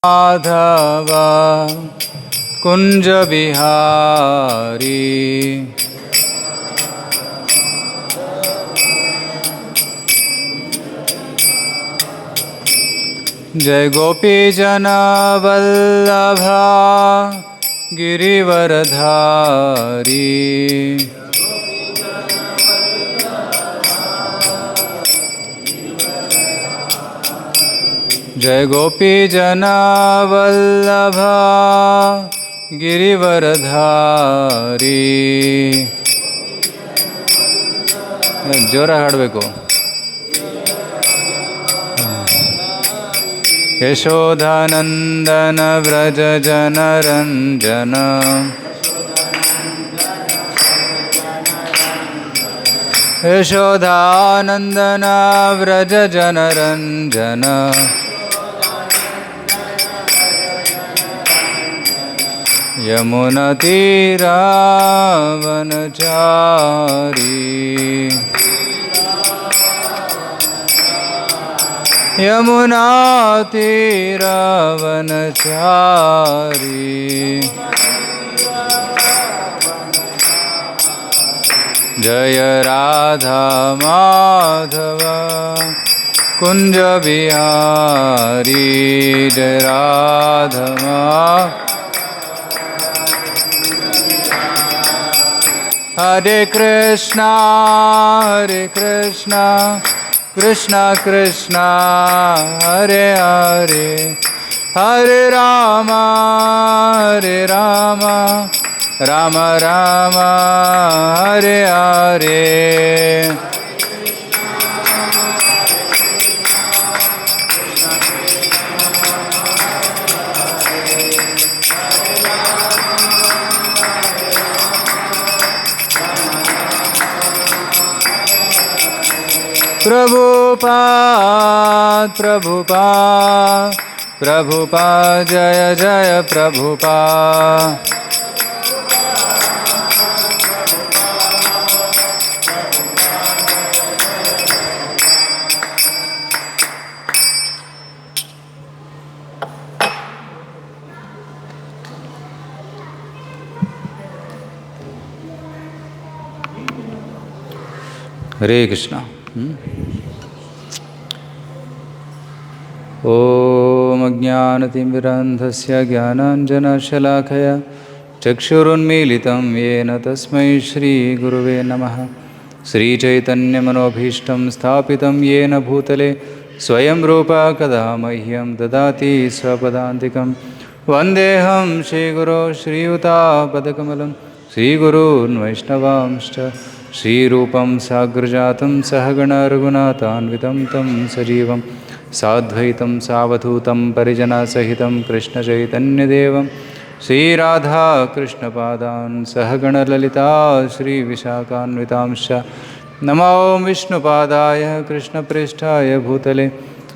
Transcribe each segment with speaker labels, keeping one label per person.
Speaker 1: माधव कुंज बिहारी जय गोपी जन वल्लभा गिरिवरधारी जय गोपी जन वल्लभा ಗಿರಿವರಧಾರಿ ಜೋರ ಹಾಡಬೇಕು. ಯಶೋಧಾನಂದನ ವ್ರಜ ಜನರಂಜನ ಯಶೋಧಾನಂದನ ವ್ರಜ ಜನರಂಜನ ಯಮುನಾ ತೀರಾವನಚಾರಿ ಯಮುನಾ ತೀರಾವನಚಾರಿ ಜಯ ರಾಧಾ ಮಾಧವ ಕುಂಜ ಬಿಹಾರಿ ಜಯ Radha Hare Krishna Krishna Krishna Hare Hare Hare Rama Rama Rama Hare Hare Prabhupada Jaya Jaya Prabhupada Hare Krishna. ॐ अज्ञानतिमिरान्धस्य ज्ञानाञ्जनशलाखया चक्षुरुन्मीलितं येन तस्मै श्रीगुरुवे नमः. श्रीचैतन्यमनोभीष्टं स्थापितं येन भूतले स्वयं रूपा कदा मह्यं ददाति स्वपदान्तिकं. वन्देऽहं श्रीगुरो श्रीयुतापदकमलं श्रीगुरून् वैष्णवांश्च श्रीरूपं साग्रजातं सहगण रघुनाथान्वितं तं सजीवं साद्वैतं सावधूतं परिजनसहितं कृष्णचैतन्यदेवं श्रीराधाकृष्णपादान् सहगणललिता श्रीविशाखान्वितांश्च नमो विष्णुपादाय कृष्णप्रेष्ठाय भूतले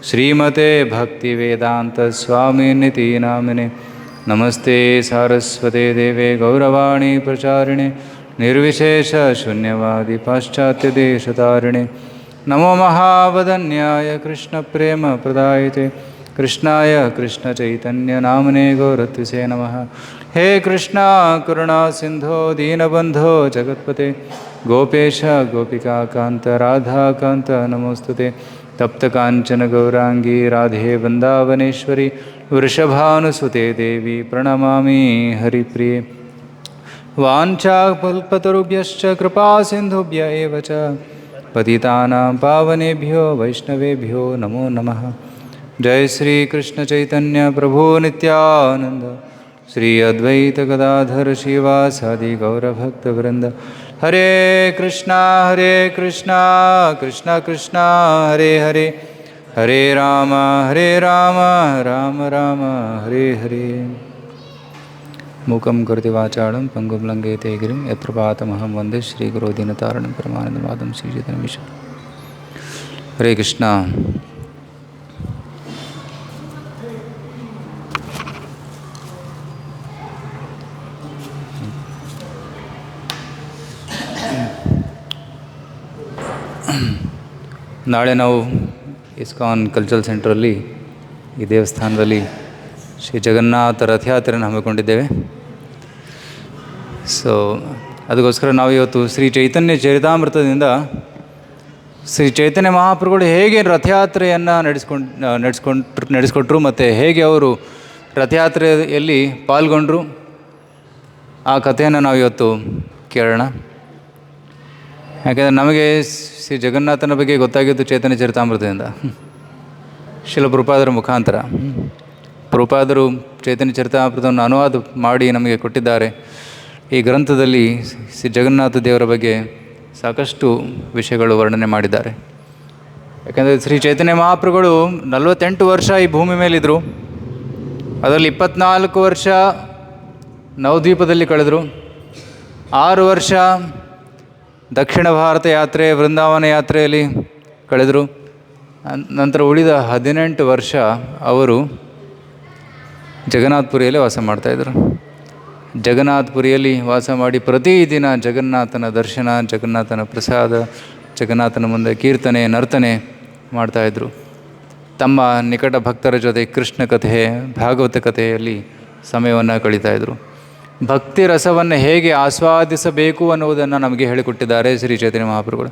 Speaker 1: श्रीमते भक्तिवेदान्तस्वामिनिति नामिने. नमस्ते सारस्वते देवे गौरवाणी प्रचारिणे निर्विशेषशून्यवादी पाश्चात्यदेशतारिणे. नमो महावदन्याय कृष्णप्रेमप्रदायते कृष्णाय कृष्णचैतन्यनामने गौरत्विषे नमः. हे कृष्णा करुणा सिन्धो दीनबन्धो जगत्पते गोपेश गोपिकान्त राधाकान्त नमोस्तुते. तप्तकाञ्चन गौरांगी राधे वृन्दावनेश्वरी वृषभानुसुते देवी प्रणमामि हरिप्रिये. वाञ्छाकल्पतरुभ्यश्च कृपासिन्धुभ्य एव च पतितानां पावनेभ्यो वैष्णवेभ्यो नमो नमः. जय श्री कृष्ण चैतन्य प्रभु नित्यानंद श्री अद्वैत गदाधर श्रीवासादि गौरभक्तवृंद. हरे कृष्णा कृष्णा कृष्णा हरे हरे हरे राम राम राम हरे हरे. मूकं करोति वाचालं पंगुं लंघयते गिरिं यत्प्रपातमहं वन्दे श्रीगुरो दीनतारिणं परमानन्दमाधवं श्रीचैतन्यमीश्वरं. हरे कृष्णा. ನಾಳೆ ನಾವು ಇಸ್ಕಾನ್ ಕಲ್ಚರಲ್ ಸೆಂಟ್ರಲ್ಲಿ ಈ ದೇವಸ್ಥಾನದಲ್ಲಿ ಶ್ರೀ ಜಗನ್ನಾಥ ರಥಯಾತ್ರೆಯನ್ನು ಹಮ್ಮಿಕೊಂಡಿದ್ದೇವೆ. ಸೊ ಅದಕ್ಕೋಸ್ಕರ ನಾವು ಇವತ್ತು ಶ್ರೀ ಚೈತನ್ಯ ಚರಿತಾಮೃತದಿಂದ ಶ್ರೀ ಚೈತನ್ಯ ಮಹಾಪ್ರಭುಗಳು ಹೇಗೆ ರಥಯಾತ್ರೆಯನ್ನು ನಡೆಸ್ಕೊಟ್ರು ಮತ್ತು ಹೇಗೆ ಅವರು ರಥಯಾತ್ರೆಯಲ್ಲಿ ಪಾಲ್ಗೊಂಡರು ಆ ಕಥೆಯನ್ನು ನಾವು ಇವತ್ತು ಕೇಳೋಣ. ಯಾಕೆಂದರೆ ನಮಗೆ ಶ್ರೀ ಜಗನ್ನಾಥನ ಬಗ್ಗೆ ಗೊತ್ತಾಗಿದ್ದು ಚೈತನ್ಯ ಚರಿತಾಮೃತದಿಂದ, ಶ್ರೀಲ ಪ್ರಭುಪಾದರ ಮುಖಾಂತರ. ಪ್ರಭುಪಾದರು ಚೈತನ್ಯ ಚರಿತಾಮೃತವನ್ನು ಅನುವಾದ ಮಾಡಿ ನಮಗೆ ಕೊಟ್ಟಿದ್ದಾರೆ. ಈ ಗ್ರಂಥದಲ್ಲಿ ಶ್ರೀ ಜಗನ್ನಾಥ ದೇವರ ಬಗ್ಗೆ ಸಾಕಷ್ಟು ವಿಷಯಗಳು ವರ್ಣನೆ ಮಾಡಿದ್ದಾರೆ. ಯಾಕೆಂದರೆ ಶ್ರೀ ಚೈತನ್ಯ ಮಹಾಪ್ರಭುಗಳು 48 ವರ್ಷ ಈ ಭೂಮಿ ಮೇಲಿದ್ದರು. ಅದರಲ್ಲಿ 24 ವರ್ಷ ನವದ್ವೀಪದಲ್ಲಿ ಕಳೆದರು, 6 ವರ್ಷ ದಕ್ಷಿಣ ಭಾರತ ಯಾತ್ರೆ ವೃಂದಾವನ ಯಾತ್ರೆಯಲ್ಲಿ ಕಳೆದರು. ನಂತರ ಉಳಿದ 18 ವರ್ಷ ಅವರು ಜಗನ್ನಾಥಪುರಿಯಲ್ಲಿ ವಾಸ ಮಾಡ್ತಾಯಿದ್ರು. ಜಗನ್ನಾಥಪುರಿಯಲ್ಲಿ ವಾಸ ಮಾಡಿ ಪ್ರತಿದಿನ ಜಗನ್ನಾಥನ ದರ್ಶನ, ಜಗನ್ನಾಥನ ಪ್ರಸಾದ, ಜಗನ್ನಾಥನ ಮುಂದೆ ಕೀರ್ತನೆ ನರ್ತನೆ ಮಾಡ್ತಾಯಿದ್ರು. ತಮ್ಮ ನಿಕಟ ಭಕ್ತರ ಜೊತೆ ಕೃಷ್ಣ ಕಥೆ, ಭಾಗವತ ಕಥೆಯಲ್ಲಿ ಸಮಯವನ್ನು ಕಳೀತಾಯಿದ್ರು. ಭಕ್ತಿ ರಸವನ್ನು ಹೇಗೆ ಆಸ್ವಾದಿಸಬೇಕು ಅನ್ನುವುದನ್ನು ನಮಗೆ ಹೇಳಿಕೊಟ್ಟಿದ್ದಾರೆ ಶ್ರೀ ಚೈತನ್ಯ ಮಹಾಪ್ರಭುಗಳು.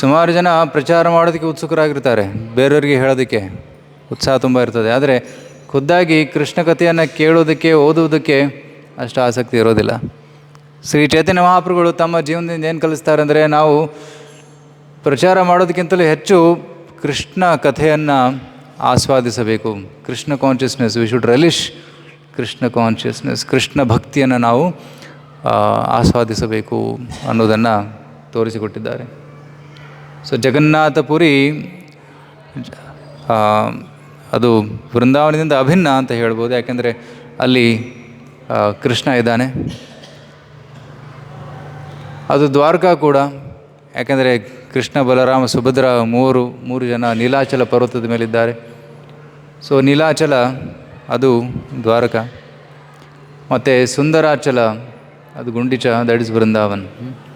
Speaker 1: ಸುಮಾರು ಜನ ಪ್ರಚಾರ ಮಾಡೋದಕ್ಕೆ ಉತ್ಸುಕರಾಗಿರ್ತಾರೆ, ಬೇರೆಯವರಿಗೆ ಹೇಳೋದಕ್ಕೆ ಉತ್ಸಾಹ ತುಂಬ ಇರ್ತದೆ. ಆದರೆ ಖುದ್ದಾಗಿ ಕೃಷ್ಣ ಕಥೆಯನ್ನು ಕೇಳೋದಕ್ಕೆ, ಓದುವುದಕ್ಕೆ ಅಷ್ಟು ಆಸಕ್ತಿ ಇರೋದಿಲ್ಲ. ಶ್ರೀ ಚೈತನ್ಯ ಮಹಾಪ್ರಭುಗಳು ತಮ್ಮ ಜೀವನದಿಂದ ಏನು ಕಲಿಸ್ತಾರೆ ಅಂದರೆ, ನಾವು ಪ್ರಚಾರ ಮಾಡೋದಕ್ಕಿಂತಲೂ ಹೆಚ್ಚು ಕೃಷ್ಣ ಕಥೆಯನ್ನು ಆಸ್ವಾದಿಸಬೇಕು. Krishna consciousness, we should relish Krishna consciousness, Krishna ಭಕ್ತಿಯನ್ನು ನಾವು ಆಸ್ವಾದಿಸಬೇಕು ಅನ್ನೋದನ್ನು ತೋರಿಸಿಕೊಟ್ಟಿದ್ದಾರೆ. ಸೊ ಜಗನ್ನಾಥಪುರಿ ಅದು ವೃಂದಾವನದಿಂದ ಅಭಿನ್ನ ಅಂತ ಹೇಳ್ಬೋದು. ಯಾಕೆಂದರೆ ಅಲ್ಲಿ ಕೃಷ್ಣ ಇದ್ದಾನೆ. ಅದು ದ್ವಾರಕಾ ಕೂಡ. ಯಾಕೆಂದರೆ ಕೃಷ್ಣ, ಬಲರಾಮ, ಸುಭದ್ರ ಮೂರು ಜನ ನೀಲಾಚಲ ಪರ್ವತದ ಮೇಲಿದ್ದಾರೆ. ಸೊ ನೀಲಾಚಲ ಅದು ದ್ವಾರಕ, ಮತ್ತು ಸುಂದರಾಚಲ ಅದು ಗುಂಡಿಚ, ದಟ್ ಇಸ್ ವೃಂದಾವನ್,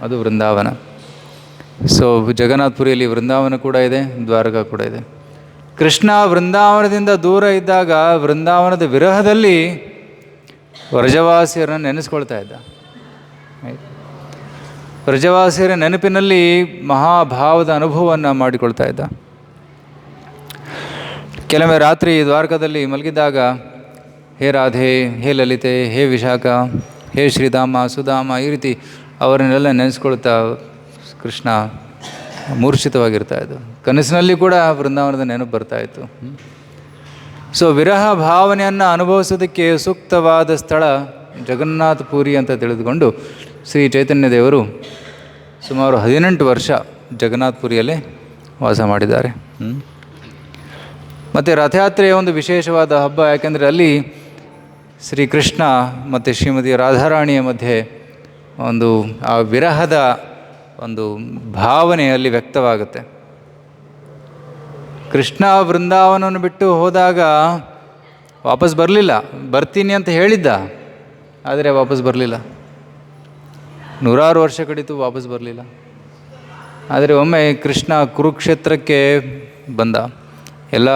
Speaker 1: ಅದು ವೃಂದಾವನ. ಸೊ ಜಗನ್ನಾಥಪುರಿಯಲ್ಲಿ ವೃಂದಾವನ ಕೂಡ ಇದೆ, ದ್ವಾರಕ ಕೂಡ ಇದೆ. ಕೃಷ್ಣ ವೃಂದಾವನದಿಂದ ದೂರ ಇದ್ದಾಗ ವೃಂದಾವನದ ವಿರಹದಲ್ಲಿ ವ್ರಜವಾಸಿಯರನ್ನು ನೆನೆಸ್ಕೊಳ್ತಾ ಇದ್ದ. ವ್ರಜವಾಸಿಯರ ನೆನಪಿನಲ್ಲಿ ಮಹಾಭಾವದ ಅನುಭವವನ್ನು ಮಾಡಿಕೊಳ್ತಾ ಇದ್ದ. ಕೆಲವೊಮ್ಮೆ ರಾತ್ರಿ ದ್ವಾರಕದಲ್ಲಿ ಮಲಗಿದ್ದಾಗ ಹೇ ರಾಧೆ, ಹೇ ಲಲಿತೆ, ಹೇ ವಿಶಾಖ, ಹೇ ಶ್ರೀಧಾಮ, ಸುಧಾಮ, ಈ ರೀತಿ ಅವರನ್ನೆಲ್ಲ ನೆನೆಸ್ಕೊಳ್ತಾ ಕೃಷ್ಣ ಮೂರ್ಛಿತವಾಗಿರ್ತಾ ಇದ್ದು. ಕನಸಿನಲ್ಲಿ ಕೂಡ ವೃಂದಾವನದ ನೆನಪು ಬರ್ತಾಯಿತ್ತು. ಸೊ ವಿರಹ ಭಾವನೆಯನ್ನು ಅನುಭವಿಸೋದಕ್ಕೆ ಸೂಕ್ತವಾದ ಸ್ಥಳ ಜಗನ್ನಾಥಪುರಿ ಅಂತ ತಿಳಿದುಕೊಂಡು ಶ್ರೀ ಚೈತನ್ಯ ದೇವರು ಸುಮಾರು 18 ವರ್ಷ ಜಗನ್ನಾಥಪುರಿಯಲ್ಲೇ ವಾಸ ಮಾಡಿದ್ದಾರೆ. ಮತ್ತು ರಥಯಾತ್ರೆಯ ಒಂದು ವಿಶೇಷವಾದ ಹಬ್ಬ. ಯಾಕೆಂದರೆ ಅಲ್ಲಿ ಶ್ರೀಕೃಷ್ಣ ಮತ್ತು ಶ್ರೀಮತಿ ರಾಧಾರಾಣಿಯ ಮಧ್ಯೆ ಒಂದು ಆ ವಿರಹದ ಒಂದು ಭಾವನೆಯಲ್ಲಿ ವ್ಯಕ್ತವಾಗುತ್ತೆ. ಕೃಷ್ಣ ವೃಂದಾವನವನ್ನು ಬಿಟ್ಟು ಹೋದಾಗ ವಾಪಸ್ ಬರಲಿಲ್ಲ. ಬರ್ತೀನಿ ಅಂತ ಹೇಳಿದ್ದ, ಆದರೆ ವಾಪಸ್ ಬರಲಿಲ್ಲ. 100 ವರ್ಷ ಕಡಿತು, ವಾಪಸ್ ಬರಲಿಲ್ಲ. ಆದರೆ ಒಮ್ಮೆ ಕೃಷ್ಣ ಕುರುಕ್ಷೇತ್ರಕ್ಕೆ ಬಂದ. ಎಲ್ಲ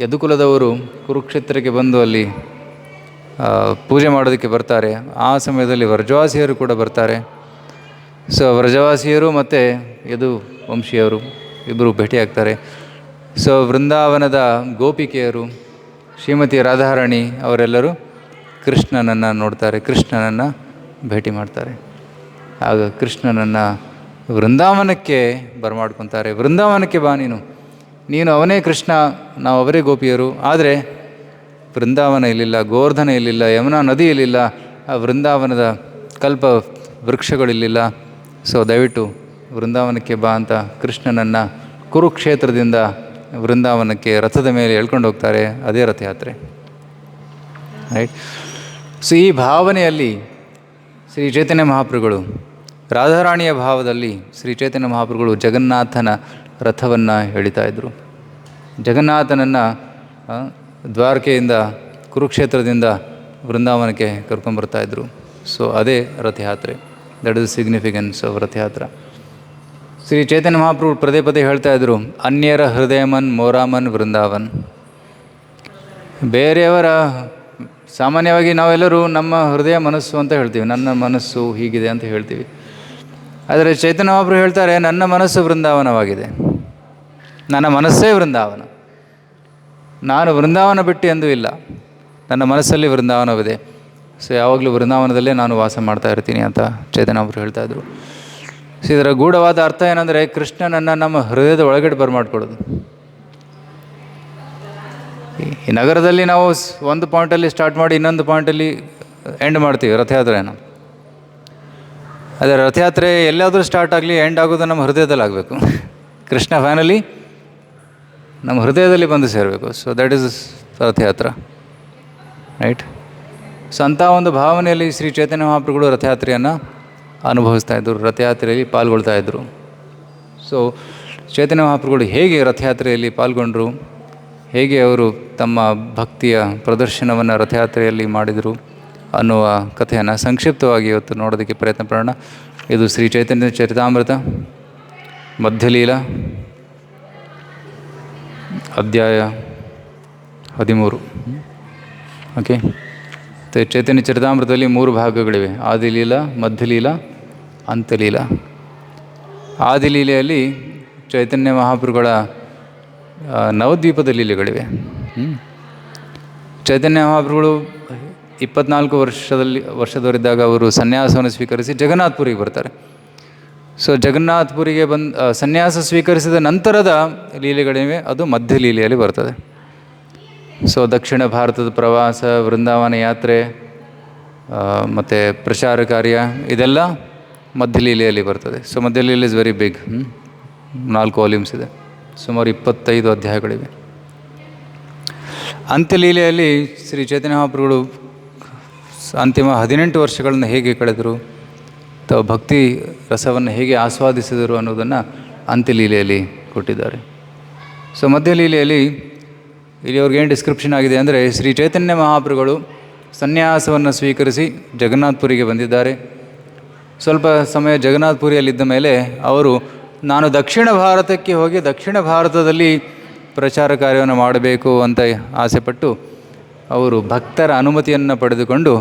Speaker 1: ಯದುಕುಲದವರು ಕುರುಕ್ಷೇತ್ರಕ್ಕೆ ಬಂದು ಅಲ್ಲಿ ಪೂಜೆ ಮಾಡೋದಕ್ಕೆ ಬರ್ತಾರೆ. ಆ ಸಮಯದಲ್ಲಿ ವ್ರಜವಾಸಿಯರು ಕೂಡ ಬರ್ತಾರೆ. ಸೊ ವ್ರಜವಾಸಿಯರು ಮತ್ತು ಯದು ವಂಶೀಯರು ಇಬ್ಬರು ಭೇಟಿಯಾಗ್ತಾರೆ. ಸೊ ವೃಂದಾವನದ ಗೋಪಿಕೆಯರು, ಶ್ರೀಮತಿ ರಾಧಾರಾಣಿ ಅವರೆಲ್ಲರೂ ಕೃಷ್ಣನನ್ನು ನೋಡ್ತಾರೆ, ಕೃಷ್ಣನನ್ನು ಭೇಟಿ ಮಾಡ್ತಾರೆ. ಆಗ ಕೃಷ್ಣನನ್ನು ವೃಂದಾವನಕ್ಕೆ ಬರಮಾಡ್ಕೊತಾರೆ. ವೃಂದಾವನಕ್ಕೆ ಬಾ, ನೀನು ಅವನೇ ಕೃಷ್ಣ, ನಾವು ಅವರೇ ಗೋಪಿಯರು. ಆದರೆ ವೃಂದಾವನ ಇಲ್ಲಿಲ್ಲ, ಗೋವರ್ಧನ ಇಲ್ಲಿಲ್ಲ, ಯಮುನಾ ನದಿ ಇಲ್ಲಿಲ್ಲ, ಆ ವೃಂದಾವನದ ಕಲ್ಪ ವೃಕ್ಷಗಳಿರಲಿಲ್ಲ. ಸೊ ದಯವಿಟ್ಟು ವೃಂದಾವನಕ್ಕೆ ಬಾ ಅಂತ ಕೃಷ್ಣನನ್ನು ಕುರುಕ್ಷೇತ್ರದಿಂದ ವೃಂದಾವನಕ್ಕೆ ರಥದ ಮೇಲೆ ಎಳ್ಕೊಂಡು ಹೋಗ್ತಾರೆ. ಅದೇ ರಥಯಾತ್ರೆ, ರೈಟ್. ಸೊ ಈ ಭಾವನೆಯಲ್ಲಿ ಶ್ರೀ ಚೈತನ್ಯ ಮಹಾಪ್ರಭುಗಳು, ರಾಧಾರಾಣಿಯ ಭಾವದಲ್ಲಿ ಶ್ರೀ ಚೈತನ್ಯ ಮಹಾಪ್ರಭುಗಳು ಜಗನ್ನಾಥನ ರಥವನ್ನು ಎಳಿತಾಯಿದ್ರು. ಜಗನ್ನಾಥನನ್ನು ದ್ವಾರಕೆಯಿಂದ, ಕುರುಕ್ಷೇತ್ರದಿಂದ ವೃಂದಾವನಕ್ಕೆ ಕರ್ಕೊಂಬರ್ತಾಯಿದ್ರು. ಸೊ ಅದೇ Rathayatra. That is the significance of Rathayatra. Shri Chaitanya Mahaprabhu ಪದೇ ಪದೇ ಹೇಳ್ತಾಯಿದ್ರು, ಅನ್ಯರ ಹೃದಯಮನ್ ಮೋರಾಮನ್ ವೃಂದಾವನ್. ಬೇರೆಯವರ ಸಾಮಾನ್ಯವಾಗಿ ನಾವೆಲ್ಲರೂ ನಮ್ಮ ಹೃದಯ ಮನಸ್ಸು ಅಂತ ಹೇಳ್ತೀವಿ, ನನ್ನ ಮನಸ್ಸು ಹೀಗಿದೆ ಅಂತ ಹೇಳ್ತೀವಿ. ಆದರೆ ಚೈತನ್ಯ ಮಹಾಪ್ರಭು ಹೇಳ್ತಾರೆ, ನನ್ನ ಮನಸ್ಸು ವೃಂದಾವನವಾಗಿದೆ, ನನ್ನ ಮನಸ್ಸೇ ವೃಂದಾವನ, ನಾನು ವೃಂದಾವನ ಬಿಟ್ಟು ಎಂದೂ ಇಲ್ಲ, ನನ್ನ ಮನಸ್ಸಲ್ಲಿ ವೃಂದಾವನವಿದೆ. ಸೊ ಯಾವಾಗಲೂ ವೃಂದಾವನದಲ್ಲೇ ನಾನು ವಾಸ ಮಾಡ್ತಾ ಇರ್ತೀನಿ ಅಂತ ಚೈತನ್ಯ ಮಹಾಪ್ರಭು ಹೇಳ್ತಾಯಿದ್ರು. ಸೊ ಇದರ ಗೂಢವಾದ ಅರ್ಥ ಏನಂದರೆ, ಕೃಷ್ಣನನ್ನು ನಮ್ಮ ಹೃದಯದ ಒಳಗಡೆ ಬರಮಾಡ್ಕೊಳ್ಳೋದು. ಈ ನಗರದಲ್ಲಿ ನಾವು ಒಂದು ಪಾಯಿಂಟಲ್ಲಿ ಸ್ಟಾರ್ಟ್ ಮಾಡಿ ಇನ್ನೊಂದು ಪಾಯಿಂಟಲ್ಲಿ ಎಂಡ್ ಮಾಡ್ತೀವಿ ರಥಯಾತ್ರೆಯನ್ನು. ಅದೇ ರಥಯಾತ್ರೆ ಎಲ್ಲಾದರೂ ಸ್ಟಾರ್ಟ್ ಆಗಲಿ, ಎಂಡ್ ಆಗೋದು ನಮ್ಮ ಹೃದಯದಲ್ಲಿ ಆಗಬೇಕು. ಕೃಷ್ಣ ಫೈನಲಿ ನಮ್ಮ ಹೃದಯದಲ್ಲಿ ಬಂದು ಸೇರಬೇಕು. ಸೊ ದ್ಯಾಟ್ ಈಸ್ ರಥಯಾತ್ರೆ, ರೈಟ್. ಸೊ ಅಂಥ ಒಂದು ಭಾವನೆಯಲ್ಲಿ ಶ್ರೀ ಚೈತನ್ಯ ಮಹಾಪ್ರಭುಗಳು ರಥಯಾತ್ರೆಯನ್ನು ಅನುಭವಿಸ್ತಾ ಇದ್ದರು, ರಥಯಾತ್ರೆಯಲ್ಲಿ ಪಾಲ್ಗೊಳ್ತಾ ಇದ್ದರು. ಸೊ ಚೈತನ್ಯ ಮಹಾಪ್ರಭುಗಳು ಹೇಗೆ ರಥಯಾತ್ರೆಯಲ್ಲಿ ಪಾಲ್ಗೊಂಡರು, ಹೇಗೆ ಅವರು ತಮ್ಮ ಭಕ್ತಿಯ ಪ್ರದರ್ಶನವನ್ನು ರಥಯಾತ್ರೆಯಲ್ಲಿ ಮಾಡಿದರು ಅನ್ನುವ ಕಥೆಯನ್ನು ಸಂಕ್ಷಿಪ್ತವಾಗಿ ಇವತ್ತು ನೋಡೋದಕ್ಕೆ ಪ್ರಯತ್ನ ಪಡೋಣ. ಇದು ಶ್ರೀ ಚೈತನ್ಯ ಚರಿತಾಮೃತ ಮಧ್ಯಲೀಲಾ ಅಧ್ಯಾಯ 13. ಓಕೆ. ಚೈತನ್ಯ ಚರಿತಾಮೃತದಲ್ಲಿ 3 ಭಾಗಗಳಿವೆ: ಆದಿಲೀಲಾ, ಮಧ್ಯಲೀಲಾ, ಅಂತಲೀಲಾ. ಆದಿಲೀಲೆಯಲ್ಲಿ ಚೈತನ್ಯ ಮಹಾಪ್ರಭುಗಳ ನವದ್ವೀಪದ ಲೀಲೆಗಳಿವೆ. ಚೈತನ್ಯ ಮಹಾಪ್ರಭುಗಳು 24 ವರ್ಷದವರಿದ್ದಾಗ ಅವರು ಸನ್ಯಾಸವನ್ನು ಸ್ವೀಕರಿಸಿ ಜಗನ್ನಾಥಪುರಿಗೆ ಬರ್ತಾರೆ. ಸೊ ಜಗನ್ನಾಥಪುರಿಗೆ ಸನ್ಯಾಸ ಸ್ವೀಕರಿಸಿದ ನಂತರದ ಲೀಲೆಗಳಿವೆ, ಅದು ಮಧ್ಯಲೀಲೆಯಲ್ಲಿ ಬರ್ತದೆ. ಸೊ ದಕ್ಷಿಣ ಭಾರತದ ಪ್ರವಾಸ, ವೃಂದಾವನ ಯಾತ್ರೆ ಮತ್ತು ಪ್ರಚಾರ ಕಾರ್ಯ ಇದೆಲ್ಲ ಮಧ್ಯಲೀಲೆಯಲ್ಲಿ ಬರ್ತದೆ. So Madhyalila is very big. 4 volumes ಇದೆ, ಸುಮಾರು 25 ಅಧ್ಯಾಯಗಳಿವೆ. ಅಂತ್ಯಲೀಲೆಯಲ್ಲಿ ಶ್ರೀ ಚೈತನ್ಯ ಮಹಾಪ್ರಭುಗಳು ಅಂತಿಮ 18 ವರ್ಷಗಳನ್ನು ಹೇಗೆ ಕಳೆದರು, ತಾವು ಭಕ್ತಿ ರಸವನ್ನು ಹೇಗೆ ಆಸ್ವಾದಿಸಿದರು ಅನ್ನೋದನ್ನು ಅಂತ್ಯಲೀಲೆಯಲ್ಲಿ ಕೊಟ್ಟಿದ್ದಾರೆ. ಸೊ ಮಧ್ಯಲೀಲೆಯಲ್ಲಿ ಇಲ್ಲಿ ಅವ್ರಿಗೇನು ಡಿಸ್ಕ್ರಿಪ್ಷನ್ ಆಗಿದೆ ಅಂದರೆ, ಶ್ರೀ ಚೈತನ್ಯ ಮಹಾಪ್ರಭುಗಳು ಸನ್ಯಾಸವನ್ನು ಸ್ವೀಕರಿಸಿ ಜಗನ್ನಾಥಪುರಿಗೆ ಬಂದಿದ್ದಾರೆ. ಸ್ವಲ್ಪ ಸಮಯ ಜಗನ್ನಾಥಪುರಿಯಲ್ಲಿದ್ದ ಮೇಲೆ ಅವರು, ನಾನು ದಕ್ಷಿಣ ಭಾರತಕ್ಕೆ ಹೋಗಿ ದಕ್ಷಿಣ ಭಾರತದಲ್ಲಿ ಪ್ರಚಾರ ಕಾರ್ಯವನ್ನು ಮಾಡಬೇಕು ಅಂತ ಆಸೆಪಟ್ಟು ಅವರು ಭಕ್ತರ ಅನುಮತಿಯನ್ನು ಪಡೆದುಕೊಂಡು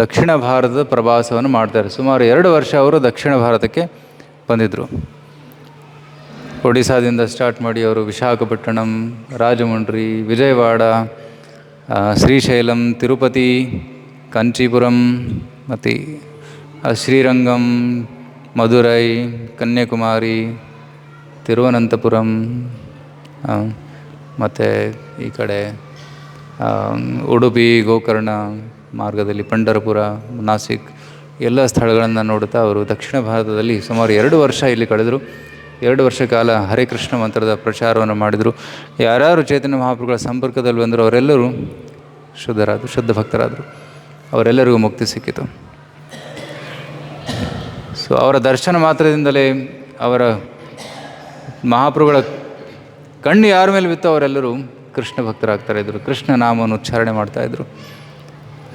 Speaker 1: ದಕ್ಷಿಣ ಭಾರತದ ಪ್ರವಾಸವನ್ನು ಮಾಡ್ತಾರೆ. ಸುಮಾರು 2 ವರ್ಷ ಅವರು ದಕ್ಷಿಣ ಭಾರತಕ್ಕೆ ಬಂದಿದ್ದರು. ಒಡಿಸ್ಸಾದಿಂದ ಸ್ಟಾರ್ಟ್ ಮಾಡಿ ಅವರು ವಿಶಾಖಪಟ್ಟಣಂ, ರಾಜಮುಂಡ್ರಿ, ವಿಜಯವಾಡ, ಶ್ರೀಶೈಲಂ, ತಿರುಪತಿ, ಕಾಂಚೀಪುರಂ ಮತ್ತು ಶ್ರೀರಂಗಂ, ಮಧುರೈ, ಕನ್ಯಾಕುಮಾರಿ, ತಿರುವನಂತಪುರಂ ಮತ್ತು ಈ ಕಡೆ ಉಡುಪಿ, ಗೋಕರ್ಣ ಮಾರ್ಗದಲ್ಲಿ ಪಂಢರಪುರ, ನಾಸಿಕ್ ಎಲ್ಲ ಸ್ಥಳಗಳನ್ನು ನೋಡುತ್ತಾ ಅವರು ದಕ್ಷಿಣ ಭಾರತದಲ್ಲಿ ಸುಮಾರು 2 ವರ್ಷ ಇಲ್ಲಿ ಕಳೆದರು. 2 ವರ್ಷ ಕಾಲ ಹರೇ ಕೃಷ್ಣ ಮಂತ್ರದ ಪ್ರಚಾರವನ್ನು ಮಾಡಿದರು. ಯಾರ್ಯಾರು ಚೈತನ್ಯ ಮಹಾಪ್ರಭುಗಳ ಸಂಪರ್ಕದಲ್ಲಿ ಬಂದರು ಅವರೆಲ್ಲರೂ ಶುದ್ಧ ಭಕ್ತರಾದರು, ಅವರೆಲ್ಲರಿಗೂ ಮುಕ್ತಿ ಸಿಕ್ಕಿತು. ಸೊ ಅವರ ದರ್ಶನ ಮಾತ್ರದಿಂದಲೇ ಅವರ ಮಹಾಪ್ರಭುಗಳ ಕಣ್ಣು ಯಾರ ಮೇಲೆ ಬಿತ್ತು ಅವರೆಲ್ಲರೂ ಕೃಷ್ಣ ಭಕ್ತರಾಗ್ತಾಯಿದ್ರು, ಕೃಷ್ಣ ನಾಮವನ್ನು ಉಚ್ಚಾರಣೆ ಮಾಡ್ತಾಯಿದ್ರು.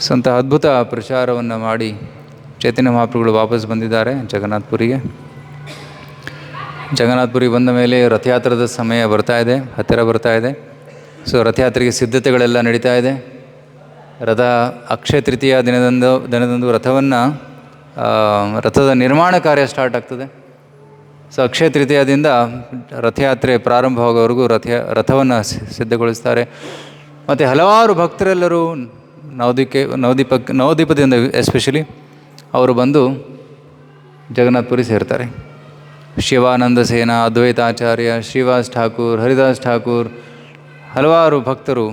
Speaker 1: ಸ್ವಂತ ಅದ್ಭುತ ಪ್ರಚಾರವನ್ನು ಮಾಡಿ ಚೈತನ್ಯ ಮಹಾಪ್ರಭುಗಳು ವಾಪಸ್ ಬಂದಿದ್ದಾರೆ ಜಗನ್ನಾಥಪುರಿಗೆ. ಜಗನ್ನಾಥಪುರಿಗೆ ಬಂದ ಮೇಲೆ ರಥಯಾತ್ರದ ಸಮಯ ಹತ್ತಿರ ಬರ್ತಾ ಇದೆ. ಸೊ ರಥಯಾತ್ರೆಗೆ ಸಿದ್ಧತೆಗಳೆಲ್ಲ ನಡೀತಾ ಇದೆ. ಅಕ್ಷಯ ತೃತೀಯ ದಿನದಂದು ರಥದ ನಿರ್ಮಾಣ ಕಾರ್ಯ ಸ್ಟಾರ್ಟ್ ಆಗ್ತದೆ. ಸೊ ಅಕ್ಷಯ ತೃತೀಯದಿಂದ ರಥಯಾತ್ರೆ ಪ್ರಾರಂಭವಾಗೋವರೆಗೂ ರಥವನ್ನು ಸಿದ್ಧಗೊಳಿಸ್ತಾರೆ. ಮತ್ತು ಹಲವಾರು ಭಕ್ತರೆಲ್ಲರೂ ನವದ್ವೀಪದಿಂದ ಎಸ್ಪೆಷಲಿ ಅವರು ಬಂದು ಜಗನ್ನಾಥಪುರಿ ಸೇರ್ತಾರೆ. ಶಿವಾನಂದ ಸೇನ, ಅದ್ವೈತಾಚಾರ್ಯ, ಶ್ರೀವಾಸ್ ಠಾಕೂರ್, ಹರಿದಾಸ್ ಠಾಕೂರ್, ಹಲವಾರು ಭಕ್ತರು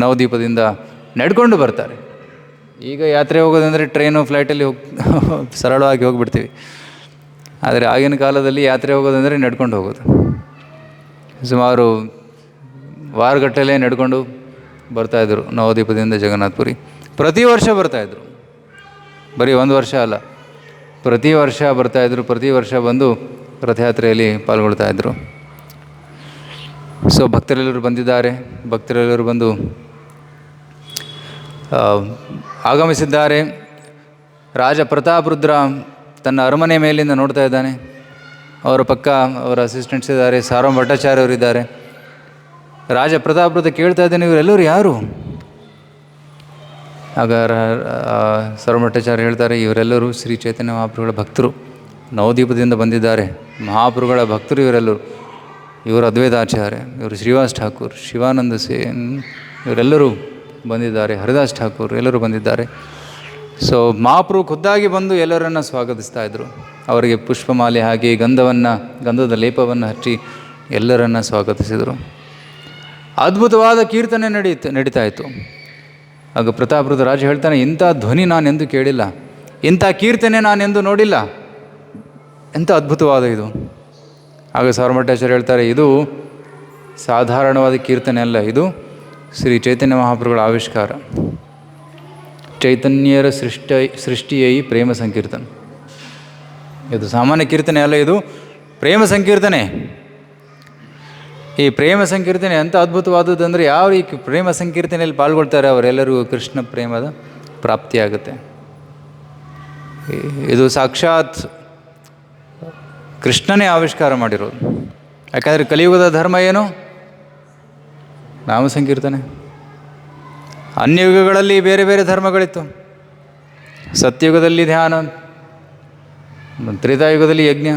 Speaker 1: ನವದ್ವೀಪದಿಂದ ನಡ್ಕೊಂಡು ಬರ್ತಾರೆ. ಈಗ ಯಾತ್ರೆ ಹೋಗೋದಂದರೆ ಟ್ರೈನು, ಫ್ಲೈಟಲ್ಲಿ ಸರಳವಾಗಿ ಹೋಗಿಬಿಡ್ತೀವಿ. ಆದರೆ ಆಗಿನ ಕಾಲದಲ್ಲಿ ಯಾತ್ರೆ ಹೋಗೋದಂದರೆ ನಡ್ಕೊಂಡು ಹೋಗೋದು. ಸುಮಾರು ವಾರಗಟ್ಟಲೆ ನಡ್ಕೊಂಡು ಬರ್ತಾಯಿದ್ರು ನವದ್ವೀಪದಿಂದ ಜಗನ್ನಾಥಪುರಿ. ಪ್ರತಿ ವರ್ಷ ಬರ್ತಾಯಿದ್ರು, ಬರೀ 1 ವರ್ಷ ಅಲ್ಲ, ಪ್ರತಿ ವರ್ಷ ಬರ್ತಾಯಿದ್ರು. ಪ್ರತಿ ವರ್ಷ ಬಂದು ರಥಯಾತ್ರೆಯಲ್ಲಿ ಪಾಲ್ಗೊಳ್ತಾಯಿದ್ರು. ಸೊ ಭಕ್ತರೆಲ್ಲರೂ ಬಂದಿದ್ದಾರೆ, ಭಕ್ತರೆಲ್ಲರೂ ಬಂದು ಆಗಮಿಸಿದ್ದಾರೆ. ರಾಜ ಪ್ರತಾಪರುದ್ರ ತನ್ನ ಅರಮನೆ ಮೇಲಿಂದ ನೋಡ್ತಾ ಇದ್ದಾನೆ. ಅವರ ಪಕ್ಕ ಅವರ ಅಸಿಸ್ಟೆಂಟ್ಸ್ ಇದ್ದಾರೆ, ಸಾರ್ವಭೌಮ ಭಟ್ಟಾಚಾರ್ಯವರಿದ್ದಾರೆ. ರಾಜ ಪ್ರತಾಪೃತ ಕೇಳ್ತಾ ಇದ್ದಾನೆ, ಇವರೆಲ್ಲರೂ ಯಾರು? ಆಗ ಸರ್ವಮಠಾಚಾರ್ಯ ಹೇಳ್ತಾರೆ, ಇವರೆಲ್ಲರೂ ಶ್ರೀ ಚೈತನ್ಯ ಮಹಾಪ್ರಭುಗಳ ಭಕ್ತರು, ನವದೀಪದಿಂದ ಬಂದಿದ್ದಾರೆ, ಮಹಾಪ್ರಭುಗಳ ಭಕ್ತರು ಇವರೆಲ್ಲರೂ. ಇವರು ಅದ್ವೈತಾಚಾರ್ಯ, ಇವರು ಶ್ರೀವಾಸ್ ಠಾಕೂರ್, ಶಿವಾನಂದ ಸೇನ್, ಇವರೆಲ್ಲರೂ ಬಂದಿದ್ದಾರೆ, ಹರಿದಾಸ್ ಠಾಕೂರ್ ಎಲ್ಲರೂ ಬಂದಿದ್ದಾರೆ. ಸೊ ಮಹಾಪ್ರಭು ಖುದ್ದಾಗಿ ಬಂದು ಎಲ್ಲರನ್ನು ಸ್ವಾಗತಿಸ್ತಾ ಇದ್ದರು. ಅವರಿಗೆ ಪುಷ್ಪಮಾಲೆ ಹಾಕಿ ಗಂಧದ ಲೇಪವನ್ನು ಹಚ್ಚಿ ಎಲ್ಲರನ್ನು ಸ್ವಾಗತಿಸಿದರು. ಅದ್ಭುತವಾದ ಕೀರ್ತನೆ ನಡೀತಾ ಇತ್ತು. ಆಗ ಪ್ರತಾಪೃತ ರಾಜ ಹೇಳ್ತಾನೆ, ಇಂಥ ಧ್ವನಿ ನಾನೆಂದು ಕೇಳಿಲ್ಲ, ಇಂಥ ಕೀರ್ತನೆ ನಾನೆಂದು ನೋಡಿಲ್ಲ, ಎಂಥ ಅದ್ಭುತವಾದ ಇದು. ಆಗ ಸಾರ್ವಮಠಾಚಾರ್ಯ ಹೇಳ್ತಾರೆ, ಇದು ಸಾಧಾರಣವಾದ ಕೀರ್ತನೆ ಅಲ್ಲ, ಇದು ಶ್ರೀ ಚೈತನ್ಯ ಮಹಾಪ್ರಭುಗಳ ಆವಿಷ್ಕಾರ. ಚೈತನ್ಯರ ಸೃಷ್ಟಿಯೈ ಪ್ರೇಮ ಸಂಕೀರ್ತನ. ಇದು ಸಾಮಾನ್ಯ ಕೀರ್ತನೆ ಅಲ್ಲ, ಇದು ಪ್ರೇಮ ಸಂಕೀರ್ತನೆ. ಈ ಪ್ರೇಮ ಸಂಕೀರ್ತನೆ ಎಂಥ ಅದ್ಭುತವಾದದ್ದು ಅಂದರೆ, ಯಾವ ಈ ಪ್ರೇಮ ಸಂಕೀರ್ತನೆಯಲ್ಲಿ ಪಾಲ್ಗೊಳ್ತಾರೆ ಅವರೆಲ್ಲರಿಗೂ ಕೃಷ್ಣ ಪ್ರೇಮದ ಪ್ರಾಪ್ತಿಯಾಗುತ್ತೆ. ಇದು ಸಾಕ್ಷಾತ್ ಕೃಷ್ಣನೇ ಆವಿಷ್ಕಾರ ಮಾಡಿರೋದು. ಯಾಕಂದರೆ ಕಲಿಯುಗದ ಧರ್ಮ ಏನು? ನಾಮ ಸಂಕೀರ್ತನೆ. ಅನ್ಯ ಯುಗಗಳಲ್ಲಿ ಬೇರೆ ಬೇರೆ ಧರ್ಮಗಳಿತ್ತು. ಸತ್ಯಯುಗದಲ್ಲಿ ಧ್ಯಾನ, ತ್ರೇತಾಯುಗದಲ್ಲಿ ಯಜ್ಞ,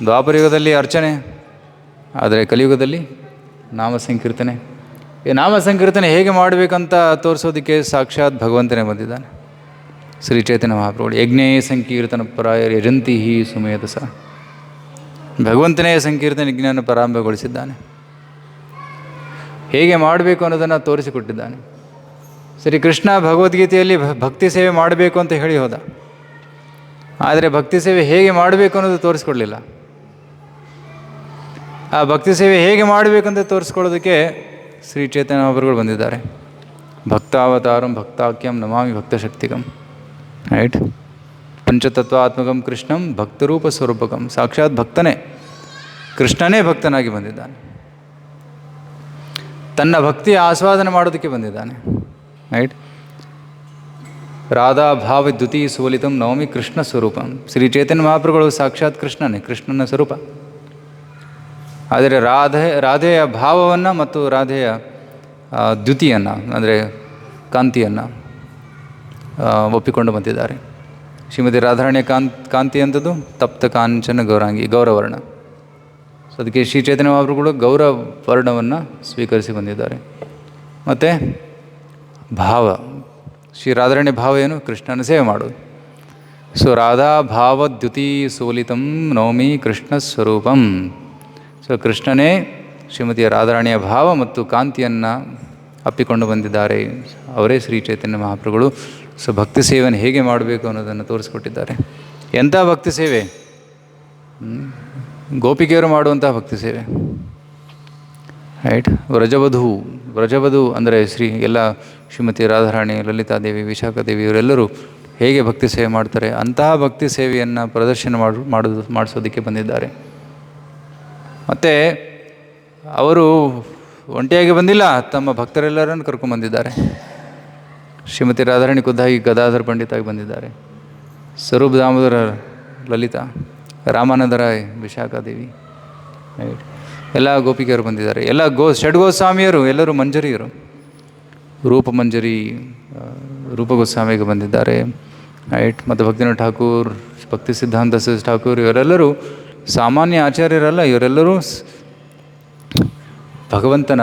Speaker 1: ದ್ವಾಪರಯುಗದಲ್ಲಿ ಅರ್ಚನೆ, ಆದರೆ ಕಲಿಯುಗದಲ್ಲಿ ನಾಮ ಸಂಕೀರ್ತನೆ. ಈ ನಾಮ ಸಂಕೀರ್ತನೆ ಹೇಗೆ ಮಾಡಬೇಕಂತ ತೋರಿಸೋದಕ್ಕೆ ಸಾಕ್ಷಾತ್ ಭಗವಂತನೇ ಬಂದಿದ್ದಾನೆ. ಶ್ರೀ ಚೈತನ್ಯ ಮಹಾಪ್ರಭುಗಳು ಯಜ್ಞೇ ಸಂಕೀರ್ತನ ಪರಾಯ ಯಜಂತಿ ಹಿ ಸುಮೇಧಸ. ಭಗವಂತನೇ ಸಂಕೀರ್ತನೆ ಯಜ್ಞವನ್ನು ಪ್ರಾರಂಭಗೊಳಿಸಿದ್ದಾನೆ. ಹೇಗೆ ಮಾಡಬೇಕು ಅನ್ನೋದನ್ನು ತೋರಿಸಿಕೊಟ್ಟಿದ್ದಾನೆ. ಶ್ರೀಕೃಷ್ಣ ಭಗವದ್ಗೀತೆಯಲ್ಲಿ ಭಕ್ತಿ ಸೇವೆ ಮಾಡಬೇಕು ಅಂತ ಹೇಳಿ ಹೋದ, ಆದರೆ ಭಕ್ತಿ ಸೇವೆ ಹೇಗೆ ಮಾಡಬೇಕು ಅನ್ನೋದು ತೋರಿಸ್ಕೊಡ್ಲಿಲ್ಲ. ಆ ಭಕ್ತಿ ಸೇವೆ ಹೇಗೆ ಮಾಡಬೇಕಂತ ತೋರಿಸ್ಕೊಳ್ಳೋದಕ್ಕೆ ಶ್ರೀ ಚೈತನ್ಯ ಮಹಾಪ್ರಭುಗಳು ಬಂದಿದ್ದಾರೆ. ಭಕ್ತಾವತಾರಂ ಭಕ್ತಾಖ್ಯಂ ನಮಾಮಿ ಭಕ್ತಶಕ್ತಿಗಂ. ರೈಟ್. ಪಂಚತತ್ವಾತ್ಮಕಂ ಕೃಷ್ಣಂ ಭಕ್ತರೂಪ ಸ್ವರೂಪಕಂ. ಸಾಕ್ಷಾತ್ ಭಕ್ತನೇ, ಕೃಷ್ಣನೇ ಭಕ್ತನಾಗಿ ಬಂದಿದ್ದಾನೆ. ತನ್ನ ಭಕ್ತಿಯ ಆಸ್ವಾದನೆ ಮಾಡೋದಕ್ಕೆ ಬಂದಿದ್ದಾನೆ. ರೈಟ್. ರಾಧಾ ಭಾವ ದ್ಯುತಿ ಸೋಲಿತಂ ನವಮಿ ಕೃಷ್ಣ ಸ್ವರೂಪಂ. ಶ್ರೀ ಚೈತನ್ಯ ಮಹಾಪ್ರಭುಗಳು ಸಾಕ್ಷಾತ್ ಕೃಷ್ಣನೇ, ಕೃಷ್ಣನ ಸ್ವರೂಪ. ಆದರೆ ರಾಧೆಯ ಭಾವವನ್ನು ಮತ್ತು ರಾಧೆಯ ದ್ಯುತಿಯನ್ನು ಅಂದರೆ ಕಾಂತಿಯನ್ನು ಒಪ್ಪಿಕೊಂಡು ಬಂದಿದ್ದಾರೆ. ಶ್ರೀಮತಿ ರಾಧಾರಾಣಿಯ ಕಾಂತಿ ಅಂಥದ್ದು ತಪ್ತ ಕಾಂಚನ ಗೌರವರ್ಣ. ಸೊ ಅದಕ್ಕೆ ಶ್ರೀ ಚೈತನ್ಯ ಮಹಾಪ್ರಭುಗಳು ಗೌರವರ್ಣವನ್ನು ಸ್ವೀಕರಿಸಿ ಬಂದಿದ್ದಾರೆ. ಮತ್ತು ಭಾವ, ಶ್ರೀ ರಾಧಾರಾಣಿ ಭಾವ ಏನು? ಕೃಷ್ಣನ ಸೇವೆ ಮಾಡೋದು. ಸೊ ರಾಧಾ ಭಾವ ದ್ಯುತಿ ಸೋಲಿತಂ ನವಮಿ ಕೃಷ್ಣ ಸ್ವರೂಪಂ. ಸೊ ಕೃಷ್ಣನೇ ಶ್ರೀಮತಿಯ ರಾಧಾರಾಣಿಯ ಭಾವ ಮತ್ತು ಕಾಂತಿಯನ್ನು ಅಪ್ಪಿಕೊಂಡು ಬಂದಿದ್ದಾರೆ. ಅವರೇ ಶ್ರೀ ಚೈತನ್ಯ ಮಹಾಪ್ರಭುಗಳು. ಸೊ ಭಕ್ತಿ ಸೇವೆಯನ್ನು ಹೇಗೆ ಮಾಡಬೇಕು ಅನ್ನೋದನ್ನು ತೋರಿಸ್ಕೊಟ್ಟಿದ್ದಾರೆ. ಎಂಥ ಭಕ್ತಿ ಸೇವೆ? ಗೋಪಿಕೆಯರು ಮಾಡುವಂಥ ಭಕ್ತಿ ಸೇವೆ. ರೈಟ್. ವ್ರಜವಧು ಅಂದರೆ ಎಲ್ಲ ಶ್ರೀಮತಿ ರಾಧಾರಾಣಿ, ಲಲಿತಾದೇವಿ, ವಿಶಾಖಾದೇವಿ ಇವರೆಲ್ಲರೂ ಹೇಗೆ ಭಕ್ತಿ ಸೇವೆ ಮಾಡ್ತಾರೆ, ಅಂತಹ ಭಕ್ತಿ ಸೇವೆಯನ್ನು ಪ್ರದರ್ಶನ ಮಾಡಿಸೋದಕ್ಕೆ ಬಂದಿದ್ದಾರೆ. ಮತ್ತು ಅವರು ಒಂಟಿಯಾಗಿ ಬಂದಿಲ್ಲ, ತಮ್ಮ ಭಕ್ತರೆಲ್ಲರನ್ನು ಕರ್ಕೊಂಡ್ಬಂದಿದ್ದಾರೆ. ಶ್ರೀಮತಿ ರಾಧಾರಾಣಿ ಖುದ್ದಾಗಿ ಗದಾಧರ್ ಪಂಡಿತಾಗಿ ಬಂದಿದ್ದಾರೆ. ಸ್ವರೂಪ್ ದಾಮೋದರ ಲಲಿತಾ, ರಾಮಾನಂದರಾಯ್, ವಿಶಾಖಾದೇವಿ, ರೈಟ್. ಎಲ್ಲ ಗೋಪಿಕೆಯರು ಬಂದಿದ್ದಾರೆ. ಎಲ್ಲ ಷಡ್ಗೋಸ್ವಾಮಿಯರು, ಎಲ್ಲರೂ ಮಂಜರಿಯರು. ರೂಪಮಂಜರಿ ರೂಪಗೋಸ್ವಾಮಿಗೆ ಬಂದಿದ್ದಾರೆ. ರೈಟ್. ಮತ್ತು ಭಕ್ತಿನಾಥ್ ಠಾಕೂರ್, ಭಕ್ತಿ ಸಿದ್ಧಾಂತ ಠಾಕೂರ್ ಇವರೆಲ್ಲರೂ ಸಾಮಾನ್ಯ ಆಚಾರ್ಯರಲ್ಲ. ಇವರೆಲ್ಲರೂ ಭಗವಂತನ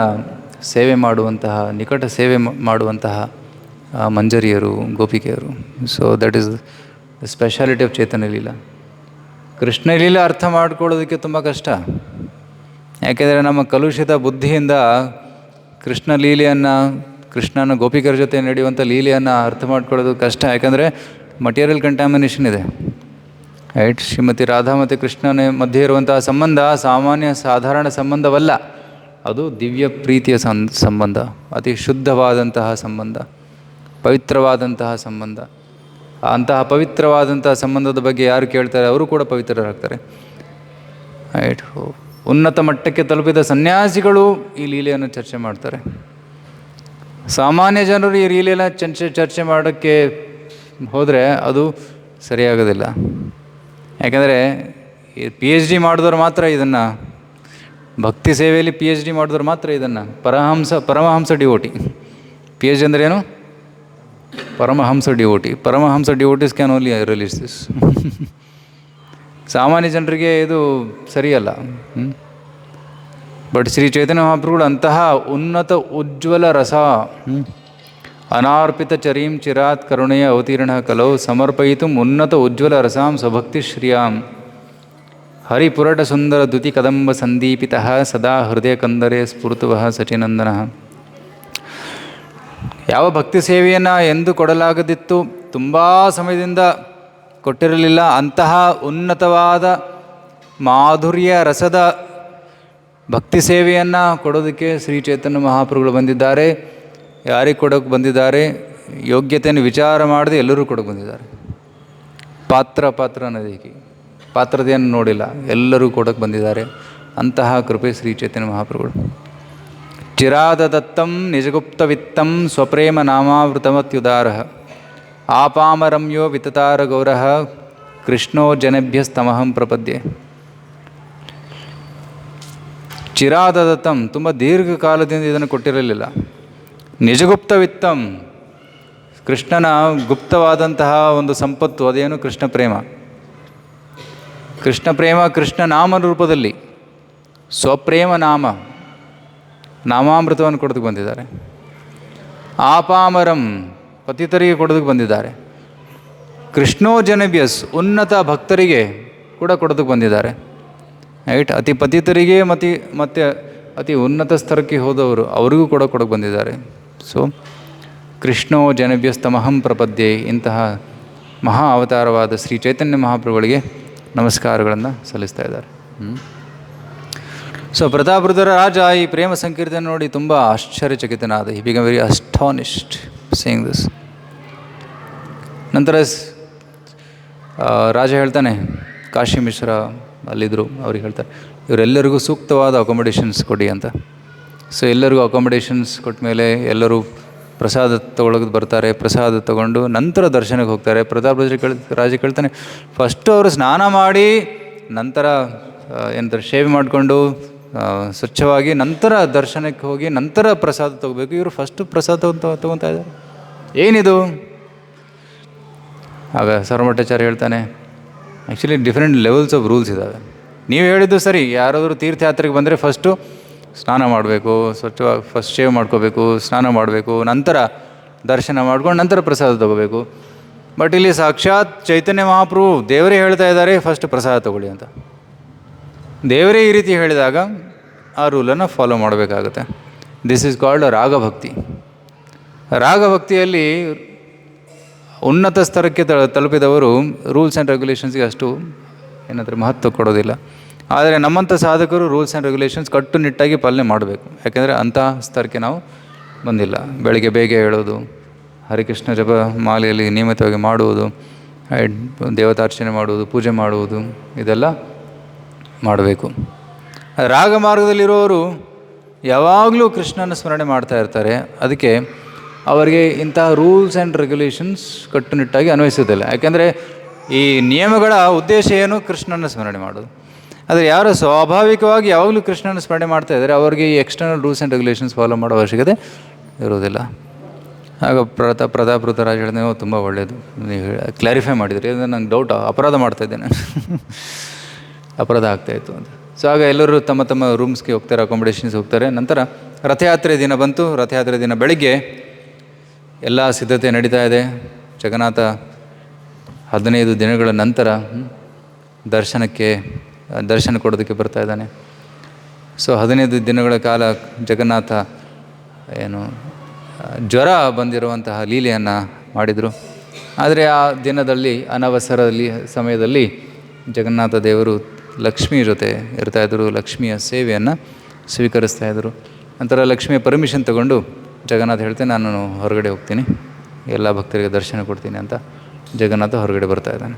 Speaker 1: ಸೇವೆ ಮಾಡುವಂತಹ, ನಿಕಟ ಸೇವೆ ಮಾಡುವಂತಹ ಮಂಜರಿಯರು, ಗೋಪಿಕೆಯರು. So that is the specialty of Chaitanya Lila. Krishna Lila ಅರ್ಥ ಮಾಡ್ಕೊಳ್ಳೋದಕ್ಕೆ ತುಂಬ ಕಷ್ಟ. ಯಾಕೆಂದರೆ ನಮ್ಮ ಕಲುಷಿತ ಬುದ್ಧಿಯಿಂದ ಕೃಷ್ಣ ಲೀಲೆಯನ್ನು, ಕೃಷ್ಣನ ಗೋಪಿಕರ ಜೊತೆ ನಡೆಯುವಂಥ ಲೀಲೆಯನ್ನು ಅರ್ಥ ಮಾಡ್ಕೊಳ್ಳೋದು ಕಷ್ಟ. ಯಾಕಂದರೆ ಮಟೀರಿಯಲ್ ಕಂಟ್ಯಾಮಿನೇಷನ್ ಇದೆ. ರೈಟ್. ಶ್ರೀಮತಿ ರಾಧಾ ಮತ್ತು ಕೃಷ್ಣನ ಮಧ್ಯೆ ಇರುವಂತಹ ಸಂಬಂಧ ಸಾಧಾರಣ ಸಂಬಂಧವಲ್ಲ. ಅದು ದಿವ್ಯ ಪ್ರೀತಿಯ ಸಂಬಂಧ, ಅತಿ ಶುದ್ಧವಾದಂತಹ ಸಂಬಂಧ, ಪವಿತ್ರವಾದಂತಹ ಸಂಬಂಧ. ಅಂತಹ ಪವಿತ್ರವಾದಂತಹ ಸಂಬಂಧದ ಬಗ್ಗೆ ಯಾರು ಕೇಳ್ತಾರೆ ಅವರು ಕೂಡ ಪವಿತ್ರರಾಗ್ತಾರೆ. ರೈಟ್. ಉನ್ನತ ಮಟ್ಟಕ್ಕೆ ತಲುಪಿದ ಸನ್ಯಾಸಿಗಳು ಈ ಲೀಲೆಯನ್ನು ಚರ್ಚೆ ಮಾಡ್ತಾರೆ. ಸಾಮಾನ್ಯ ಜನರು ಈ ಲೀಲೆಯನ್ನು ಚರ್ಚೆ ಮಾಡೋಕ್ಕೆ ಹೋದರೆ ಅದು ಸರಿಯಾಗೋದಿಲ್ಲ. ಯಾಕೆಂದರೆ PhD ಮಾಡಿದವರು ಮಾತ್ರ ಇದನ್ನು ಭಕ್ತಿ ಸೇವೆಯಲ್ಲಿ PhD ಮಾಡಿದವ್ರು ಮಾತ್ರ ಇದನ್ನು ಪರಮಹಂಸ ಡಿವೋಟಿ. PhD ಅಂದರೆ ಏನು? Paramahamsa devotee. Paramahamsa devotees can only release this. ಸಾಮಾನ್ಯ ಜನರಿಗೆ ಇದು ಸರಿಯಲ್ಲ. ಬಟ್ ಶ್ರೀ ಚೈತನ್ಯ ಮಹಾಪ್ರಭುಗಳು ಅಂತಹ ಉನ್ನತ ಉಜ್ವಲ ರಸ, ಅನಾರ್ಪಿತ ಚರೀಂ ಚಿರಾತ್ ಕರುಣೆಯ ಅವತೀರ್ಣ ಕಲೌ ಸಮರ್ಪಯಿತು ಉನ್ನತ ಉಜ್ವಲ ರಸಾಂ ಸ್ವಭಕ್ತಿ ಶ್ರಿಯಾಂ ಹರಿಪುರಟ ಸುಂದರ ದ್ಯುತಿ ಕದಂಬ ಸಂದೀಪಿತ ಸದಾ ಹೃದಯ ಕಂದರೆ ಸ್ಫುರ್ತುವ ಸಚಿನಂದನ. ಯಾವ ಭಕ್ತಿ ಸೇವೆಯನ್ನು ಎಂದು ಕೊಡಲಾಗದಿತ್ತು, ತುಂಬ ಸಮಯದಿಂದ ಕೊಟ್ಟಿರಲಿಲ್ಲ, ಅಂತಹ ಉನ್ನತವಾದ ಮಾಧುರ್ಯ ರಸದ ಭಕ್ತಿ ಸೇವೆಯನ್ನು ಕೊಡೋದಕ್ಕೆ ಶ್ರೀ ಚೈತನ್ಯ ಮಹಾಪ್ರಭುಗಳು ಬಂದಿದ್ದಾರೆ. ಯಾರಿಗೆ ಕೊಡೋಕ್ಕೆ ಬಂದಿದ್ದಾರೆ? ಯೋಗ್ಯತೆಯನ್ನು ವಿಚಾರ ಮಾಡದೆ ಎಲ್ಲರೂ ಕೊಡೋಕ್ಕೆ ಬಂದಿದ್ದಾರೆ. ಪಾತ್ರ ಅನ್ನೋದಕ್ಕೆ ಪಾತ್ರತೆಯನ್ನು ನೋಡಿಲ್ಲ, ಎಲ್ಲರೂ ಕೊಡೋಕ್ಕೆ ಬಂದಿದ್ದಾರೆ. ಅಂತಹ ಕೃಪೆ ಶ್ರೀ ಚೈತನ್ಯ ಮಹಾಪ್ರಭುಗಳು. ಚಿರಾದತ್ತಂ ನಿಜಗುಪ್ತವಿತ್ತಂ ಸ್ವಪ್ರೇಮ ನಾಮಾವೃತಮತ್ಯುದಾರ ಆಪಾಮರಮ್ಯೋ ವಿತತಾರ ಗೌರ ಕೃಷ್ಣೋ ಜನಭ್ಯಸ್ತಮಹಂ ಪ್ರಪದ್ಯೆ. ಚಿರಾದತ್ತಂ, ತುಂಬ ದೀರ್ಘಕಾಲದಿಂದ ಇದನ್ನು ಕೊಟ್ಟಿರಲಿಲ್ಲ. ನಿಜಗುಪ್ತವಿತ್ತಂ, ಕೃಷ್ಣನ ಗುಪ್ತವಾದಂತಹ ಒಂದು ಸಂಪತ್ತು, ಅದೇನು? ಕೃಷ್ಣ ಪ್ರೇಮ. ಕೃಷ್ಣ ಪ್ರೇಮ ಕೃಷ್ಣ ನಾಮ ರೂಪದಲ್ಲಿ ಸ್ವಪ್ರೇಮ ನಾಮಾಮೃತವನ್ನು ಕೊಡೋದಕ್ಕೆ ಬಂದಿದ್ದಾರೆ. ಆಪಾಮರಂ, ಪತಿತರಿಗೆ ಕೊಡೋದಕ್ಕೆ ಬಂದಿದ್ದಾರೆ. ಕೃಷ್ಣೋ ಜನಭ್ಯಸ್, ಉನ್ನತ ಭಕ್ತರಿಗೆ ಕೂಡ ಕೊಡೋದಕ್ಕೆ ಬಂದಿದ್ದಾರೆ. ರೈಟ್? ಅತಿ ಪತಿತರಿಗೆ ಮತ್ತು ಅತಿ ಉನ್ನತ ಸ್ತರಕ್ಕೆ ಹೋದವರು ಅವರಿಗೂ ಕೂಡ ಕೊಡೋಕ್ಕೆ ಬಂದಿದ್ದಾರೆ. ಸೊ ಕೃಷ್ಣೋ ಜನಭ್ಯಸ್ತಮಹಂ ಪ್ರಪದ್ಯೆ. ಇಂತಹ ಮಹಾ ಅವತಾರವಾದ ಶ್ರೀ ಚೈತನ್ಯ ಮಹಾಪ್ರಭುಗಳಿಗೆ ನಮಸ್ಕಾರಗಳನ್ನು ಸಲ್ಲಿಸ್ತಾ ಇದ್ದಾರೆ. ಸೊ ಪ್ರತಾಪರುದ್ರ ರಾಜ ಈ ಪ್ರೇಮ ಸಂಕೀರ್ತನೆ ನೋಡಿ ತುಂಬ ಆಶ್ಚರ್ಯಚಕಿತನಾದ. He become very astonished seeing this. ನಂತರ ರಾಜ ಹೇಳ್ತಾನೆ, ಕಾಶಿ ಮಿಶ್ರ ಅಲ್ಲಿದ್ದರು, ಅವ್ರಿಗೆ ಹೇಳ್ತಾರೆ ಇವರೆಲ್ಲರಿಗೂ ಸೂಕ್ತವಾದ ಅಕೊಮಡೇಷನ್ಸ್ ಕೊಡಿ ಅಂತ. ಸೊ ಎಲ್ಲರಿಗೂ ಅಕೊಮಡೇಷನ್ಸ್ ಕೊಟ್ಟ ಮೇಲೆ ಎಲ್ಲರೂ ಪ್ರಸಾದ ತೊಗೊಳೋದು ಬರ್ತಾರೆ. ಪ್ರಸಾದ ತೊಗೊಂಡು ನಂತರ ದರ್ಶನಕ್ಕೆ ಹೋಗ್ತಾರೆ. ರಾಜ ಕೇಳ್ತಾನೆ, ಫಸ್ಟು ಅವರು ಸ್ನಾನ ಮಾಡಿ ನಂತರ ಏನಂತಾರೆ ಸೇವೆ ಮಾಡಿಕೊಂಡು ಸ್ವಚ್ಛವಾಗಿ ನಂತರ ದರ್ಶನಕ್ಕೆ ಹೋಗಿ ನಂತರ ಪ್ರಸಾದ ತೊಗೋಬೇಕು. ಇವರು ಫಸ್ಟು ಪ್ರಸಾದ ತೊಗೊತಾ ಇದ್ದಾರೆ, ಏನಿದು? ಆಗ ಸರ್ವಮಠಾಚಾರ್ಯ ಹೇಳ್ತಾನೆ, actually different levels of rules ಇದ್ದಾವೆ. ನೀವು ಹೇಳಿದ್ದು ಸರಿ, ಯಾರಾದರೂ ತೀರ್ಥಯಾತ್ರೆಗೆ ಬಂದರೆ ಫಸ್ಟು ಸ್ನಾನ ಮಾಡಬೇಕು, ಸ್ವಚ್ಛವಾಗಿ ಫಸ್ಟ್ ಶೇವ್ ಮಾಡ್ಕೋಬೇಕು, ಸ್ನಾನ ಮಾಡಬೇಕು, ನಂತರ ದರ್ಶನ ಮಾಡ್ಕೊಂಡು ನಂತರ ಪ್ರಸಾದ ತೊಗೋಬೇಕು. ಬಟ್ ಇಲ್ಲಿ ಸಾಕ್ಷಾತ್ ಚೈತನ್ಯ ಮಹಾಪ್ರಭು ದೇವರೇ ಹೇಳ್ತಾ ಇದ್ದಾರೆ ಫಸ್ಟ್ ಪ್ರಸಾದ ತೊಗೊಳ್ಳಿ ಅಂತ. ದೇವರೇ ಈ ರೀತಿ ಹೇಳಿದಾಗ ಆ ರೂಲನ್ನು ಫಾಲೋ ಮಾಡಬೇಕಾಗುತ್ತೆ. This is called ragabhakti. ರಾಗಭಕ್ತಿಯಲ್ಲಿ ಉನ್ನತ ಸ್ತರಕ್ಕೆ ತಲುಪಿದವರು ರೂಲ್ಸ್ ಆ್ಯಂಡ್ ರೆಗ್ಯುಲೇಷನ್ಸ್ಗೆ ಅಷ್ಟು ಏನಂದರೆ ಮಹತ್ವ ಕೊಡೋದಿಲ್ಲ. ಆದರೆ ನಮ್ಮಂಥ ಸಾಧಕರು ರೂಲ್ಸ್ ಆ್ಯಂಡ್ ರೆಗ್ಯುಲೇಷನ್ಸ್ ಕಟ್ಟುನಿಟ್ಟಾಗಿ ಪಾಲನೆ ಮಾಡಬೇಕು. ಯಾಕೆಂದರೆ ಅಂಥ ಸ್ತರಕ್ಕೆ ನಾವು ಬಂದಿಲ್ಲ. ಬೆಳಗ್ಗೆ ಬೇಗ ಹೇಳೋದು, ಹರಿಕೃಷ್ಣ ಜಪ ಮಾಲೆಯಲ್ಲಿ ನಿಯಮಿತವಾಗಿ ಮಾಡುವುದು, ದೇವತಾರ್ಚನೆ ಮಾಡುವುದು, ಪೂಜೆ ಮಾಡುವುದು, ಇದೆಲ್ಲ ಮಾಡಬೇಕು. ರಾಗ ಮಾರ್ಗದಲ್ಲಿರೋರು ಯಾವಾಗಲೂ ಕೃಷ್ಣನ ಸ್ಮರಣೆ ಮಾಡ್ತಾ ಇರ್ತಾರೆ. ಅದಕ್ಕೆ ಅವರಿಗೆ ಇಂತಹ ರೂಲ್ಸ್ ಆ್ಯಂಡ್ ರೆಗ್ಯುಲೇಷನ್ಸ್ ಕಟ್ಟುನಿಟ್ಟಾಗಿ ಅನ್ವಯಿಸೋದಿಲ್ಲ. ಯಾಕೆಂದರೆ ಈ ನಿಯಮಗಳ ಉದ್ದೇಶ ಏನು? ಕೃಷ್ಣನ ಸ್ಮರಣೆ ಮಾಡೋದು. ಆದರೆ ಯಾರು ಸ್ವಾಭಾವಿಕವಾಗಿ ಯಾವಾಗಲೂ ಕೃಷ್ಣನ ಸ್ಮರಣೆ ಮಾಡ್ತಾ ಇದ್ದಾರೆ ಅವರಿಗೆ ಈ external rules and regulations follow ಮಾಡೋ ಅವಶ್ಯಕತೆ ಇರೋದಿಲ್ಲ. ಆಗ ಪ್ರತಾಪೃತ ರಾಜ ಹೇಳಿದೆ, ತುಂಬ ಒಳ್ಳೆಯದು, ನೀವು ಕ್ಲಾರಿಫೈ ಮಾಡಿದ್ರಿ, ಇದು ನಂಗೆ ಡೌಟ್, ಅಪರಾಧ ಮಾಡ್ತಾಯಿದ್ದೇನೆ ಅಪರಾಧ ಆಗ್ತಾಯಿತ್ತು ಅಂತ. ಸೊ ಆಗ ಎಲ್ಲರೂ ತಮ್ಮ ತಮ್ಮ ರೂಮ್ಸ್ಗೆ ಹೋಗ್ತಾರೆ, ಅಕಾಮಿಡೇಷನ್ಸ್ಗೆ ಹೋಗ್ತಾರೆ. ನಂತರ ರಥಯಾತ್ರೆ ದಿನ ಬಂತು. ರಥಯಾತ್ರೆ ದಿನ ಬೆಳಗ್ಗೆ ಎಲ್ಲ ಸಿದ್ಧತೆ ನಡೀತಾ ಇದೆ. ಜಗನ್ನಾಥ 15 ದಿನಗಳ ನಂತರ ದರ್ಶನ ಕೊಡೋದಕ್ಕೆ ಬರ್ತಾ ಇದ್ದಾನೆ. ಸೊ 15 ದಿನಗಳ ಕಾಲ ಜಗನ್ನಾಥ ಜ್ವರ ಬಂದಿರುವಂತಹ ಲೀಲೆಯನ್ನು ಮಾಡಿದರು. ಆದರೆ ಆ ದಿನದಲ್ಲಿ ಅನವಸರದಲ್ಲಿ ಸಮಯದಲ್ಲಿ ಜಗನ್ನಾಥ ದೇವರು ಲಕ್ಷ್ಮಿ ಜೊತೆ ಇರ್ತಾಯಿದ್ರು. ಲಕ್ಷ್ಮಿಯ ಸೇವೆಯನ್ನು ಸ್ವೀಕರಿಸ್ತಾಯಿದ್ರು. ನಂತರ ಲಕ್ಷ್ಮಿಯ ಪರ್ಮಿಷನ್ ತಗೊಂಡು ಜಗನ್ನಾಥ ಹೇಳ್ತೇನೆ, ನಾನು ಹೊರಗಡೆ ಹೋಗ್ತೀನಿ, ಎಲ್ಲ ಭಕ್ತರಿಗೆ ದರ್ಶನ ಕೊಡ್ತೀನಿ ಅಂತ ಜಗನ್ನಾಥ ಹೊರಗಡೆ ಬರ್ತಾಯಿದ್ದಾನೆ.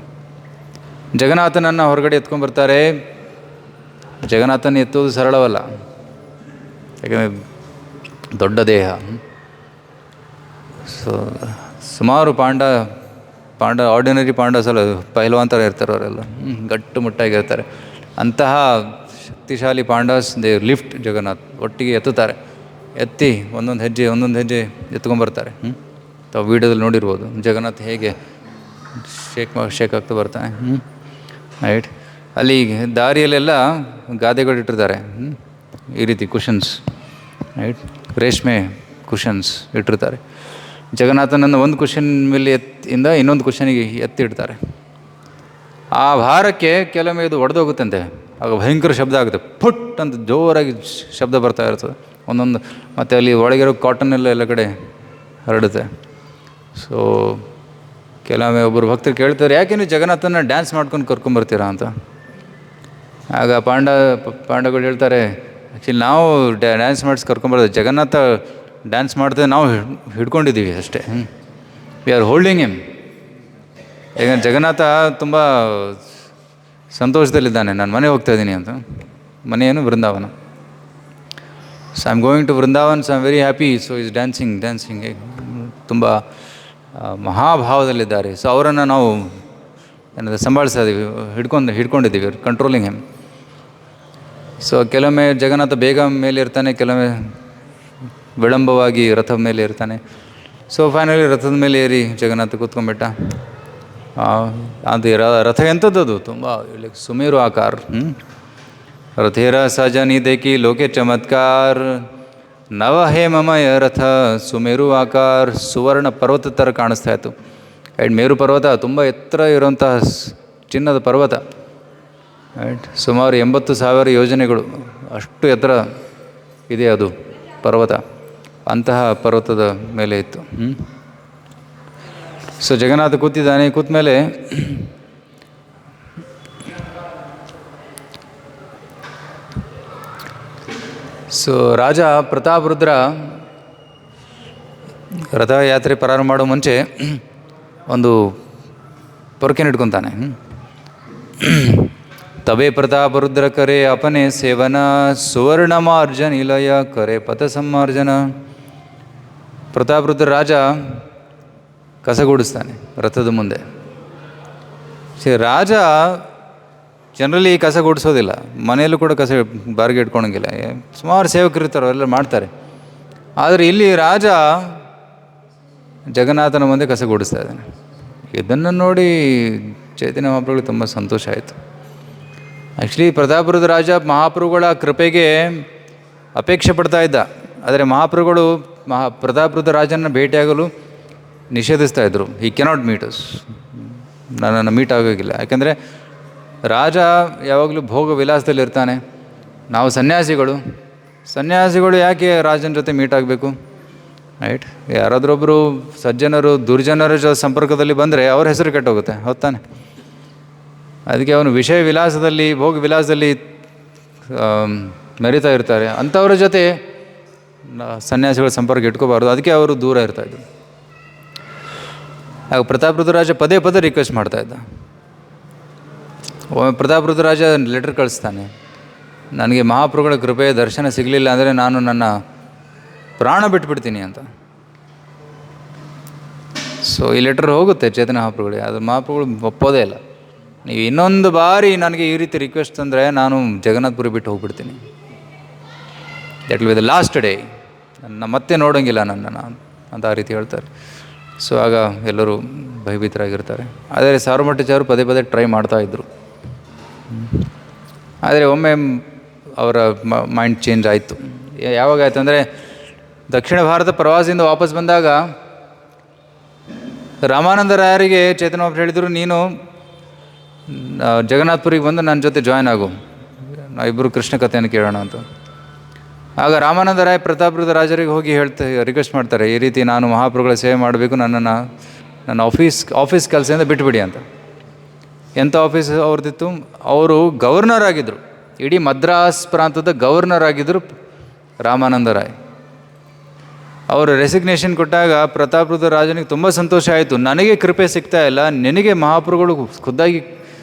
Speaker 1: ಜಗನ್ನಾಥನನ್ನು ಹೊರಗಡೆ ಎತ್ಕೊಂಡ್ಬರ್ತಾರೆ. ಜಗನ್ನಾಥನ ಎತ್ತೋದು ಸರಳವಲ್ಲ, ಯಾಕಂದರೆ ದೊಡ್ಡ ದೇಹ. ಸೊ ಸುಮಾರು ಪಾಂಡ ಆರ್ಡಿನರಿ ಪಾಂಡಸ್ ಅಲ್ಲ, ಪೈಲ್ವಾನ್ ಥರ ಇರ್ತಾರೆ ಅವರೆಲ್ಲ, ಗಟ್ಟು ಮುಟ್ಟಾಗಿರ್ತಾರೆ. ಅಂತಹ ಶಕ್ತಿಶಾಲಿ ಪಾಂಡಾಸ್ ದೇ ಲಿಫ್ಟ್ ಜಗನ್ನಾಥ್, ಒಟ್ಟಿಗೆ ಎತ್ತುತ್ತಾರೆ, ಎತ್ತಿ ಒಂದೊಂದು ಹೆಜ್ಜೆ ಎತ್ಕೊಂಬರ್ತಾರೆ. ತಾವು ವೀಡಿಯೋದಲ್ಲಿ ನೋಡಿರ್ಬೋದು ಜಗನ್ನಾಥ್ ಹೇಗೆ ಶೇಕ್ ಆಗ್ತಾ ಬರ್ತಾನೆ. ರೈಟ್, ಅಲ್ಲಿ ದಾರಿಯಲ್ಲೆಲ್ಲ ಗಾದೆಗಳು ಇಟ್ಟಿರ್ತಾರೆ, ಈ ರೀತಿ ಕುಷನ್ಸ್, ರೈಟ್, ರೇಷ್ಮೆ ಕುಷನ್ಸ್ ಇಟ್ಟಿರ್ತಾರೆ. ಜಗನ್ನಾಥನನ್ನು ಒಂದು ಕುಷನ್ ಮೇಲೆ ಇಂದ ಇನ್ನೊಂದು ಕುಷನಿಗೆ ಎತ್ತಿಡ್ತಾರೆ. ಆ ಭಾರಕ್ಕೆ ಕೆಲವೊಮ್ಮೆ ಇದು ಒಡೆದೋಗುತ್ತಂತೆ, ಆಗ ಭಯಂಕರ ಶಬ್ದ ಆಗುತ್ತೆ, ಫುಟ್ ಅಂತ ಜೋರಾಗಿ ಶಬ್ದ ಬರ್ತಾ ಇರ್ತದೆ ಒಂದೊಂದು, ಮತ್ತು ಅಲ್ಲಿ ಒಳಗಿರೋ ಕಾಟನ್ನೆಲ್ಲ ಎಲ್ಲ ಕಡೆ ಹರಡುತ್ತೆ. ಸೊ ಕೆಲವೊಮ್ಮೆ ಒಬ್ಬರು ಭಕ್ತರು ಕೇಳ್ತಾರೆ, ಯಾಕೆ ನೀವು ಜಗನ್ನಾಥನ ಡ್ಯಾನ್ಸ್ ಮಾಡ್ಕೊಂಡು ಕರ್ಕೊಂಬರ್ತೀರಾ ಅಂತ. ಆಗ ಪಾಂಡಗಳು ಹೇಳ್ತಾರೆ, ಆ್ಯಕ್ಚುಲಿ ನಾವು ಡ್ಯಾನ್ಸ್ ಮಾಡಿಸಿ ಕರ್ಕೊಂಬರೋದು, ಜಗನ್ನಾಥ ಡ್ಯಾನ್ಸ್ ಮಾಡ್ತೇವೆ, ನಾವು ಹಿಡ್ಕೊಂಡಿದ್ದೀವಿ ಅಷ್ಟೇ. We are holding him. ಈಗ ಜಗನ್ನಾಥ ತುಂಬ ಸಂತೋಷದಲ್ಲಿದ್ದಾನೆ, ನಾನು ಮನೆ ಹೋಗ್ತಾ ಇದ್ದೀನಿ ಅಂತ. ಮನೆಯೇನು Vrindavan. So I am going to Vrindavan, so I am very happy. So is dancing ತುಂಬ ಮಹಾಭಾವದಲ್ಲಿದ್ದಾರೆ. ಸೊ ಅವರನ್ನು ನಾವು ಏನಾದರೂ ಸಂಭಾಳಿಸ್ತಾ ಇದ್ದೀವಿ, ಹಿಡ್ಕೊಂಡಿದ್ದೀವಿ, ಕಂಟ್ರೋಲಿಂಗ್ ಹೆಮ್. ಸೊ ಕೆಲವೊಮ್ಮೆ ಜಗನ್ನಾಥ ಬೇಗ ಮೇಲೆ ಇರ್ತಾನೆ, ಕೆಲವೊಮ್ಮೆ ವಿಳಂಬವಾಗಿ ರಥದ ಮೇಲೆ ಇರ್ತಾನೆ. ಸೊ ಫೈನಲಿ ರಥದ ಮೇಲೆ ಏರಿ ಜಗನ್ನಾಥ ಕೂತ್ಕೊಂಡ್ಬಿಟ್ಟ. ಅದು ರಥ ಎಂಥದ್ದು, ತುಂಬ ಸುಮೇರು ಆಕಾರ. ರಥೇರ ಸಜನಿ ದೇಕಿ ಲೋಕೆ ಚಮತ್ಕಾರ, ನವ ಹೇಮಮಯ ರಥ ಸುಮೇರು ಆಕಾರ. ಸುವರ್ಣ ಪರ್ವತ ಥರ ಕಾಣಿಸ್ತಾ ಇತ್ತು. ಆ್ಯಂಡ್ ಮೇರು ಪರ್ವತ ತುಂಬ ಎತ್ತರ ಇರುವಂತಹ ಚಿನ್ನದ ಪರ್ವತ. ರೈಟ್, ಸುಮಾರು 80,000 ಯೋಜನೆಗಳು ಅಷ್ಟು ಎತ್ತರ ಇದೆ ಅದು ಪರ್ವತ. ಅಂತಹ ಪರ್ವತದ ಮೇಲೆ ಇತ್ತು. ಸೊ ಜಗನ್ನಾಥ ಕೂತಿದ್ದಾನೆ. ಕೂತ್ಮೇಲೆ ಸೊ ರಾಜ ಪ್ರತಾಪರುದ್ರ ರಥಯಾತ್ರೆ ಪ್ರಾರಂಭ ಮಾಡೋ ಮುಂಚೆ ಒಂದು ಪೊರಕೆನ ಇಟ್ಕೊತಾನೆ. ತಬೆ ಪ್ರತಾಪರುದ್ರ ಕರೆ ಅಪನೆ ಸೇವನ, ಸುವರ್ಣಮಾರ್ಜನ ಇಲಯ ಕರೆ ಪಥ ಸಂಮಾರ್ಜನ. ಪ್ರತಾಪರುದ್ರ ರಾಜ ಕಸಗೂಡಿಸ್ತಾನೆ ರಥದ ಮುಂದೆ. ರಾಜ ಜನರಲಿ ಕಸ ಗುಡಿಸೋದಿಲ್ಲ, ಮನೆಯಲ್ಲೂ ಕೂಡ ಕಸ ಬಾರಿಗೆ ಇಟ್ಕೊಳಂಗಿಲ್ಲ. ಸುಮಾರು ಸೇವಕರು ಇರ್ತಾರೆ, ಅವರೆಲ್ಲ ಮಾಡ್ತಾರೆ. ಆದರೆ ಇಲ್ಲಿ ರಾಜ ಜಗನ್ನಾಥನ ಮುಂದೆ ಕಸ ಗುಡಿಸ್ತಾ ಇದ್ದಾನೆ. ಇದನ್ನು ನೋಡಿ ಚೈತನ್ಯ ಮಹಾಪ್ರಭುಗಳಿಗೆ ತುಂಬ ಸಂತೋಷ ಆಯಿತು. ಆ್ಯಕ್ಚುಲಿ ಪ್ರತಾಪರುದ್ರ ರಾಜ ಮಹಾಪ್ರಭುಗಳ ಕೃಪೆಗೆ ಅಪೇಕ್ಷೆ ಪಡ್ತಾ ಇದ್ದ. ಆದರೆ ಮಹಾಪ್ರಭುಗಳು ಪ್ರತಾಪರುದ್ರ ರಾಜನ ಭೇಟಿಯಾಗಲು ನಿಷೇಧಿಸ್ತಾಯಿದ್ರು. ಹಿ ಕೆನಾಟ್ ಮೀಟ್ ಅಸ್, ನನ್ನನ್ನು ಮೀಟ್ ಆಗೋಗಿಲ್ಲ. ಯಾಕೆಂದರೆ ರಾಜ ಯಾವಾಗಲೂ ಭೋಗ ವಿಲಾಸದಲ್ಲಿರ್ತಾನೆ. ನಾವು ಸನ್ಯಾಸಿಗಳು ಯಾಕೆ ರಾಜನ ಜೊತೆ ಮೀಟ್ ಆಗಬೇಕು? ರೈಟ್, ಯಾರಾದ್ರೊಬ್ಬರು ಸಜ್ಜನರು ದುರ್ಜನರ ಸಂಪರ್ಕದಲ್ಲಿ ಬಂದರೆ ಅವ್ರ ಹೆಸರು ಕೆಟ್ಟೋಗುತ್ತೆ, ಹೊತ್ತಾನೆ. ಅದಕ್ಕೆ ಅವನು ವಿಷಯ ವಿಲಾಸದಲ್ಲಿ ಭೋಗ ವಿಲಾಸದಲ್ಲಿ ಮೆರಿತಾ ಇರ್ತಾರೆ. ಅಂಥವ್ರ ಜೊತೆ ಸನ್ಯಾಸಿಗಳ ಸಂಪರ್ಕ ಇಟ್ಕೋಬಾರ್ದು. ಅದಕ್ಕೆ ಅವರು ದೂರ ಇರ್ತಾಯಿದ್ರು. ಆಗ ಪ್ರತಾಪರುದ್ರ ರಾಜ ಪದೇ ರಿಕ್ವೆಸ್ಟ್ ಮಾಡ್ತಾಯಿದ್ದ. ಒಮ್ಮೆ ಪ್ರತಾಪರುದ್ರ ರಾಜ ಲೆಟರ್ ಕಳಿಸ್ತಾನೆ, ನನಗೆ ಮಹಾಪ್ರಭುಗಳ ಕೃಪೆ ದರ್ಶನ ಸಿಗಲಿಲ್ಲ ಅಂದರೆ ನಾನು ನನ್ನ ಪ್ರಾಣ ಬಿಟ್ಬಿಡ್ತೀನಿ ಅಂತ. ಸೊ ಈ ಲೆಟರ್ ಹೋಗುತ್ತೆ ಚೇತನ ಮಹಾಪ್ರಭುಗಳಿಗೆ. ಅದು ಮಹಾಪ್ರಭುಗಳು ಒಪ್ಪೋದೇ ಇಲ್ಲ. ನೀವು ಇನ್ನೊಂದು ಬಾರಿ ನನಗೆ ಈ ರೀತಿ ರಿಕ್ವೆಸ್ಟ್ ಅಂದರೆ ನಾನು ಜಗನ್ನಾಥಪುರಿ ಬಿಟ್ಟು ಹೋಗ್ಬಿಡ್ತೀನಿ. That will be the last day, ನನ್ನ ಮತ್ತೆ ನೋಡೋಂಗಿಲ್ಲ ನನ್ನನ್ನು ಅಂತ ಆ ರೀತಿ ಹೇಳ್ತಾರೆ. ಸೊ ಆಗ ಎಲ್ಲರೂ ಭಯಭೀತರಾಗಿರ್ತಾರೆ. ಆದರೆ ಸಾರ್ವಭೌಮಾಚಾರ್ಯರು ಪದೇ ಟ್ರೈ ಮಾಡ್ತಾಯಿದ್ರು. ಆದರೆ ಒಮ್ಮೆ ಅವರ ಮೈಂಡ್ ಚೇಂಜ್ ಆಯಿತು. ಯಾವಾಗ ಆಯಿತು ಅಂದರೆ, ದಕ್ಷಿಣ ಭಾರತ ಪ್ರವಾಸದಿಂದ ವಾಪಸ್ ಬಂದಾಗ ರಾಮಾನಂದರಾಯರಿಗೆ ಚೇತನ ಮಹಾಪ್ರಭು ಹೇಳಿದರು, ನೀನು ಜಗನ್ನಾಥಪುರಿಗೆ ಬಂದು ನನ್ನ ಜೊತೆ ಜಾಯ್ನ್ ಆಗು, ನಾವಿಬ್ಬರು ಕೃಷ್ಣ ಕಥೆಯನ್ನು ಕೇಳೋಣ ಅಂತ. ಆಗ ರಾಮಾನಂದರಾಯ ಪ್ರತಾಪರುದ್ರ ರಾಜರಿಗೆ ಹೋಗಿ ರಿಕ್ವೆಸ್ಟ್ ಮಾಡ್ತಾರೆ, ಈ ರೀತಿ ನಾನು ಮಹಾಪ್ರಭುಗಳ ಸೇವೆ ಮಾಡಬೇಕು, ನನ್ನ ಆಫೀಸ್ ಕೆಲಸದಿಂದ ಬಿಟ್ಟುಬಿಡಿ ಅಂತ. ಎಂಥ ಆಫೀಸ್ ಅವ್ರದ್ದಿತ್ತು? ಅವರು ಗವರ್ನರ್ ಆಗಿದ್ದರು, ಇಡೀ ಮದ್ರಾಸ್ ಪ್ರಾಂತದ ಗವರ್ನರ್ ಆಗಿದ್ದರು ರಾಮಾನಂದರಾಯ್. ಅವರು ರೆಸಿಗ್ನೇಷನ್ ಕೊಟ್ಟಾಗ ಪ್ರತಾಪರುದ್ರ ರಾಜನಿಗೆ ತುಂಬ ಸಂತೋಷ ಆಯಿತು. ನನಗೆ ಕೃಪೆ ಸಿಗ್ತಾ ಇಲ್ಲ, ನಿನಗೆ ಮಹಾಪ್ರಭುಗಳು ಖುದ್ದಾಗಿ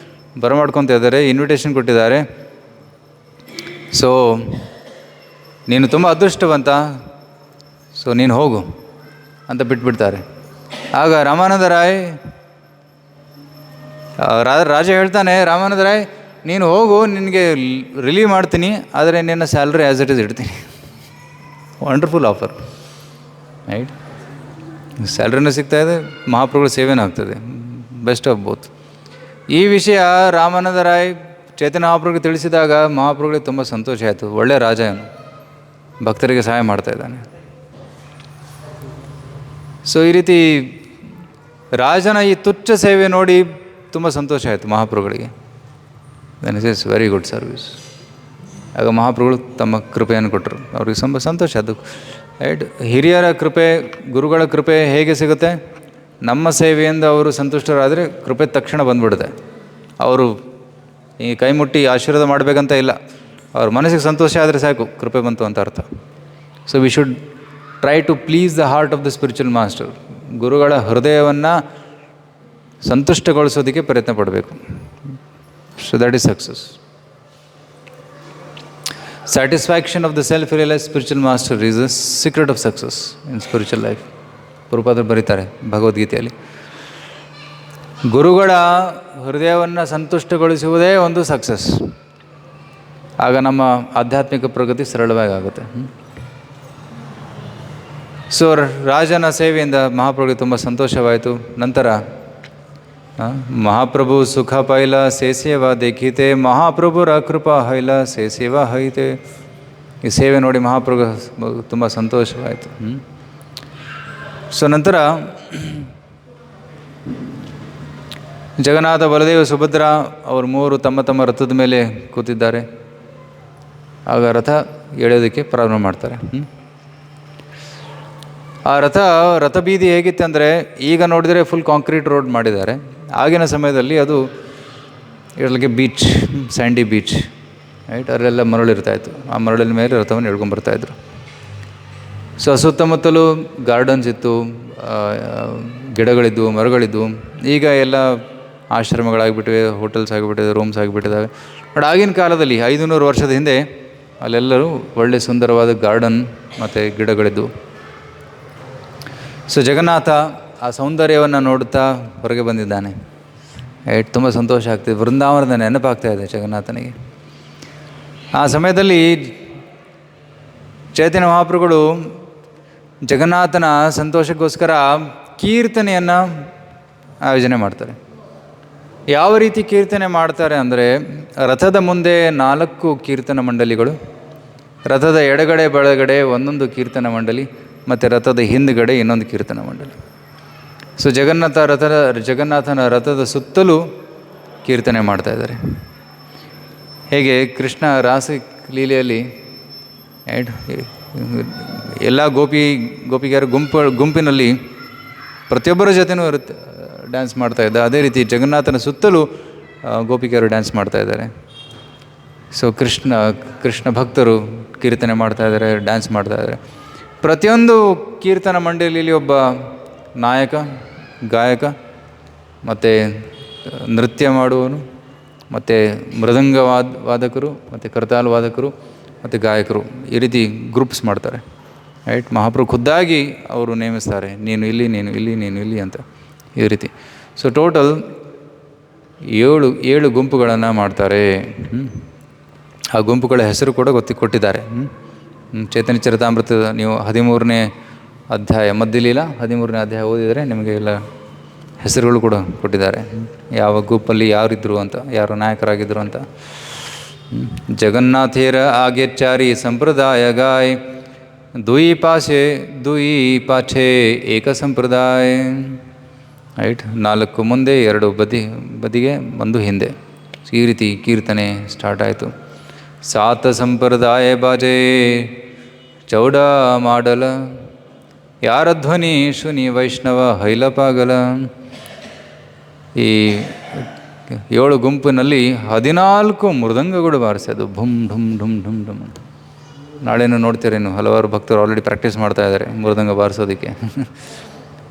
Speaker 1: ಬರಮಾಡ್ಕೊತಾ ಇದ್ದಾರೆ, ಇನ್ವಿಟೇಷನ್ ಕೊಟ್ಟಿದ್ದಾರೆ. ಸೊ ನೀನು ತುಂಬ ಅದೃಷ್ಟವಂತ, ಸೊ ನೀನು ಹೋಗು ಅಂತ ಬಿಟ್ಬಿಡ್ತಾರೆ. ಆಗ ರಾಮಾನಂದರಾಯ್ ರಾಜ ಹೇಳ್ತಾನೆ, ರಾಮಾನಂದರಾಯ್ ನೀನು ಹೋಗು, ನಿನಗೆ ರಿಲೀವ್ ಮಾಡ್ತೀನಿ, ಆದರೆ ನಿನ್ನ ಸ್ಯಾಲ್ರಿ ಆ್ಯಸ್ ಇಟ್ ಈಸ್ ಇಡ್ತೀನಿ. Wonderful offer, right. ಸ್ಯಾಲ್ರಿನೂ ಸಿಗ್ತಾಯಿದೆ, ಮಹಾಪ್ರಭುಗಳ ಸೇವೆನೂ ಆಗ್ತದೆ. Best of both. ಈ ವಿಷಯ ರಾಮಾನಂದ ರಾಯ್ ಚೈತನ್ಯ ಮಹಾಪ್ರಭುಗೆ ತಿಳಿಸಿದಾಗ ಮಹಾಪ್ರಭುಗಳಿಗೆ ತುಂಬ ಸಂತೋಷ ಆಯಿತು. ಒಳ್ಳೆಯ ರಾಜ ಇವನು, ಭಕ್ತರಿಗೆ ಸಹಾಯ ಮಾಡ್ತಾಯಿದ್ದಾನೆ. ಸೊ ಈ ರೀತಿ ರಾಜನ ಈ ತುಚ್ಛ ಸೇವೆ ನೋಡಿ ತುಂಬ ಸಂತೋಷ ಆಯಿತು ಮಹಾಪ್ರಭುಗಳಿಗೆ. Then is very good service. ಆಗ ಮಹಾಪ್ರಭುಗಳು ತಮ್ಮ ಕೃಪೆಯನ್ನು ಕೊಟ್ಟರು. ಅವ್ರಿಗೆ ತುಂಬ ಸಂತೋಷ ಅದು, ರೈಟ್. ಹಿರಿಯರ ಕೃಪೆ, ಗುರುಗಳ ಕೃಪೆ ಹೇಗೆ ಸಿಗುತ್ತೆ? ನಮ್ಮ ಸೇವೆಯಿಂದ ಅವರು ಸಂತುಷ್ಟರಾದರೆ ಕೃಪೆ ತಕ್ಷಣ ಬಂದ್ಬಿಡುತ್ತೆ. ಅವರು ಈ ಕೈ ಮುಟ್ಟಿ ಆಶೀರ್ವಾದ ಮಾಡಬೇಕಂತ ಇಲ್ಲ, ಅವ್ರ ಮನಸ್ಸಿಗೆ ಸಂತೋಷ ಆದರೆ ಸಾಕು, ಕೃಪೆ ಬಂತು ಅಂತ ಅರ್ಥ. So we should try to please the heart of the spiritual master. ಗುರುಗಳ ಹೃದಯವನ್ನು ಸಂತುಷ್ಟಗೊಳಿಸೋದಕ್ಕೆ ಪ್ರಯತ್ನ ಪಡಬೇಕು. So that is success. Satisfaction of the self realise spiritual master is the secret of success in spiritual life. ಪ್ರಭುಪಾದರು ಬರೀತಾರೆ ಭಗವದ್ಗೀತೆಯಲ್ಲಿ, ಗುರುಗಳ ಹೃದಯವನ್ನು ಸಂತುಷ್ಟಗೊಳಿಸುವುದೇ ಒಂದು ಸಕ್ಸಸ್. ಆಗ ನಮ್ಮ ಆಧ್ಯಾತ್ಮಿಕ ಪ್ರಗತಿ ಸರಳವಾಗಿ ಆಗುತ್ತೆ. ಸೊ ರಾಜನ ಸೇವೆಯಿಂದ ಮಹಾಪ್ರಭುಗೆ ತುಂಬ ಸಂತೋಷವಾಯಿತು. ನಂತರ ಮಹಾಪ್ರಭು ಸುಖ ಪೈಲ ಸೇಸೇವಾ ದೇಖೀತೆ, ಮಹಾಪ್ರಭುರ ಕೃಪಾ ಹೈಲ ಸೇಸೇವಾ ಹೈತೆ. ಈ ಸೇವೆ ನೋಡಿ ಮಹಾಪ್ರಭು ತುಂಬ ಸಂತೋಷವಾಯಿತು. ಸೊ ನಂತರ ಜಗನ್ನಾಥ, ಬಲದೇವ, ಸುಭದ್ರಾ ಅವರು ಮೂವರು ತಮ್ಮ ತಮ್ಮ ರಥದ ಮೇಲೆ ಕೂತಿದ್ದಾರೆ. ಆಗ ರಥ ಎಳೆಯೋದಕ್ಕೆ ಪ್ರಾರಂಭ ಮಾಡ್ತಾರೆ. ಆ ರಥ ಬೀದಿ ಹೇಗಿತ್ತಂದರೆ, ಈಗ ನೋಡಿದರೆ ಫುಲ್ ಕಾಂಕ್ರೀಟ್ ರೋಡ್ ಮಾಡಿದ್ದಾರೆ. ಆಗಿನ ಸಮಯದಲ್ಲಿ ಅದು ಇರಲಿಕ್ಕೆ ಬೀಚ್, ಸ್ಯಾಂಡಿ ಬೀಚ್, ರೈಟ್. ಅಲ್ಲೆಲ್ಲ ಮರಳಿರ್ತಾಯಿತ್ತು. ಆ ಮರಳಿನ ಮೇಲೆ ರಥವನ್ನು ಎಳ್ಕೊಂಬರ್ತಾಯಿದ್ರು. ಸೊ ಸುತ್ತಮುತ್ತಲೂ ಗಾರ್ಡನ್ಸ್ ಇತ್ತು, ಗಿಡಗಳಿದ್ವು, ಮರಗಳಿದ್ವು. ಈಗ ಎಲ್ಲ ಆಶ್ರಮಗಳಾಗಿಬಿಟ್ಟಿವೆ, ಹೋಟೆಲ್ಸ್ ಆಗಿಬಿಟ್ಟಿದೆ, ರೂಮ್ಸ್ ಆಗಿಬಿಟ್ಟಿದ್ದಾವೆ. ಬಟ್ ಆಗಿನ ಕಾಲದಲ್ಲಿ 500 ವರ್ಷದ ಹಿಂದೆ ಅಲ್ಲೆಲ್ಲರೂ ಒಳ್ಳೆ ಸುಂದರವಾದ ಗಾರ್ಡನ್ ಮತ್ತು ಗಿಡಗಳಿದ್ವು. ಸೊ ಜಗನ್ನಾಥ ಆ ಸೌಂದರ್ಯವನ್ನು ನೋಡುತ್ತಾ ಹೊರಗೆ ಬಂದಿದ್ದಾನೆ. ತುಂಬ ಸಂತೋಷ ಆಗ್ತಿದೆ. ವೃಂದಾವನದ ನೆನಪಾಗ್ತಾಯಿದೆ ಜಗನ್ನಾಥನಿಗೆ. ಆ ಸಮಯದಲ್ಲಿ ಚೈತನ್ಯ ಮಹಾಪ್ರಭುಗಳು ಜಗನ್ನಾಥನ ಸಂತೋಷಕ್ಕೋಸ್ಕರ ಕೀರ್ತನೆಯನ್ನು ಆಯೋಜನೆ ಮಾಡ್ತಾರೆ. ಯಾವ ರೀತಿ ಕೀರ್ತನೆ ಮಾಡ್ತಾರೆ ಅಂದರೆ, ರಥದ ಮುಂದೆ 4 ಕೀರ್ತನ ಮಂಡಲಿಗಳು, ರಥದ ಎಡಗಡೆ ಬಲಗಡೆ ಒಂದೊಂದು ಕೀರ್ತನ ಮಂಡಲಿ, ಮತ್ತು ರಥದ ಹಿಂದುಗಡೆ ಇನ್ನೊಂದು ಕೀರ್ತನ ಮಂಡಲಿ. ಸೊ ಜಗನ್ನಾಥನ ರಥದ ಸುತ್ತಲೂ ಕೀರ್ತನೆ ಮಾಡ್ತಾಯಿದ್ದಾರೆ. ಹೇಗೆ ಕೃಷ್ಣ ರಾಸ ಲೀಲೆಯಲ್ಲಿ ಎಲ್ಲ ಗೋಪಿಗೆಯರ ಗುಂಪಿನಲ್ಲಿ ಪ್ರತಿಯೊಬ್ಬರ ಜೊತೆನೂ ಡ್ಯಾನ್ಸ್ ಮಾಡ್ತಾಯಿದ್ದ. ಅದೇ ರೀತಿ ಜಗನ್ನಾಥನ ಸುತ್ತಲೂ ಗೋಪಿಕೆಯರು ಡ್ಯಾನ್ಸ್ ಮಾಡ್ತಾಯಿದ್ದಾರೆ. ಸೊ ಕೃಷ್ಣ ಭಕ್ತರು ಕೀರ್ತನೆ ಮಾಡ್ತಾಯಿದ್ದಾರೆ, ಡ್ಯಾನ್ಸ್ ಮಾಡ್ತಾಯಿದ್ದಾರೆ. ಪ್ರತಿಯೊಂದು ಕೀರ್ತನ ಮಂಡಳಿಯಲ್ಲಿ ಒಬ್ಬ ನಾಯಕ, ಗಾಯಕ, ಮತ್ತು ನೃತ್ಯ ಮಾಡುವವನು, ಮತ್ತು ಮೃದಂಗ ವಾದಕರು, ಮತ್ತು ಕರ್ತಾಲ್ ವಾದಕರು, ಮತ್ತು ಗಾಯಕರು, ಈ ರೀತಿ ಗ್ರೂಪ್ಸ್ ಮಾಡ್ತಾರೆ, ರೈಟ್. ಮಹಾಪ್ರಭು ಖುದ್ದಾಗಿ ಅವರು ನೇಮಿಸ್ತಾರೆ, ನೀನು ಇಲ್ಲಿ, ನೀನು ಇಲ್ಲಿ, ನೀನು ಇಲ್ಲಿ ಅಂತ, ಈ ರೀತಿ. ಸೊ ಟೋಟಲ್ 7 ಗುಂಪುಗಳನ್ನು ಮಾಡ್ತಾರೆ. ಆ ಗುಂಪುಗಳ ಹೆಸರು ಕೂಡ ಕೊಟ್ಟಿದ್ದಾರೆ. ಚೈತನ್ಯ ಚರಿತಾಮೃತದ ನೀವು 13ನೇ ಅಧ್ಯಾಯ, ಮಧ್ಯಲೀಲಾ 13ನೇ ಅಧ್ಯಾಯ ಓದಿದರೆ ನಿಮಗೆ ಎಲ್ಲ ಹೆಸರುಗಳು ಕೂಡ ಕೊಟ್ಟಿದ್ದಾರೆ. ಯಾವ ಗುಂಪಲ್ಲಿ ಯಾರಿದ್ದರು ಅಂತ, ಯಾರು ನಾಯಕರಾಗಿದ್ದರು ಅಂತ. ಜಗನ್ನಾಥೇರ ಆಗೆಚ್ಚಾರಿ ಸಂಪ್ರದಾಯ ಗಾಯ್, ದುಯಿ ಪಾಛೆ ಏಕ ಸಂಪ್ರದಾಯ, ರೈಟ್. 4 ಮುಂದೆ, 2 ಬದಿಗೆ, 1 ಹಿಂದೆ. ಈ ರೀತಿ ಕೀರ್ತನೆ ಸ್ಟಾರ್ಟ್ ಆಯಿತು. 7 ಸಂಪ್ರದಾಯ ಬಾಜೆ ಚೌಡ ಮಾಡಲ, ಯಾರ ಧ್ವನಿ ಶುನಿ ವೈಷ್ಣವ ಹೈಲಪಾಗಲ. ಈ 7 ಗುಂಪಿನಲ್ಲಿ 14 ಮೃದಂಗಗಳು ಬಾರಿಸೋದು, ಭುಮ್ ಢುಮ್ ಢುಮ್ ಢುಮ್ ಢುಮ್ ಅಂತ. ನಾಳೆನೂ ನೋಡ್ತೀರೇನು, ಹಲವಾರು ಭಕ್ತರು ಆಲ್ರೆಡಿ ಪ್ರಾಕ್ಟೀಸ್ ಮಾಡ್ತಾಯಿದ್ದಾರೆ ಮೃದಂಗ ಬಾರಿಸೋದಕ್ಕೆ.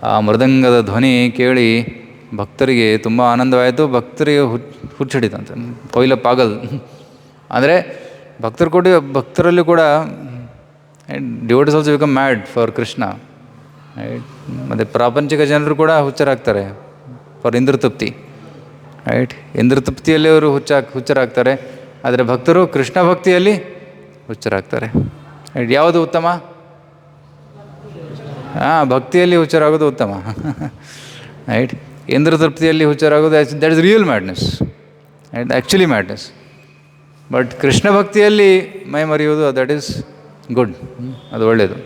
Speaker 1: ಆ ಮೃದಂಗದ ಧ್ವನಿ ಕೇಳಿ ಭಕ್ತರಿಗೆ ತುಂಬ ಆನಂದವಾಯಿತು. ಭಕ್ತರಿಗೆ ಹುಚ್ಚಿಡಿತಂತೆ, ಕೊಯ್ಲ ಪಾಗಲ್ ಅಂದರೆ ಭಕ್ತರಲ್ಲಿ ಕೂಡ devotees also become mad for Krishna, right. ಮತ್ತು ಪ್ರಾಪಂಚಿಕ ಜನರು ಕೂಡ ಹುಚ್ಚರಾಗ್ತಾರೆ ಫಾರ್ ಇಂದ್ರ ತೃಪ್ತಿ. ರೈಟ್. ಇಂದ್ರ ತೃಪ್ತಿಯಲ್ಲಿ ಅವರು ಹುಚ್ಚರಾಗ್ತಾರೆ, ಆದರೆ ಭಕ್ತರು ಕೃಷ್ಣ ಭಕ್ತಿಯಲ್ಲಿ ಹುಚ್ಚರಾಗ್ತಾರೆ. ರೈಟ್. ಯಾವುದು ಉತ್ತಮ? ಭಕ್ತಿಯಲ್ಲಿ ಹುಚ್ಚರಾಗೋದು ಉತ್ತಮ. ರೈಟ್. ಇಂದ್ರ ತೃಪ್ತಿಯಲ್ಲಿ ಹುಚ್ಚರಾಗೋದು that is real madness. Right, actually madness. But Krishna ಭಕ್ತಿಯಲ್ಲಿ ಮೈ ಮರೆಯುವುದು ದಟ್ ಈಸ್ ಗುಡ್, ಅದು ಒಳ್ಳೆಯದು.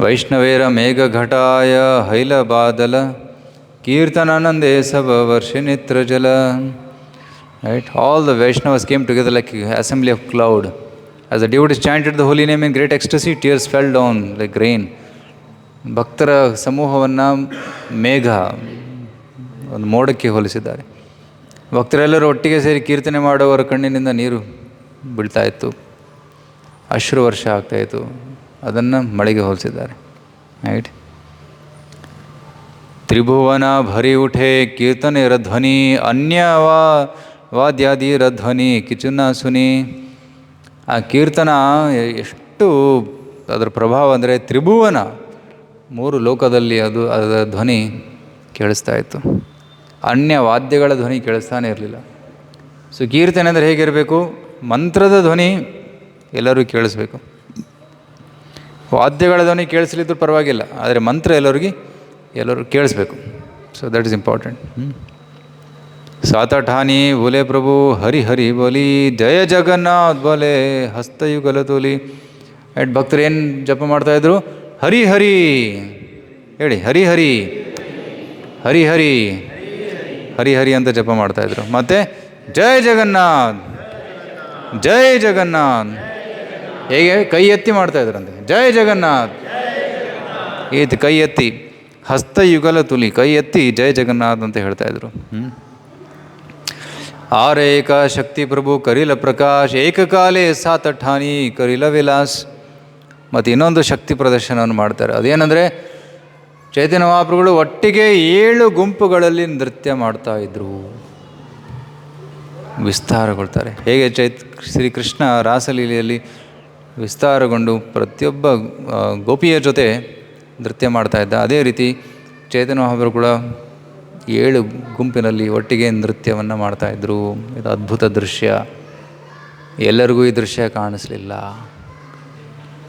Speaker 1: ವೈಷ್ಣವೇರ ಮೇಘಘಟಾಯ ಹೈಲ ಬಾದಲ ಕೀರ್ತನಾನಂದೇ ಸಭ ವರ್ಷ ನೇತ್ರ ಜಲ. Right? All the Vaishnavas came together like assembly of cloud. As the devotees chanted the holy name in great ecstasy, tears fell down like rain. ಭಕ್ತರ ಸಮೂಹವನ್ನು ಮೇಘ, ಒಂದು ಮೋಡಕ್ಕೆ ಹೋಲಿಸಿದ್ದಾರೆ. ಭಕ್ತರೆಲ್ಲರೂ ಒಟ್ಟಿಗೆ ಸೇರಿ ಕೀರ್ತನೆ ಮಾಡುವವರ ಕಣ್ಣಿನಿಂದ ನೀರು ಬೀಳ್ತಾ ಇತ್ತು, ಅಶ್ರು ವರ್ಷ ಆಗ್ತಾಯಿತ್ತು. ಅದನ್ನು ಮಳೆಗೆ ಹೋಲಿಸಿದ್ದಾರೆ. ರೈಟ್. ತ್ರಿಭುವನ ಭರಿ ಉಠೆ ಕೀರ್ತನೆ ರಧ್ವನಿ ಅನ್ಯ ವಾದ್ಯಾದಿ ರಧ್ವನಿ ಕಿಚುನ ಸುನಿ. ಆ ಕೀರ್ತನ ಎಷ್ಟು ಅದರ ಪ್ರಭಾವ ಅಂದರೆ ತ್ರಿಭುವನ, 3 ಲೋಕದಲ್ಲಿ ಅದರ ಧ್ವನಿ ಕೇಳಿಸ್ತಾ ಇತ್ತು. ಅನ್ಯ ವಾದ್ಯಗಳ ಧ್ವನಿ ಕೇಳಿಸ್ತಾನೆ ಇರಲಿಲ್ಲ. ಸೊ ಕೀರ್ತನೆ ಅಂದರೆ ಹೇಗಿರಬೇಕು? ಮಂತ್ರದ ಧ್ವನಿ ಎಲ್ಲರಿಗೂ ಕೇಳಿಸ್ಬೇಕು. ವಾದ್ಯಗಳ ಧ್ವನಿ ಕೇಳಿಸ್ಲಿದ್ರು ಪರವಾಗಿಲ್ಲ, ಆದರೆ ಮಂತ್ರ ಎಲ್ಲರೂ ಕೇಳಿಸ್ಬೇಕು. So that is important. 7 ಠಾನಿ ಬೋಲೆ ಪ್ರಭು ಹರಿ ಹರಿ ಬೋಲಿ ಜಯ ಜಗನ್ನಾಥ್ ಬೋಲೆ ಹಸ್ತಯುಗಲ ತೋಲಿ. ಎಟ್ ಭಕ್ತರು ಏನು ಜಪ ಮಾಡ್ತಾಯಿದ್ರು? ಹರಿ ಹರಿ ಹೇಳಿ, ಹರಿ ಹರಿ ಹರಿ ಹರಿ ಹರಿ ಹರಿ ಅಂತ ಜಪ ಮಾಡ್ತಾಯಿದ್ರು. ಮತ್ತು ಜಯ ಜಗನ್ನಾಥ್ ಜಯ ಜಗನ್ನಾಥ್ ಹೇಗೆ ಕೈ ಎತ್ತಿ ಮಾಡ್ತಾಯಿದ್ರಂತೆ, ಜಯ ಜಗನ್ನಾಥ್. ಈತ ಕೈ ಎತ್ತಿ ಹಸ್ತಯುಗಲ ತುಲಿ, ಕೈ ಎತ್ತಿ ಜಯ ಜಗನ್ನಾಥ್ ಅಂತ ಹೇಳ್ತಾಯಿದ್ರು. ಆರೇಕ ಶಕ್ತಿ ಪ್ರಭು ಕರಿಲ ಪ್ರಕಾಶ್ ಏಕಕಾಲೇ 7 ಠಾನಿ ಕರಿಲ ವಿಲಾಸ್. ಮತ್ತು ಇನ್ನೊಂದು ಶಕ್ತಿ ಪ್ರದರ್ಶನವನ್ನು ಮಾಡ್ತಾರೆ. ಅದೇನೆಂದರೆ ಚೈತನ್ಯ ಮಹಾಪ್ರಭುಗಳು ಒಟ್ಟಿಗೆ 7 ಗುಂಪುಗಳಲ್ಲಿ ನೃತ್ಯ ಮಾಡ್ತಾಯಿದ್ರು, ವಿಸ್ತಾರಗೊಳ್ತಾರೆ. ಹೇಗೆ ಶ್ರೀಕೃಷ್ಣ ರಾಸಲೀಲೆಯಲ್ಲಿ ವಿಸ್ತಾರಗೊಂಡು ಪ್ರತಿಯೊಬ್ಬ ಗೋಪಿಯ ಜೊತೆ ನೃತ್ಯ ಮಾಡ್ತಾಯಿದ್ದ, ಅದೇ ರೀತಿ ಚೈತನ್ಯ ಮಹಾಪ್ರಭು ಕೂಡ 7 ಗುಂಪಿನಲ್ಲಿ ಒಟ್ಟಿಗೆ ನೃತ್ಯವನ್ನು ಮಾಡ್ತಾಯಿದ್ರು. ಇದು ಅದ್ಭುತ ದೃಶ್ಯ. ಎಲ್ಲರಿಗೂ ಈ ದೃಶ್ಯ ಕಾಣಿಸಲಿಲ್ಲ,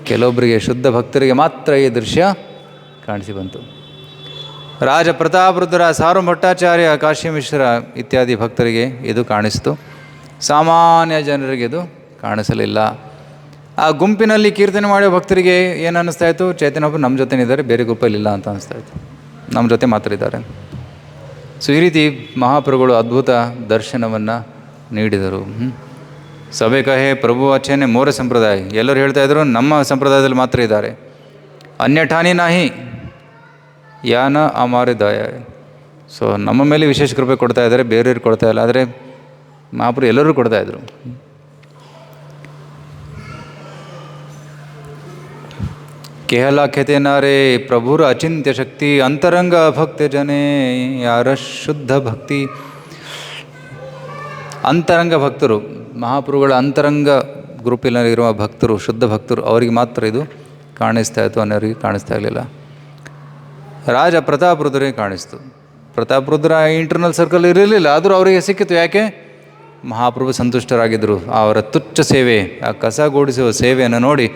Speaker 1: ಕೆಲವೊಬ್ಬರಿಗೆ, ಶುದ್ಧ ಭಕ್ತರಿಗೆ ಮಾತ್ರ ಈ ದೃಶ್ಯ ಕಾಣಿಸಿ ಬಂತು. ರಾಜ ಪ್ರತಾಪರುದ್ರ, ಸಾರ್ವಭಟ್ಟಾಚಾರ್ಯ, ಕಾಶಿ ಮಿಶ್ರ ಇತ್ಯಾದಿ ಭಕ್ತರಿಗೆ ಇದು ಕಾಣಿಸ್ತು. ಸಾಮಾನ್ಯ ಜನರಿಗೆ ಇದು ಕಾಣಿಸಲಿಲ್ಲ. ಆ ಗುಂಪಿನಲ್ಲಿ ಕೀರ್ತನೆ ಮಾಡೋ ಭಕ್ತರಿಗೆ ಏನು ಅನ್ನಿಸ್ತಾ ಇತ್ತು? ಚೈತನ್ಯ ಒಬ್ಬರು ನಮ್ಮ ಜೊತೆ ಇದ್ದಾರೆ, ಬೇರೆ ಗುಂಪಲ್ಲಿ ಇಲ್ಲ ಅಂತ ಅನ್ನಿಸ್ತಾ ಇತ್ತು, ನಮ್ಮ ಜೊತೆ ಮಾತ್ರ ಇದ್ದಾರೆ. ಸೊ ಈ ರೀತಿ ಮಹಾಪ್ರಭುಗಳು ಅದ್ಭುತ ದರ್ಶನವನ್ನು ನೀಡಿದರು. ಸಭೆ ಕಹೆ ಪ್ರಭು ಅಚ್ಚೇನೆ ಮೋರ ಸಂಪ್ರದಾಯ. ಎಲ್ಲರೂ ಹೇಳ್ತಾಯಿದ್ರು ನಮ್ಮ ಸಂಪ್ರದಾಯದಲ್ಲಿ ಮಾತ್ರ ಇದ್ದಾರೆ. ಅನ್ಯಠಾನಿ ನಾಹಿ ಯಾನ ಅಮಾರೆ ದಯ. ಸೊ ನಮ್ಮ ಮೇಲೆ ವಿಶೇಷ ಕೃಪೆ ಕೊಡ್ತಾ ಇದ್ದಾರೆ, ಬೇರೆಯವ್ರಿಗೆ ಕೊಡ್ತಾ ಇಲ್ಲ. ಆದರೆ ಮಹಾಪ್ರಭು ಎಲ್ಲರೂ ಕೊಡ್ತಾಯಿದ್ರು. ಕೇಹಲಾಖ್ಯತೆ ನಾರೇ ಪ್ರಭುರ ಅಚಿಂತ್ಯ ಶಕ್ತಿ ಅಂತರಂಗ ಭಕ್ತ ಜನೇ ಯಾರ ಶುದ್ಧ ಭಕ್ತಿ. ಅಂತರಂಗ ಭಕ್ತರು, ಮಹಾಪ್ರಭುಗಳ ಅಂತರಂಗ ಗ್ರೂಪಿನಲ್ಲಿರುವ ಭಕ್ತರು, ಶುದ್ಧ ಭಕ್ತರು, ಅವರಿಗೆ ಮಾತ್ರ ಇದು ಕಾಣಿಸ್ತಾ ಇತ್ತು, ಅನ್ನೋರಿಗೆ ಕಾಣಿಸ್ತಾ ಇರಲಿಲ್ಲ. ರಾಜ ಪ್ರತಾಪರುದ್ರಿಗೆ ಕಾಣಿಸ್ತು. ಪ್ರತಾಪರುದ್ರ ಇಂಟರ್ನಲ್ ಸರ್ಕಲ್ ಇರಲಿಲ್ಲ, ಆದರೂ ಅವರಿಗೆ ಸಿಕ್ಕಿತು. ಯಾಕೆ? ಮಹಾಪ್ರಭು ಸಂತುಷ್ಟರಾಗಿದ್ದರು. ಅವರ ತುಚ್ಛ ಸೇವೆ, ಆ ಕಸ ಗೂಡಿಸುವ ಸೇವೆಯನ್ನು ನೋಡಿ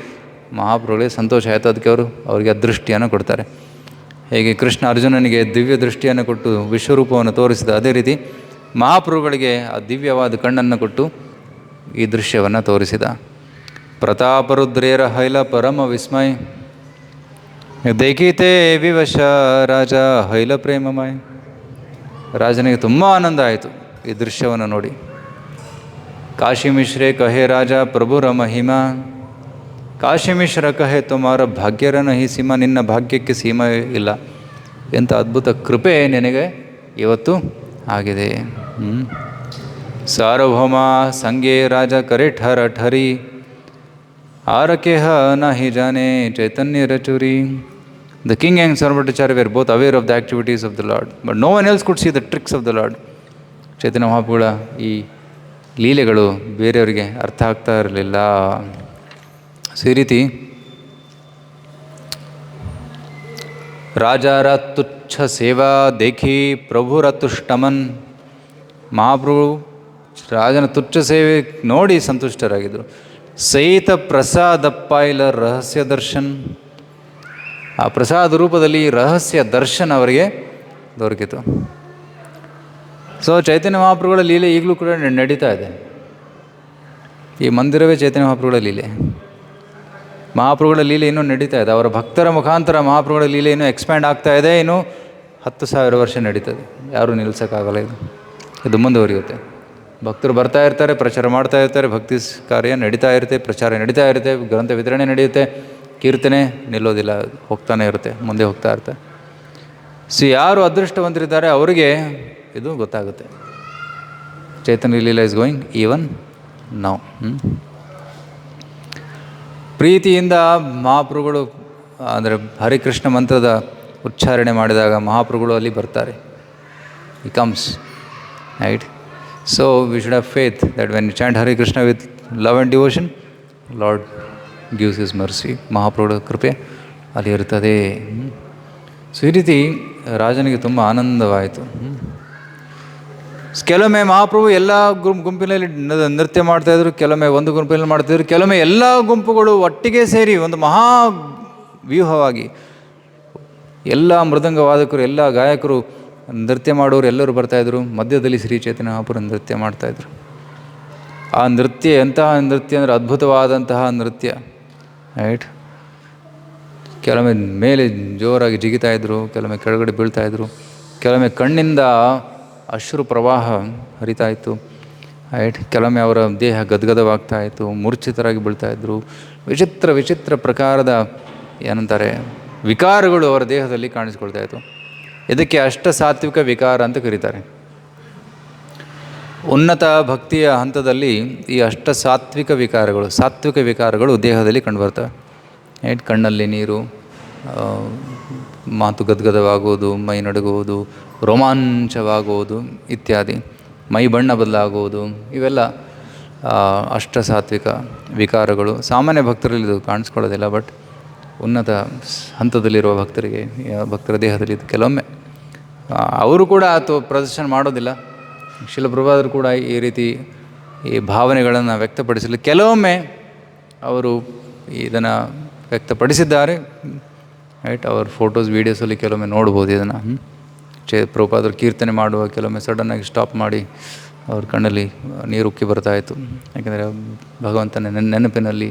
Speaker 1: ಮಹಾಪ್ರಭುಗಳಿಗೆ ಸಂತೋಷ ಆಯಿತು. ಅದಕ್ಕೆ ಅವರಿಗೆ ಅದೃಷ್ಟಿಯನ್ನು ಕೊಡ್ತಾರೆ. ಹೇಗೆ ಕೃಷ್ಣ ಅರ್ಜುನನಿಗೆ ದಿವ್ಯ ದೃಷ್ಟಿಯನ್ನು ಕೊಟ್ಟು ವಿಶ್ವರೂಪವನ್ನು ತೋರಿಸಿದ, ಅದೇ ರೀತಿ ಮಹಾಪ್ರಭುಗಳಿಗೆ ಆ ದಿವ್ಯವಾದ ಕಣ್ಣನ್ನು ಕೊಟ್ಟು ಈ ದೃಶ್ಯವನ್ನು ತೋರಿಸಿದ. ಪ್ರತಾಪರುದ್ರೇರ ಹೈಲ ಪರಮ ವಿಸ್ಮಯ ದೇಖೀತೆ ವಿವಶ ರಾಜ ಹೈಲ ಪ್ರೇಮಮಯ. ರಾಜನಿಗೆ ತುಂಬ ಆನಂದ ಆಯಿತು ಈ ದೃಶ್ಯವನ್ನು ನೋಡಿ. ಕಾಶಿ ಮಿಶ್ರೇ ಕಹೆ ರಾಜ ಪ್ರಭುರ ಮಹಿಮಾ. ಕಾಶಿ ಮಿಶ್ರ ಕಹೆ ತುಮಾರ ಭಾಗ್ಯರ ನಹಿ ಸೀಮಾ. ನಿನ್ನ ಭಾಗ್ಯಕ್ಕೆ ಸೀಮೆ ಇಲ್ಲ. ಎಂಥ ಅದ್ಭುತ ಕೃಪೆ ನಿನಗೆ ಇವತ್ತು ಆಗಿದೆ. ಸಾರ್ವಭೌಮ ಸಂಗೇ ರಾಜ ಕರೆ ಠರ ಠರಿ ಆರಕೆಹ ನಹಿ ಜಾನೆ ಚೈತನ್ಯ ರಚುರಿ. The king and Sarvabhauma Bhattacharya were both aware of the activities of the lord, but no one else could see the tricks of the lord. Chaitanya ಮಹಾಪ್ರಭುಗಳ ಈ ಲೀಲೆಗಳು ಬೇರೆಯವರಿಗೆ ಅರ್ಥ ಆಗ್ತಾ ಇರಲಿಲ್ಲ. ಸೊ ಈ ರೀತಿ ರಾಜಾರ ತುಚ್ಛ ಸೇವಾ ದೇಖಿ ಪ್ರಭುರ ತುಷ್ಟಮನ್. ಮಹಾಪ್ರಭು ರಾಜನ ತುಚ್ಛ ಸೇವೆ ನೋಡಿ ಸಂತುಷ್ಟರಾಗಿದ್ದರು. ಸಹಿತ ಪ್ರಸಾದ ಪಾಯಿಲ ರಹಸ್ಯ ದರ್ಶನ್. ಆ ಪ್ರಸಾದ ರೂಪದಲ್ಲಿ ರಹಸ್ಯ ದರ್ಶನ ಅವರಿಗೆ ದೊರಕಿತು. ಸೊ ಚೈತನ್ಯ ಮಹಾಪ್ರಭುಗಳ ಲೀಲೆ ಈಗಲೂ ಕೂಡ ನಡೀತಾ ಇದೆ. ಈ ಮಂದಿರವೇ ಚೈತನ್ಯ ಮಹಾಪ್ರಭುಗಳ ಲೀಲೆ. ಮಹಾಪ್ರಭುಗಳ ಲೀಲೆ ಇನ್ನೂ ನಡೀತಾ ಇದೆ. ಅವರ ಭಕ್ತರ ಮುಖಾಂತರ ಮಹಾಪ್ರಭುಗಳ ಲೀಲೆ ಇನ್ನೂ ಎಕ್ಸ್ಪ್ಯಾಂಡ್ ಆಗ್ತಾ ಇದೆ. ಇನ್ನೂ 10,000 ವರ್ಷ ನಡೀತದೆ. ಯಾರೂ ನಿಲ್ಲಿಸೋಕ್ಕಾಗಲ್ಲ. ಇದು ಮುಂದುವರಿಯುತ್ತೆ. ಭಕ್ತರು ಬರ್ತಾ ಇರ್ತಾರೆ, ಪ್ರಚಾರ ಮಾಡ್ತಾ ಇರ್ತಾರೆ, ಭಕ್ತಿ ಕಾರ್ಯ ನಡೀತಾ ಇರುತ್ತೆ, ಪ್ರಚಾರ ನಡೀತಾ ಇರುತ್ತೆ, ಗ್ರಂಥ ವಿತರಣೆ ನಡೆಯುತ್ತೆ, ಕೀರ್ತನೆ ನಿಲ್ಲೋದಿಲ್ಲ, ಹೋಗ್ತಾನೆ ಇರುತ್ತೆ, ಮುಂದೆ ಹೋಗ್ತಾ ಇರುತ್ತೆ. ಸೊ ಯಾರು ಅದೃಷ್ಟವಂತರಿದ್ದಾರೆ ಅವರಿಗೆ ಇದು ಗೊತ್ತಾಗುತ್ತೆ. ಚೈತನ್ಯ ಲೀಲಾ ಇಸ್ ಗೋಯಿಂಗ್ ಈವನ್ ನಾವು. ಪ್ರೀತಿಯಿಂದ ಮಹಾಪ್ರಭುಗಳು ಅಂದರೆ ಹರಿಕೃಷ್ಣ ಮಂತ್ರದ ಉಚ್ಚಾರಣೆ ಮಾಡಿದಾಗ ಮಹಾಪ್ರಭುಗಳು ಅಲ್ಲಿ ಬರ್ತಾರೆ. He comes right. So we should have faith that when you chant Hare Krishna with love and devotion, lord gives his mercy. ಮಹಾಪ್ರಭುಗಳ ಕೃಪೆ ಅಲ್ಲಿ ಇರ್ತದೆ. ಸೊ ಈ ರೀತಿ ರಾಜನಿಗೆ ತುಂಬ ಆನಂದವಾಯಿತು. ಕೆಲವೊಮ್ಮೆ ಮಹಾಪ್ರಭು ಎಲ್ಲ ಗುಂಪಿನಲ್ಲಿ ನೃತ್ಯ ಮಾಡ್ತಾಯಿದ್ರು, ಕೆಲವೊಮ್ಮೆ ಒಂದು ಗುಂಪಿನಲ್ಲಿ ಮಾಡ್ತಾಯಿದ್ರು, ಕೆಲವೊಮ್ಮೆ ಎಲ್ಲ ಗುಂಪುಗಳು ಒಟ್ಟಿಗೆ ಸೇರಿ ಒಂದು ಮಹಾ ವ್ಯೂಹವಾಗಿ ಎಲ್ಲ ಮೃದಂಗ ವಾದಕರು, ಎಲ್ಲ ಗಾಯಕರು, ನೃತ್ಯ ಮಾಡೋರು ಎಲ್ಲರೂ ಬರ್ತಾಯಿದ್ರು. ಮಧ್ಯದಲ್ಲಿ ಶ್ರೀ ಚೈತನ್ಯ ಮಹಾಪ್ರಭು ನೃತ್ಯ ಮಾಡ್ತಾಯಿದ್ರು. ಆ ನೃತ್ಯ ಎಂತಹ ನೃತ್ಯ ಅಂದರೆ ಅದ್ಭುತವಾದಂತಹ ನೃತ್ಯ ರೈಟ್. ಕೆಲವೊಮ್ಮೆ ಮೇಲೆ ಜೋರಾಗಿ ಜಿಗಿತಾಯಿದ್ರು, ಕೆಲವೊಮ್ಮೆ ಕೆಳಗಡೆ ಬೀಳ್ತಾಯಿದ್ರು, ಕೆಲವೊಮ್ಮೆ ಕಣ್ಣಿಂದ ಅಶ್ರು ಪ್ರವಾಹ ಹರಿತಾಯಿತ್ತು ರೈಟ್. ಕೆಲವೊಮ್ಮೆ ಅವರ ದೇಹ ಗದ್ಗದವಾಗ್ತಾಯಿತ್ತು, ಮೂರ್ಛಿತರಾಗಿ ಬೀಳ್ತಾಯಿದ್ರು. ವಿಚಿತ್ರ ವಿಚಿತ್ರ ಪ್ರಕಾರದ ಏನಂತಾರೆ ವಿಕಾರಗಳು ಅವರ ದೇಹದಲ್ಲಿ ಕಾಣಿಸ್ಕೊಳ್ತಾಯಿತ್ತು. ಇದಕ್ಕೆ ಅಷ್ಟಸಾತ್ವಿಕ ವಿಕಾರ ಅಂತ ಕರೀತಾರೆ. ಉನ್ನತ ಭಕ್ತಿಯ ಹಂತದಲ್ಲಿ ಈ ಸಾತ್ವಿಕ ವಿಕಾರಗಳು ದೇಹದಲ್ಲಿ ಕಂಡುಬರ್ತವೆ ರೈಟ್. ಕಣ್ಣಲ್ಲಿ ನೀರು, ಮಾತು ಗದ್ಗದವಾಗುವುದು, ಮೈ ನಡುಗುವುದು, ರೋಮಾಂಚವಾಗುವುದು ಇತ್ಯಾದಿ, ಮೈ ಬಣ್ಣ ಬದಲಾಗುವುದು, ಇವೆಲ್ಲ ಸಾತ್ವಿಕ ವಿಕಾರಗಳು. ಸಾಮಾನ್ಯ ಭಕ್ತರಲ್ಲಿ ಇದು ಕಾಣಿಸ್ಕೊಳ್ಳೋದಿಲ್ಲ. ಬಟ್ ಉನ್ನತ ಹಂತದಲ್ಲಿರುವ ಭಕ್ತರ ದೇಹದಲ್ಲಿ ಇದು ಕೆಲವೊಮ್ಮೆ ಅವರು ಕೂಡ ಪ್ರದರ್ಶನ ಮಾಡೋದಿಲ್ಲ. ಶಿಲ ಪ್ರಭುಪಾದರು ಕೂಡ ಈ ರೀತಿ ಈ ಭಾವನೆಗಳನ್ನು ವ್ಯಕ್ತಪಡಿಸಲು ಕೆಲವೊಮ್ಮೆ ಅವರು ಇದನ್ನು ವ್ಯಕ್ತಪಡಿಸಿದ್ದಾರೆ ರೈಟ್. ಅವ್ರ ಫೋಟೋಸ್ ವೀಡಿಯೋಸಲ್ಲಿ ಕೆಲವೊಮ್ಮೆ ನೋಡ್ಬೋದು ಇದನ್ನು. ಪ್ರಭುಪಾದರು ಕೀರ್ತನೆ ಮಾಡುವ ಕೆಲವೊಮ್ಮೆ ಸಡನ್ನಾಗಿ ಸ್ಟಾಪ್ ಮಾಡಿ ಅವ್ರ ಕಣ್ಣಲ್ಲಿ ನೀರು ಉಕ್ಕಿ ಬರ್ತಾಯಿತ್ತು. ಯಾಕೆಂದರೆ ಭಗವಂತನ ನೆನಪಿನಲ್ಲಿ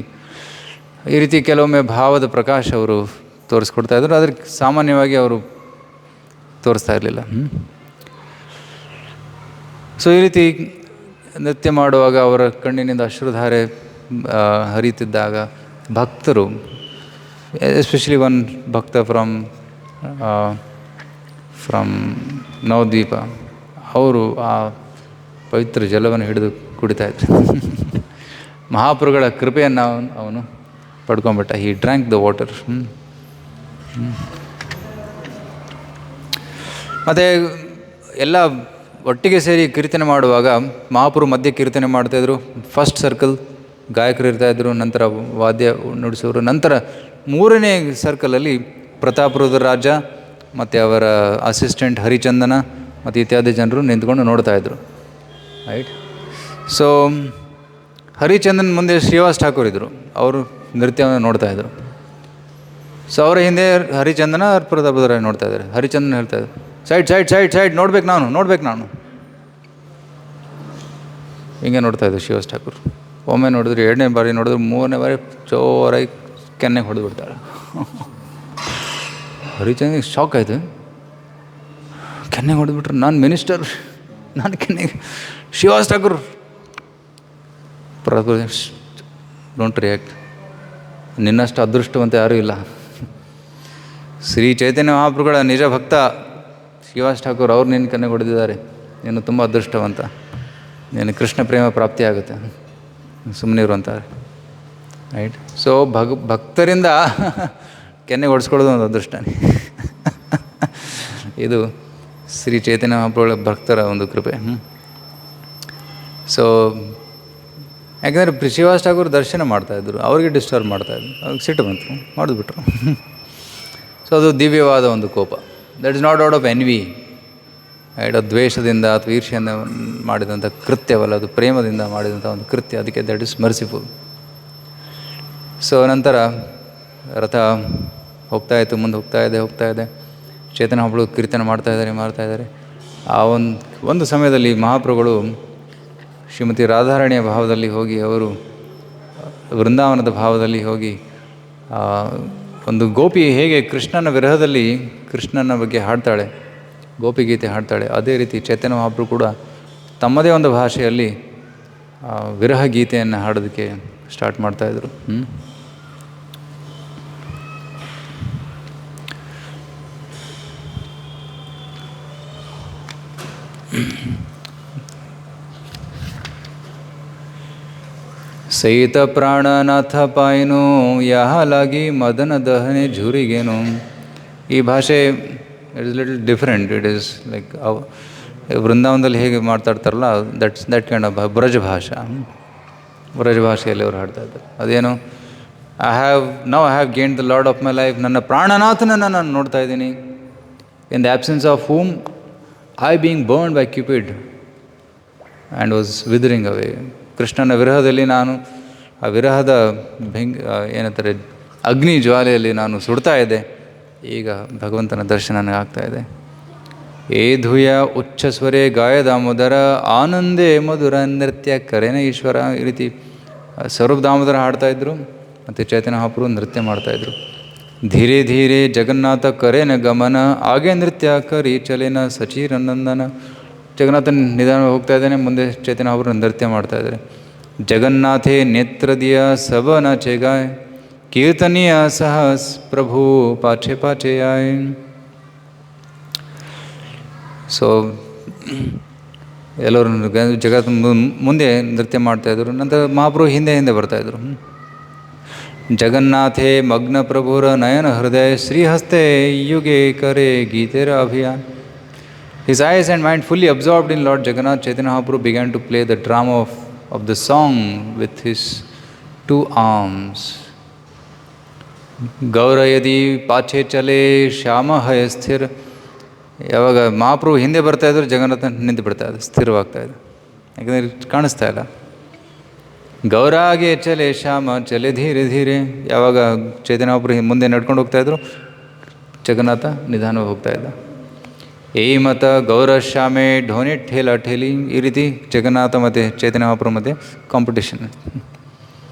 Speaker 1: ಈ ರೀತಿ ಕೆಲವೊಮ್ಮೆ ಭಾವದ ಪ್ರಕಾಶ ಅವರು ತೋರಿಸ್ಕೊಡ್ತಾಯಿದ್ರು. ಆದರೆ ಸಾಮಾನ್ಯವಾಗಿ ಅವರು ತೋರಿಸ್ತಾ ಇರಲಿಲ್ಲ. ಸೊ ಈ ರೀತಿ ನೃತ್ಯ ಮಾಡುವಾಗ ಅವರ ಕಣ್ಣಿನಿಂದ ಅಶ್ರುಧಾರೆ ಹರಿಯುತ್ತಿದ್ದಾಗ ಭಕ್ತರು, ಎಸ್ಪೆಷಲಿ ಒನ್ ಭಕ್ತ ಫ್ರಮ್ ನವದ್ವೀಪ, ಅವರು ಆ ಪವಿತ್ರ ಜಲವನ್ನು ಹಿಡಿದು ಕುಡಿತಾಯಿದ್ರು. ಮಹಾಪ್ರಭುಗಳ ಕೃಪೆಯನ್ನು ಅವನು ಪಡ್ಕೊಂಬಿಟ್ಟ. ಹಿ ಡ್ರ್ಯಾಂಕ್ ದ ವಾಟರ್. ಮತ್ತು ಎಲ್ಲ ಒಟ್ಟಿಗೆ ಸೇರಿ ಕೀರ್ತನೆ ಮಾಡುವಾಗ ಮಹಾಪ್ರಭು ಮಧ್ಯೆ ಕೀರ್ತನೆ ಮಾಡ್ತಾಯಿದ್ರು. ಫಸ್ಟ್ ಸರ್ಕಲ್ ಗಾಯಕರು ಇರ್ತಾಯಿದ್ರು, ನಂತರ ವಾದ್ಯ ನುಡಿಸೋರು, ನಂತರ 3ನೇ ಸರ್ಕಲಲ್ಲಿ ಪ್ರತಾಪರುದ್ರ ರಾಜ ಮತ್ತು ಅವರ ಅಸಿಸ್ಟೆಂಟ್ ಹರಿಚಂದನ ಮತ್ತು ಇತ್ಯಾದಿ ಜನರು ನಿಂತ್ಕೊಂಡು ನೋಡ್ತಾಯಿದ್ರು ರೈಟ್. ಸೊ ಹರಿಚಂದನ್ ಮುಂದೆ ಶ್ರೀವಾಸ್ ಠಾಕೂರ್ ಇದ್ದರು, ಅವರು ನೃತ್ಯವನ್ನು ನೋಡ್ತಾಯಿದ್ರು. ಸೊ ಅವರ ಹಿಂದೆ ಹರಿಚಂದನ ಪ್ರತಾಪರುದ್ರ ನೋಡ್ತಾಯಿದ್ದಾರೆ. ಹರಿಚಂದನ್ ಹೇಳ್ತಾಯಿದ್ರು, ಸೈಡ್ ಸೈಡ್ ಸೈಡ್ ಸೈಡ್ ನೋಡ್ಬೇಕು ನಾನು ಹಿಂಗೆ ನೋಡ್ತಾಯಿದ್ರು ಶ್ರೀವಾಸ್ ಠಾಕೂರ್. ಒಮ್ಮೆ ನೋಡಿದ್ರು, 2ನೇ ಬಾರಿ ನೋಡಿದ್ರು, 3ನೇ ಬಾರಿ ಜೋರಾಗಿ ಕೆನ್ನೆಗೆ ಹೊಡೆದು ಬಿಡ್ತಾಳೆ. ಹರಿಚಂದ್ರಿಗೆ ಶಾಕ್ ಆಯಿತು. ಕೆನ್ನೆಗೆ ಹೊಡೆದ್ಬಿಟ್ರು, ನಾನು ಮಿನಿಸ್ಟರ್, ನಾನು ಕೆನ್ನೆಗೆ ಶ್ರೀವಾಸ್ ಠಾಕೂರ್. ಡೋಂಟ್ ರಿಯಾಕ್ಟ್, ನಿನ್ನಷ್ಟು ಅದೃಷ್ಟವಂತ ಯಾರೂ ಇಲ್ಲ. ಶ್ರೀ ಚೈತನ್ಯ ಮಹಾಪ್ರಭುಗಳ ನಿಜ ಭಕ್ತ ಶ್ರೀವಾಸ್ ಠಾಕೂರ್ ಅವ್ರು ನಿನ್ನ ಕೆನ್ನೆಗೆ ಹೊಡೆದಿದ್ದಾರೆ. ನೀನು ತುಂಬ ಅದೃಷ್ಟವಂತ, ನೀನು ಕೃಷ್ಣ ಪ್ರೇಮ ಪ್ರಾಪ್ತಿ ಆಗುತ್ತೆ, ಸುಮ್ಮನೆ ಇರುವಂತಾರೆ ರೈಟ್. ಸೊ ಭಕ್ತರಿಂದ ಕೆನ್ನೆ ಹೊಡೆಸ್ಕೊಳ್ಳೋದು ಒಂದು ಅದೃಷ್ಟನೇ. ಇದು ಶ್ರೀ ಚೈತನ್ಯ ಮಹಾಪ್ರಭುಗಳ ಭಕ್ತರ ಒಂದು ಕೃಪೆ. ಸೊ ಯಾಕೆಂದರೆ ಶ್ರೀವಾಸ್ ಠಾಕೂರ್ ದರ್ಶನ ಮಾಡ್ತಾಯಿದ್ರು, ಅವ್ರಿಗೆ ಡಿಸ್ಟರ್ಬ್ ಮಾಡ್ತಾಯಿದ್ರು, ಅವ್ರಿಗೆ ಸಿಟ್ಟು ಬಂತು, ಮಾಡಿದ್ಬಿಟ್ರು. ಸೊ ಅದು ದಿವ್ಯವಾದ ಒಂದು ಕೋಪ. That is not out of envy, ಅದು ದ್ವೇಷದಿಂದ ಅಥವಾ ಈರ್ಷ್ಯೆಯಿಂದ ಮಾಡಿದಂಥ ಕೃತ್ಯವಲ್ಲ, ಅದು ಪ್ರೇಮದಿಂದ ಮಾಡಿದಂಥ ಒಂದು ಕೃತ್ಯ. ಅದಕ್ಕೆ ದಟ್ ಇಸ್ ಮರ್ಸಿಫುಲ್. ಸೊ ನಂತರ ರಥ ಹೋಗ್ತಾಯಿತ್ತು, ಮುಂದೆ ಹೋಗ್ತಾ ಇದೆ. ಚೇತನ ಮಹಾಪ್ರಭು ಕೀರ್ತನೆ ಮಾಡ್ತಾಯಿದ್ದಾರೆ. ಆ ಒಂದು ಸಮಯದಲ್ಲಿ ಮಹಾಪ್ರಭುಗಳು ಶ್ರೀಮತಿ ರಾಧಾರಾಣಿಯ ಭಾವದಲ್ಲಿ ಹೋಗಿ, ಅವರು ವೃಂದಾವನದ ಭಾವದಲ್ಲಿ ಹೋಗಿ, ಒಂದು ಗೋಪಿ ಹೇಗೆ ಕೃಷ್ಣನ ವಿರಹದಲ್ಲಿ ಕೃಷ್ಣನ ಬಗ್ಗೆ ಹಾಡ್ತಾಳೆ, ಗೋಪಿಗೀತೆ ಹಾಡ್ತಾಳೆ, ಅದೇ ರೀತಿ ಚೈತನ್ಯ ಮಹಾಪ್ರಭು ಕೂಡ ತಮ್ಮದೇ ಒಂದು ಭಾಷೆಯಲ್ಲಿ ವಿರಹ ಗೀತೆಯನ್ನು ಹಾಡೋದಕ್ಕೆ ಸ್ಟಾರ್ಟ್ ಮಾಡ್ತಾಯಿದ್ರು. ಸಹಿತ ಪ್ರಾಣನಾಥ ಪಾಯಿನು ಯಾಲಾಗಿ ಮದನ ದಹನೆ ಝುರಿಗೇನು. ಈ ಭಾಷೆ it is little different. It is like ವೃಂದಾವನದಲ್ಲಿ ಹೇಗೆ ಮಾತಾಡ್ತಾರಲ್ಲ, ದಟ್ ಕೈಂಡ್ ಆಫ್ ಬ್ರಜ ಭಾಷೆಯಲ್ಲಿ ಅವರು ಹಾಡ್ತಾ ಇದ್ದಾರೆ. ಅದೇನು, I have gain the lord of my life, ನನ್ನ ಪ್ರಾಣನಾಥನನ್ನು ನಾನು ನೋಡ್ತಾ ಇದ್ದೀನಿ. In the absence of whom I being burned by cupid and was withering away. ಕೃಷ್ಣನ ವಿರಹದಲ್ಲಿ ನಾನು ಆ ವಿರಹದ ಏನಂತಾರೆ ಅಗ್ನಿ ಜ್ವಾಲೆಯಲ್ಲಿ ನಾನು ಸುಡ್ತಾ ಇದ್ದೆ. ಈಗ ಭಗವಂತನ ದರ್ಶನ ನನಗೆ ಆಗ್ತಾಯಿದೆ. ಏ ಧೂಯ ಉಚ್ಚಸ್ವರೇ ಗಾಯ ದಾಮೋದರ ಆನಂದೇ ಮಧುರ ನೃತ್ಯ ಕರೆನ ಈಶ್ವರ. ಈ ರೀತಿ ಸ್ವರೂಪ್ ದಾಮೋದರ ಹಾಡ್ತಾಯಿದ್ರು ಮತ್ತು ಚೈತನ್ಯ ಮಹಾಪ್ರಭು ನೃತ್ಯ ಮಾಡ್ತಾಯಿದ್ರು. ಧೀರೆ ಧೀರೆ ಜಗನ್ನಾಥ ಕರೆನ ಗಮನ ಆಗೆ ನೃತ್ಯ ಕರಿ ಚಲೇನ ಸಚೀರನಂದನ. ಜಗನ್ನಾಥನ ನಿಧಾನ ಹೋಗ್ತಾ ಇದ್ದಾನೆ, ಮುಂದೆ ಚೈತನ್ಯ ಮಹಾಪ್ರಭು ನೃತ್ಯ ಮಾಡ್ತಾಯಿದ್ದಾರೆ. ಜಗನ್ನಾಥೇ ನೇತ್ರದಿಯ ಸಬನ ಚೆಗಾಯ್ ಕೀರ್ತನೀಯ ಸಹಸ್ ಪ್ರಭು ಪಾಛೆ ಪಾಛೆಯಾಯ್. ಸೊ ಎಲ್ಲರೂ ಜಗತ್ ಮುಂದೆ ನೃತ್ಯ ಮಾಡ್ತಾಯಿದ್ರು. ನಂತರ ಮಹಾಪ್ರಭು ಹಿಂದೆ ಬರ್ತಾಯಿದ್ರು. ಜಗನ್ನಾಥೇ ಮಗ್ನ ಪ್ರಭುರ ನಯನ ಹೃದಯ ಶ್ರೀಹಸ್ತೆ ಯುಗೆ ಕರೆ ಗೀತೆರ Abhiyan. His eyes and mind fully absorbed in Lord Jagannath, Chaitanya Mahaprabhu began to play the drama of the song with his two arms. ಗೌರಯದಿ ಪಾಛೆ Chale Shyama ಹಯ ಸ್ಥಿರ. ಯಾವಾಗ ಮಹಾಪ್ರಭು ಹಿಂದೆ ಬರ್ತಾಯಿದ್ರು, ಜಗನ್ನಾಥ ನಿಂತು ಬಿಡ್ತಾಯಿದ್ರು, ಸ್ಥಿರವಾಗ್ತಾಯಿದ್ರು, ಯಾಕಂದರೆ ಕಾಣಿಸ್ತಾ ಇಲ್ಲ. ಗೌರಾಗೆ ಚಲೆ ಶ್ಯಾಮ ಚಲೆ ಧೀರೆ ಧೀರೆ. ಯಾವಾಗ ಚೈತನ್ಯ ಮಹಾಪ್ರಭು ಮುಂದೆ ನಡ್ಕೊಂಡು ಹೋಗ್ತಾಯಿದ್ರು, ಜಗನ್ನಾಥ ನಿಧಾನವಾಗಿ ಹೋಗ್ತಾಯಿದ್ದ. ಏ ಮತ ಗೌರ ಶ್ಯಾಮೆ ಢೋನೆ ಠೇಲ ಠೇಲಿ. ಈ ರೀತಿ ಜಗನ್ನಾಥ ಮತ್ತು ಚೈತನ್ಯ ಮಹಾಪ್ರಭು ಮಧ್ಯೆ ಕಾಂಪಿಟೇಷನ್.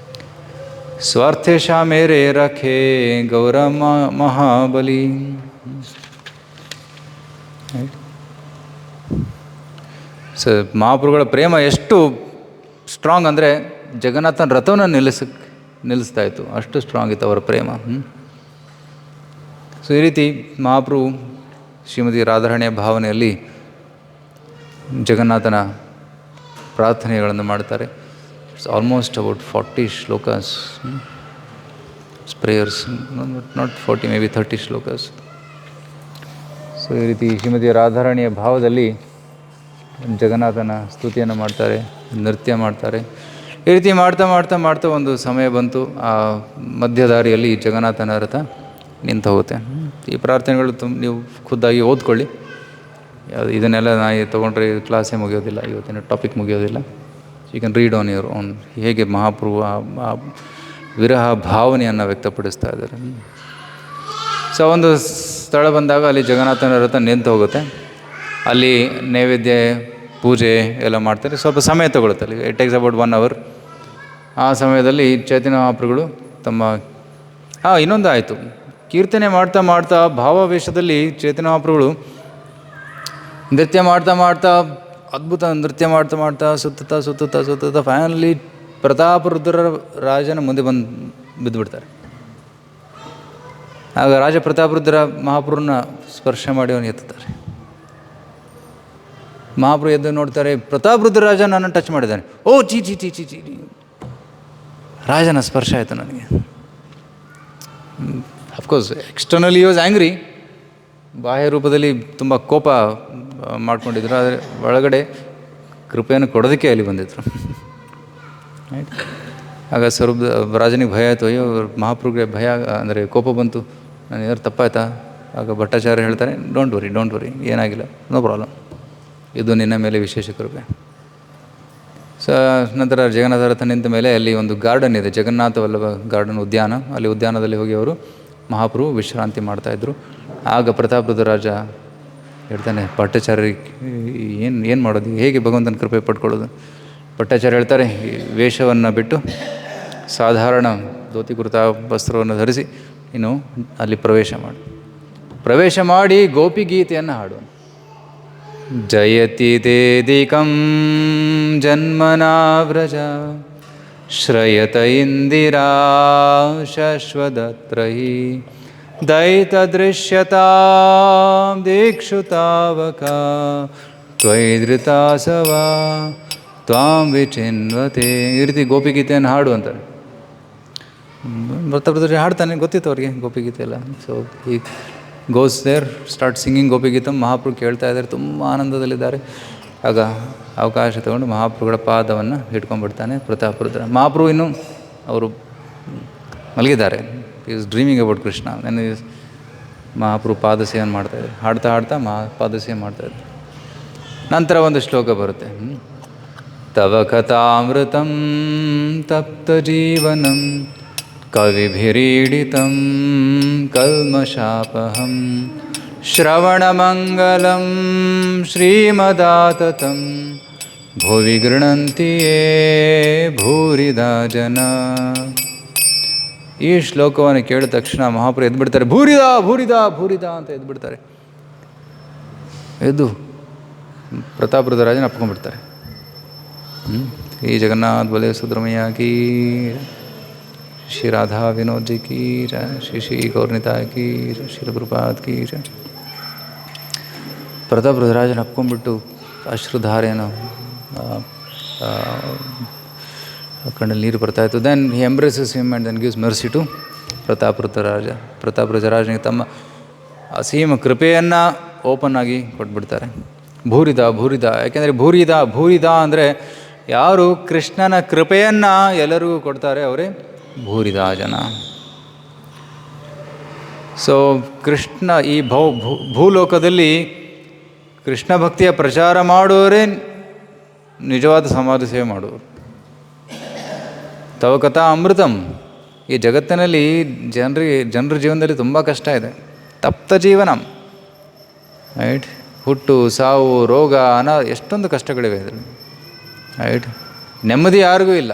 Speaker 1: ಸ್ವಾರ್ಥೆ ಶ್ಯಾಮೆ ರೇ ರಖೆ ಗೌರ ಮಹಾಬಲಿ. ಸೊ ಮಹಾಪ್ರಭುಗಳ ಪ್ರೇಮ ಎಷ್ಟು ಸ್ಟ್ರಾಂಗ್ ಅಂದರೆ ಜಗನ್ನಾಥನ ರಥವನ್ನು ನಿಲ್ಲಿಸ್ತಾ ಇತ್ತು, ಅಷ್ಟು ಸ್ಟ್ರಾಂಗ್ ಇತ್ತು ಅವರ ಪ್ರೇಮ. ಸೊ ಈ ರೀತಿ ಮಹಾಪ್ರಭು ಶ್ರೀಮತಿ ರಾಧಾರಾಣಿಯ ಭಾವನೆಯಲ್ಲಿ ಜಗನ್ನಾಥನ ಪ್ರಾರ್ಥನೆಗಳನ್ನು ಮಾಡ್ತಾರೆ. It's almost about 40 shlokas prayers, not 40, may be 30 shlokas. So ಈ ರೀತಿ ಶ್ರೀಮತಿ ರಾಧಾರಾಣಿಯ ಭಾವದಲ್ಲಿ ಜಗನ್ನಾಥನ ಸ್ತುತಿಯನ್ನು ಮಾಡ್ತಾರೆ, ನೃತ್ಯ ಮಾಡ್ತಾರೆ. ಈ ರೀತಿ ಮಾಡ್ತಾ ಒಂದು ಸಮಯ ಬಂತು. ಆ ಮಧ್ಯದಾರಿಯಲ್ಲಿ ಜಗನ್ನಾಥನ ರಥ ನಿಂತು ಹೋಗುತ್ತೆ. ಈ ಪ್ರಾರ್ಥನೆಗಳು ನೀವು ಖುದ್ದಾಗಿ ಓದ್ಕೊಳ್ಳಿ. ಇದನ್ನೆಲ್ಲ ನಾನು ತೊಗೊಂಡ್ರೆ ಕ್ಲಾಸೇ ಮುಗಿಯೋದಿಲ್ಲ, ಇವತ್ತಿನ ಟಾಪಿಕ್ ಮುಗಿಯೋದಿಲ್ಲ. You can read on your own. ಹೇಗೆ ಮಹಾಪ್ರಭು ಆ ವಿರಹ ಭಾವನೆಯನ್ನು ವ್ಯಕ್ತಪಡಿಸ್ತಾ ಇದ್ದಾರೆ. ಸೊ ಒಂದು ಸ್ಥಳ ಬಂದಾಗ ಅಲ್ಲಿ ಜಗನ್ನಾಥನ ರಥ ನಿಂತು ಹೋಗುತ್ತೆ. ಅಲ್ಲಿ ನೈವೇದ್ಯ ಪೂಜೆ ಎಲ್ಲ ಮಾಡ್ತಾರೆ. ಸ್ವಲ್ಪ ಸಮಯ ತಗೊಳುತ್ತೆ. ಅಲ್ಲಿ ಇಟ್ ಟೇಕ್ಸ್ ಅಬೌಟ್ 1 hour. ಆ ಸಮಯದಲ್ಲಿ ಚೈತನ್ಯ ಮಹಾಪ್ರಭುಗಳು ತಮ್ಮ ಇನ್ನೊಂದು ಆಯಿತು, ಕೀರ್ತನೆ ಮಾಡ್ತಾ ಭಾವಾವೇಶದಲ್ಲಿ ಚೈತನ್ಯ ಮಹಾಪ್ರಭುಗಳು ನೃತ್ಯ ಮಾಡ್ತಾ ಅದ್ಭುತ ನೃತ್ಯ ಮಾಡ್ತಾ ಸುತ್ತುತ್ತಾ ಫೈನಲಿ ಪ್ರತಾಪರುದ್ರ ರಾಜನ ಮುಂದೆ ಬಿದ್ದುಬಿಡ್ತಾರೆ. ಆಗ ರಾಜ ಪ್ರತಾಪರುದ್ರ ಮಹಾಪ್ರಭುನ ಸ್ಪರ್ಶ ಮಾಡಿ ಅವನು ಎತ್ತುತ್ತಾರೆ. ಮಹಾಪ್ರಭು ಎದ್ದು ನೋಡ್ತಾರೆ, ಪ್ರತಾಪರುದ್ರ ರಾಜ ನನ್ನನ್ನು ಟಚ್ ಮಾಡಿದ್ದಾನೆ. ಓ ಚೀ ಚೀ ಚೀ ಚೀ ಚೀ ರಾಜನ ಸ್ಪರ್ಶ ಆಯಿತು ನನಗೆ. ಅಫ್ಕೋರ್ಸ್ ಎಕ್ಸ್ಟರ್ನಲಿ ವಾಸ್ ಆ್ಯಂಗ್ರಿ, ಬಾಹ್ಯ ರೂಪದಲ್ಲಿ ತುಂಬ ಕೋಪ ಮಾಡ್ಕೊಂಡಿದ್ರು. ಆದರೆ ಒಳಗಡೆ ಕೃಪೆಯನ್ನು ಕೊಡೋದಕ್ಕೆ ಅಲ್ಲಿ ಬಂದಿದ್ರು. ಆಗ ರಾಜನಿಗೆ ಭಯ ಆಯಿತು. ಅಯ್ಯೋ, ಮಹಾಪ್ರಭುಗೆ ಭಯ ಅಂದರೆ ಕೋಪ ಬಂತು, ನಾನು ಏನಾದ್ರು ತಪ್ಪಾಯ್ತಾ, ಆಗ ಭಟ್ಟಾಚಾರ್ಯ ಹೇಳ್ತಾರೆ, ಡೋಂಟ್ ವರಿ, ಏನಾಗಿಲ್ಲ, ನೋ ಪ್ರಾಬ್ಲಮ್, ಇದು ನಿನ್ನ ಮೇಲೆ ವಿಶೇಷ ಕೃಪೆ. ಸೊ ನಂತರ ಜಗನ್ನಾಥ ರಥ ನಿಂತ ಮೇಲೆ ಅಲ್ಲಿ ಒಂದು ಗಾರ್ಡನ್ ಇದೆ, ಜಗನ್ನಾಥ ವಲ್ಲಭ ಗಾರ್ಡನ್, ಉದ್ಯಾನ. ಅಲ್ಲಿ ಉದ್ಯಾನದಲ್ಲಿ ಹೋಗಿ ಅವರು ಮಹಾಪ್ರಭು ವಿಶ್ರಾಂತಿ ಮಾಡ್ತಾಯಿದ್ರು. ಆಗ ಪ್ರತಾಪರುದ್ರ ರಾಜ ಹೇಳ್ತಾನೆ, ಭಟ್ಟಾಚಾರ್ಯರಿಗೆ ಏನು ಮಾಡೋದು, ಹೇಗೆ ಭಗವಂತನ ಕೃಪೆ ಪಡ್ಕೊಳ್ಳೋದು? ಭಟ್ಟಾಚಾರ್ಯ ಹೇಳ್ತಾರೆ, ವೇಷವನ್ನು ಬಿಟ್ಟು ಸಾಧಾರಣ ಧೋತಿ ಕುರ್ತಾ ವಸ್ತ್ರವನ್ನು ಧರಿಸಿ ನೀನು ಅಲ್ಲಿ ಪ್ರವೇಶ ಮಾಡಿ ಗೋಪಿ ಗೀತೆಯನ್ನು ಹಾಡು. ಜಯತಿ ತೇದಿಕಂ ಜನ್ಮನಾ ವ್ರಜ ಶ್ರಯತ ಇಂದಿರಾ ಶಶ್ವದತ್ರಹಿ ದೈತದೃಶ್ಯತಾ ದೀಕ್ಷುತಾವಕ ತ್ವೈಧೃತಾಸವ ತ್ವಾಂ ವಿಚಿನ್ವತೆ. ಈ ರೀತಿ ಗೋಪಿಗೀತೆಯನ್ನು ಹಾಡು ಅಂತಾರೆ. ಭಕ್ತರು ಹಾಡ್ತಾನೆ, ಗೊತ್ತಿತ್ತು ಅವ್ರಿಗೆ ಗೋಪಿಗೀತೆ ಎಲ್ಲ. ಸೊ ಈ ಗೋಸ್ ದೇರ್, ಸ್ಟಾರ್ಟ್ ಸಿಂಗಿಂಗ್ ಗೋಪಿಗೀತಂ. ಮಹಾಪ್ರಭು ಕೇಳ್ತಾ ಇದ್ದಾರೆ, ತುಂಬ ಆನಂದದಲ್ಲಿದ್ದಾರೆ. ಆಗ ಅವಕಾಶ ತಗೊಂಡು ಮಹಾಪ್ರಭುಗಳ ಪಾದವನ್ನು ಹಿಡ್ಕೊಂಡ್ಬಿಡ್ತಾನೆ ಪ್ರತಾಪರುದ್ರ. ಮಹಾಪ್ರಭು ಇನ್ನೂ ಅವರು ಮಲಗಿದ್ದಾರೆ, ಈಸ್ ಡ್ರೀಮಿಂಗ್ ಅಬೌಟ್ ಕೃಷ್ಣ. ನನಗೆ ಮಹಾಪ್ರಭು ಪಾದಸೇವನೆ ಮಾಡ್ತಾಯಿದ್ದಾರೆ, ಹಾಡ್ತಾ ಪಾದಸೇವನೆ ಮಾಡ್ತಾಯಿದ್ದಾರೆ. ನಂತರ ಒಂದು ಶ್ಲೋಕ ಬರುತ್ತೆ, ತವ ಕಥಾಮೃತಂ ತಪ್ತ ಜೀವನಂ ಕವಿಭಿರೀಡಿತಂ ಕಲ್ಮಷಾಪಹಂ ಶ್ರವಣಮಂಗಲಂ ಶ್ರೀಮದಾತತಂ ಭುವಿ ಗೃಣಂತಿಯೇ ಭೂರಿದಾ ಜನ. ಈ ಶ್ಲೋಕವನ್ನು ಕೇಳಿದ ತಕ್ಷಣ ಮಹಾಪ್ರಭು ಎದ್ಬಿಡ್ತಾರೆ, ಭೂರಿದಾ ಅಂತ ಎದ್ಬಿಡ್ತಾರೆ. ಎದ್ದು ಪ್ರತಾಪರುದ್ರ ರಾಜನ ಅಪ್ಕೊಂಡ್ಬಿಡ್ತಾರೆ. ಈ ಜಗನ್ನಾಥ ಬಲದೇವ ಸುಬ್ರಹ್ಮಣ್ಯ ಕೀ, ಶ್ರೀ ರಾಧಾ ವಿನೋದ್ ಜಿ ಕೀ ಜಯ, ಶ್ರೀ ಗೌರ್ನಿತಾಯ ಕೀ ಜಯ, ಶ್ರೀ ಗುರುಪಾದ್ ಕೀ ಜಯ. ಪ್ರತಾಪರುದ್ರ ರಾಜನ ಅಪ್ಕೊಂಡ್ಬಿಟ್ಟು ಅಶ್ರುಧಾರೆಯನ್ನು ಕಣ್ಣಲ್ಲಿ ನೀರು ಬರ್ತಾಯಿತ್ತು. Then he embraces him and then gives mercy to Prataparudra Raja. Prataparudra ರಾಜನಿಗೆ ತಮ್ಮ ಅಸೀಮ ಕೃಪೆಯನ್ನು ಓಪನ್ ಆಗಿ ಕೊಟ್ಬಿಡ್ತಾರೆ. ಭೂರಿದ, ಯಾಕೆಂದರೆ ಭೂರಿದ ಅಂದರೆ ಯಾರು ಕೃಷ್ಣನ ಕೃಪೆಯನ್ನು ಎಲ್ಲರಿಗೂ ಕೊಡ್ತಾರೆ ಅವರೇ ಭೂರಿದ ಜನ. ಸೊ ಕೃಷ್ಣ ಈ ಭೂಲೋಕದಲ್ಲಿ ಕೃಷ್ಣ ಭಕ್ತಿಯ ಪ್ರಚಾರ ಮಾಡುವವರೇ ನಿಜವಾದ ಸಮಾಜ ಸೇವೆ ಮಾಡುವರು. ತವ ಕಥಾ ಅಮೃತಂ. ಈ ಜಗತ್ತಿನಲ್ಲಿ ಜನರ ಜೀವನದಲ್ಲಿ ತುಂಬ ಕಷ್ಟ ಇದೆ. ತಪ್ತ ಜೀವನಂ, ರೈಟ್. ಹುಟ್ಟು, ಸಾವು, ರೋಗ, ಎಷ್ಟೊಂದು ಕಷ್ಟಗಳಿವೆ ಇದರಲ್ಲಿ, ರೈಟ್. ನೆಮ್ಮದಿ ಯಾರಿಗೂ ಇಲ್ಲ.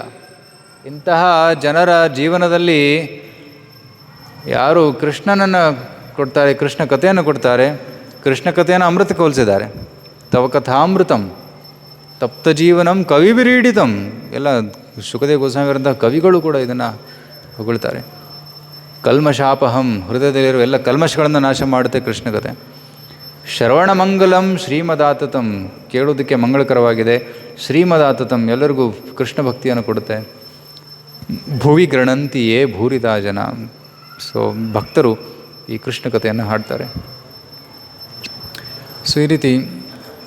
Speaker 1: ಇಂತಹ ಜನರ ಜೀವನದಲ್ಲಿ ಯಾರು ಕೃಷ್ಣನನ್ನು ಕೊಡ್ತಾರೆ, ಕೃಷ್ಣ ಕಥೆಯನ್ನು ಕೊಡ್ತಾರೆ, ಕೃಷ್ಣ ಕಥೆಯನ್ನು ಅಮೃತಕ್ಕೆ ಹೋಲಿಸಿದ್ದಾರೆ. ತವ ಕಥಾಮೃತಂ ತಪ್ತ ಜೀವನಂ ಕವಿಭಿರೀಡಿತಂ. ಎಲ್ಲ ಶುಕದೇವ ಗೋಸ್ವಾಮಿಯವರಂತಹ ಕವಿಗಳು ಕೂಡ ಇದನ್ನು ಹೊಗಳ್ತಾರೆ. ಕಲ್ಮಷಾಪಹಂ, ಹೃದಯದಲ್ಲಿರುವ ಎಲ್ಲ ಕಲ್ಮಶಗಳನ್ನು ನಾಶ ಮಾಡುತ್ತೆ ಕೃಷ್ಣ ಕಥೆ. ಶ್ರವಣಮಂಗಲಂ ಶ್ರೀಮದಾತತಂ, ಕೇಳೋದಕ್ಕೆ ಮಂಗಳಕರವಾಗಿದೆ. ಶ್ರೀಮದಾತತಂ, ಎಲ್ಲರಿಗೂ ಕೃಷ್ಣ ಭಕ್ತಿಯನ್ನು ಕೊಡುತ್ತೆ. ಭುವಿ ಗೃಣಂತಿಯೇ ಭೂರಿದಾ ಜನ. ಸೊ ಭಕ್ತರು ಈ ಕೃಷ್ಣ ಕಥೆಯನ್ನು ಹಾಡ್ತಾರೆ. ಸೊ ಈ ರೀತಿ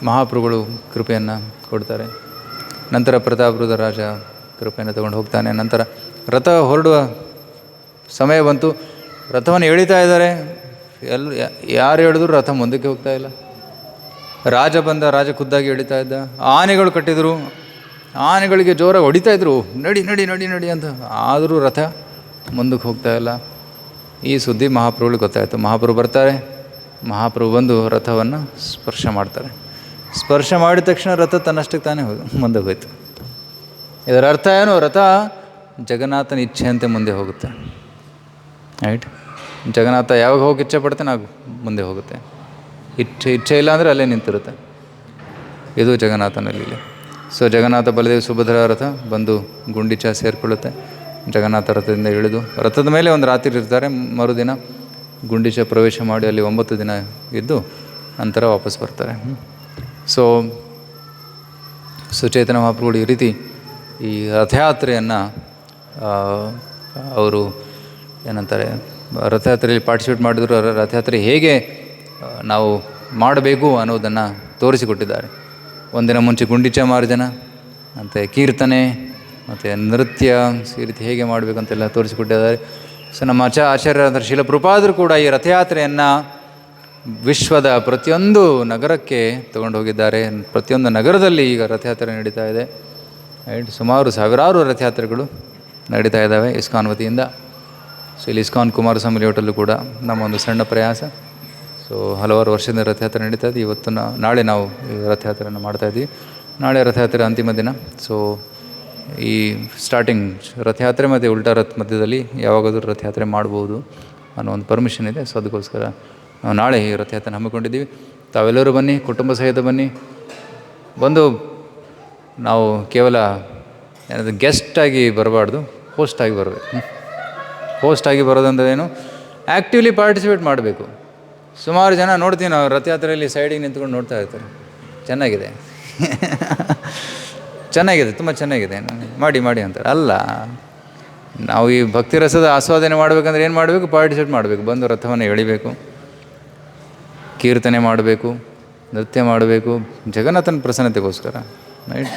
Speaker 1: ಮಹಾಪ್ರಭುಗಳು ಕೃಪೆಯನ್ನು ಕೊಡ್ತಾರೆ. ನಂತರ ಪ್ರತಾಪರುದ್ರ ರಾಜ ಕೃಪೆಯನ್ನು ತಗೊಂಡು ಹೋಗ್ತಾನೆ. ನಂತರ ರಥ ಹೊರಡುವ ಸಮಯ ಬಂತು. ರಥವನ್ನು ಎಳಿತಾ ಇದ್ದಾರೆ. ಯಾರು ಹೇಳಿದ್ರು ರಥ ಮುಂದಕ್ಕೆ ಹೋಗ್ತಾ ಇಲ್ಲ. ರಾಜ ಖುದ್ದಾಗಿ ಎಳಿತಾ ಇದ್ದ. ಆನೆಗಳು ಕಟ್ಟಿದ್ರು, ಆನೆಗಳಿಗೆ ಜೋರಾಗಿ ಹೊಡಿತಾಯಿದ್ರು, ನಡಿ ಅಂತ. ಆದರೂ ರಥ ಮುಂದಕ್ಕೆ ಹೋಗ್ತಾ ಇಲ್ಲ. ಈ ಸುದ್ದಿ ಮಹಾಪ್ರಭುಗಳಿಗೆ ಗೊತ್ತಾಯಿತು. ಮಹಾಪ್ರಭು ಬರ್ತಾರೆ. ಮಹಾಪ್ರಭು ಬಂದು ರಥವನ್ನು ಸ್ಪರ್ಶ ಮಾಡ್ತಾರೆ. ಸ್ಪರ್ಶ ಮಾಡಿದ ತಕ್ಷಣ ರಥ ತನ್ನಷ್ಟಕ್ಕೆ ತಾನೇ ಮುಂದೆ ಹೋಯ್ತು. ಇದರ ಅರ್ಥ ಏನು? ರಥ ಜಗನ್ನಾಥನ ಇಚ್ಛೆಯಂತೆ ಮುಂದೆ ಹೋಗುತ್ತೆ, ರೈಟ್. ಜಗನ್ನಾಥ ಯಾವಾಗ ಹೋಗಿ ಇಚ್ಛೆ ಪಡ್ತಾನೆ ಆಗ ಮುಂದೆ ಹೋಗುತ್ತೆ. ಇಚ್ಛೆ ಇಲ್ಲ ಅಂದರೆ ಅಲ್ಲೇ ನಿಂತಿರುತ್ತೆ. ಇದು ಜಗನ್ನಾಥನ ಲೀಲೆ. ಸೊ ಜಗನ್ನಾಥ ಬಲದೇವ ಸುಭದ್ರ ರಥ ಬಂದು ಗುಂಡಿಚ ಸೇರಿಕೊಳ್ಳುತ್ತೆ. ಜಗನ್ನಾಥ ರಥದಿಂದ ಇಳಿದು ರಥದ ಮೇಲೆ ಒಂದು ರಾತ್ರಿ ಇರ್ತಾರೆ. ಮರುದಿನ ಗುಂಡಿಚ ಪ್ರವೇಶ ಮಾಡಿ ಅಲ್ಲಿ 9 ದಿನ ಇದ್ದು ನಂತರ ವಾಪಸ್ ಬರ್ತಾರೆ. ಸೊ ಸುಚೇತನ ಮಹಾಪ್ರಭುಗಳು ಈ ರೀತಿ ಈ ರಥಯಾತ್ರೆಯನ್ನು ಅವರು ಏನಂತಾರೆ, ರಥಯಾತ್ರೆಯಲ್ಲಿ ಪಾರ್ಟಿಸಿಪೇಟ್ ಮಾಡಿದ್ರು. ರಥಯಾತ್ರೆ ಹೇಗೆ ನಾವು ಮಾಡಬೇಕು ಅನ್ನೋದನ್ನು ತೋರಿಸಿಕೊಟ್ಟಿದ್ದಾರೆ. ಒಂದಿನ ಮುಂಚೆ ಗುಂಡಿಚ ಮಾರ್ಜನ, ಮತ್ತು ಕೀರ್ತನೆ, ಮತ್ತು ನೃತ್ಯ, ಈ ರೀತಿ ಹೇಗೆ ಮಾಡಬೇಕಂತೆಲ್ಲ ತೋರಿಸಿಕೊಟ್ಟಿದ್ದಾರೆ. ಸೊ ನಮ್ಮ ಆಚಾರ್ಯರಾದ ಶ್ರೀಲ ಪ್ರಭುಪಾದರು ಕೂಡ ಈ ರಥಯಾತ್ರೆಯನ್ನು ವಿಶ್ವದ ಪ್ರತಿಯೊಂದು ನಗರಕ್ಕೆ ತಗೊಂಡು ಹೋಗಿದ್ದಾರೆ. ಪ್ರತಿಯೊಂದು ನಗರದಲ್ಲಿ ಈಗ ರಥಯಾತ್ರೆ ನಡೀತಾ ಇದೆ. ರೈಟ್, ಸುಮಾರು ಸಾವಿರಾರು ರಥಯಾತ್ರೆಗಳು ನಡೀತಾ ಇದ್ದಾವೆ ಇಸ್ಕಾನ್ ವತಿಯಿಂದ. ಸೊ ಇಲ್ಲಿ ಇಸ್ಕಾನ್ ಕುಮಾರಸ್ವಾಮಿ ಲೇಔಟಲ್ಲೂ ಕೂಡ ನಮ್ಮ ಒಂದು ಸಣ್ಣ ಪ್ರಯಾಸ. ಸೊ ಹಲವಾರು ವರ್ಷದಿಂದ ರಥಯಾತ್ರೆ ನಡೀತಾ ಇದೆ. ಇವತ್ತು ನಾಳೆ ನಾವು ಈ ರಥಯಾತ್ರೆಯನ್ನು ಮಾಡ್ತಾಯಿದ್ದೀವಿ. ನಾಳೆ ರಥಯಾತ್ರೆ ಅಂತಿಮ ದಿನ. ಸೊ ಈ ಸ್ಟಾರ್ಟಿಂಗ್ ರಥಯಾತ್ರೆ ಮತ್ತು ಉಲ್ಟಾ ರಥ ಮಧ್ಯದಲ್ಲಿ ಯಾವಾಗಾದರೂ ರಥಯಾತ್ರೆ ಮಾಡ್ಬೋದು ಅನ್ನೋ ಒಂದು ಪರ್ಮಿಷನ್ ಇದೆ. ಸೊ ಅದಕ್ಕೋಸ್ಕರ ನಾವು ನಾಳೆ ಈ ರಥಯಾತ್ರೆ ಹಮ್ಮಿಕೊಂಡಿದ್ದೀವಿ. ತಾವೆಲ್ಲರೂ ಬನ್ನಿ, ಕುಟುಂಬ ಸಹಿತ ಬನ್ನಿ. ಬಂದು ನಾವು ಕೇವಲ ಏನಾದರೂ ಗೆಸ್ಟಾಗಿ ಬರಬಾರ್ದು, ಹೋಸ್ಟಾಗಿ ಬರಬೇಕು. ಹೋಸ್ಟಾಗಿ ಬರೋದಂದ್ರೇನು, ಆ್ಯಕ್ಟಿವ್ಲಿ ಪಾರ್ಟಿಸಿಪೇಟ್ ಮಾಡಬೇಕು. ಸುಮಾರು ಜನ ನೋಡ್ತೀವಿ ನಾವು ರಥಯಾತ್ರೆಯಲ್ಲಿ ಸೈಡಿಗೆ ನಿಂತ್ಕೊಂಡು ನೋಡ್ತಾ ಇರ್ತಾರೆ. ಚೆನ್ನಾಗಿದೆ ಚೆನ್ನಾಗಿದೆ, ತುಂಬ ಚೆನ್ನಾಗಿದೆ, ಮಾಡಿ ಮಾಡಿ ಅಂತಾರೆ. ಅಲ್ಲ, ನಾವು ಈ ಭಕ್ತಿ ರಸದ ಆಸ್ವಾದನೆ ಮಾಡಬೇಕಂದ್ರೆ ಏನು ಮಾಡಬೇಕು? ಪಾರ್ಟಿಸಿಪೇಟ್ ಮಾಡಬೇಕು. ಬಂದು ರಥವನ್ನು ಎಳಿಬೇಕು, ಕೀರ್ತನೆ ಮಾಡಬೇಕು, ನೃತ್ಯ ಮಾಡಬೇಕು, ಜಗನ್ನಾಥನ ಪ್ರಸನ್ನತೆಗೋಸ್ಕರ. ರೈಟ್.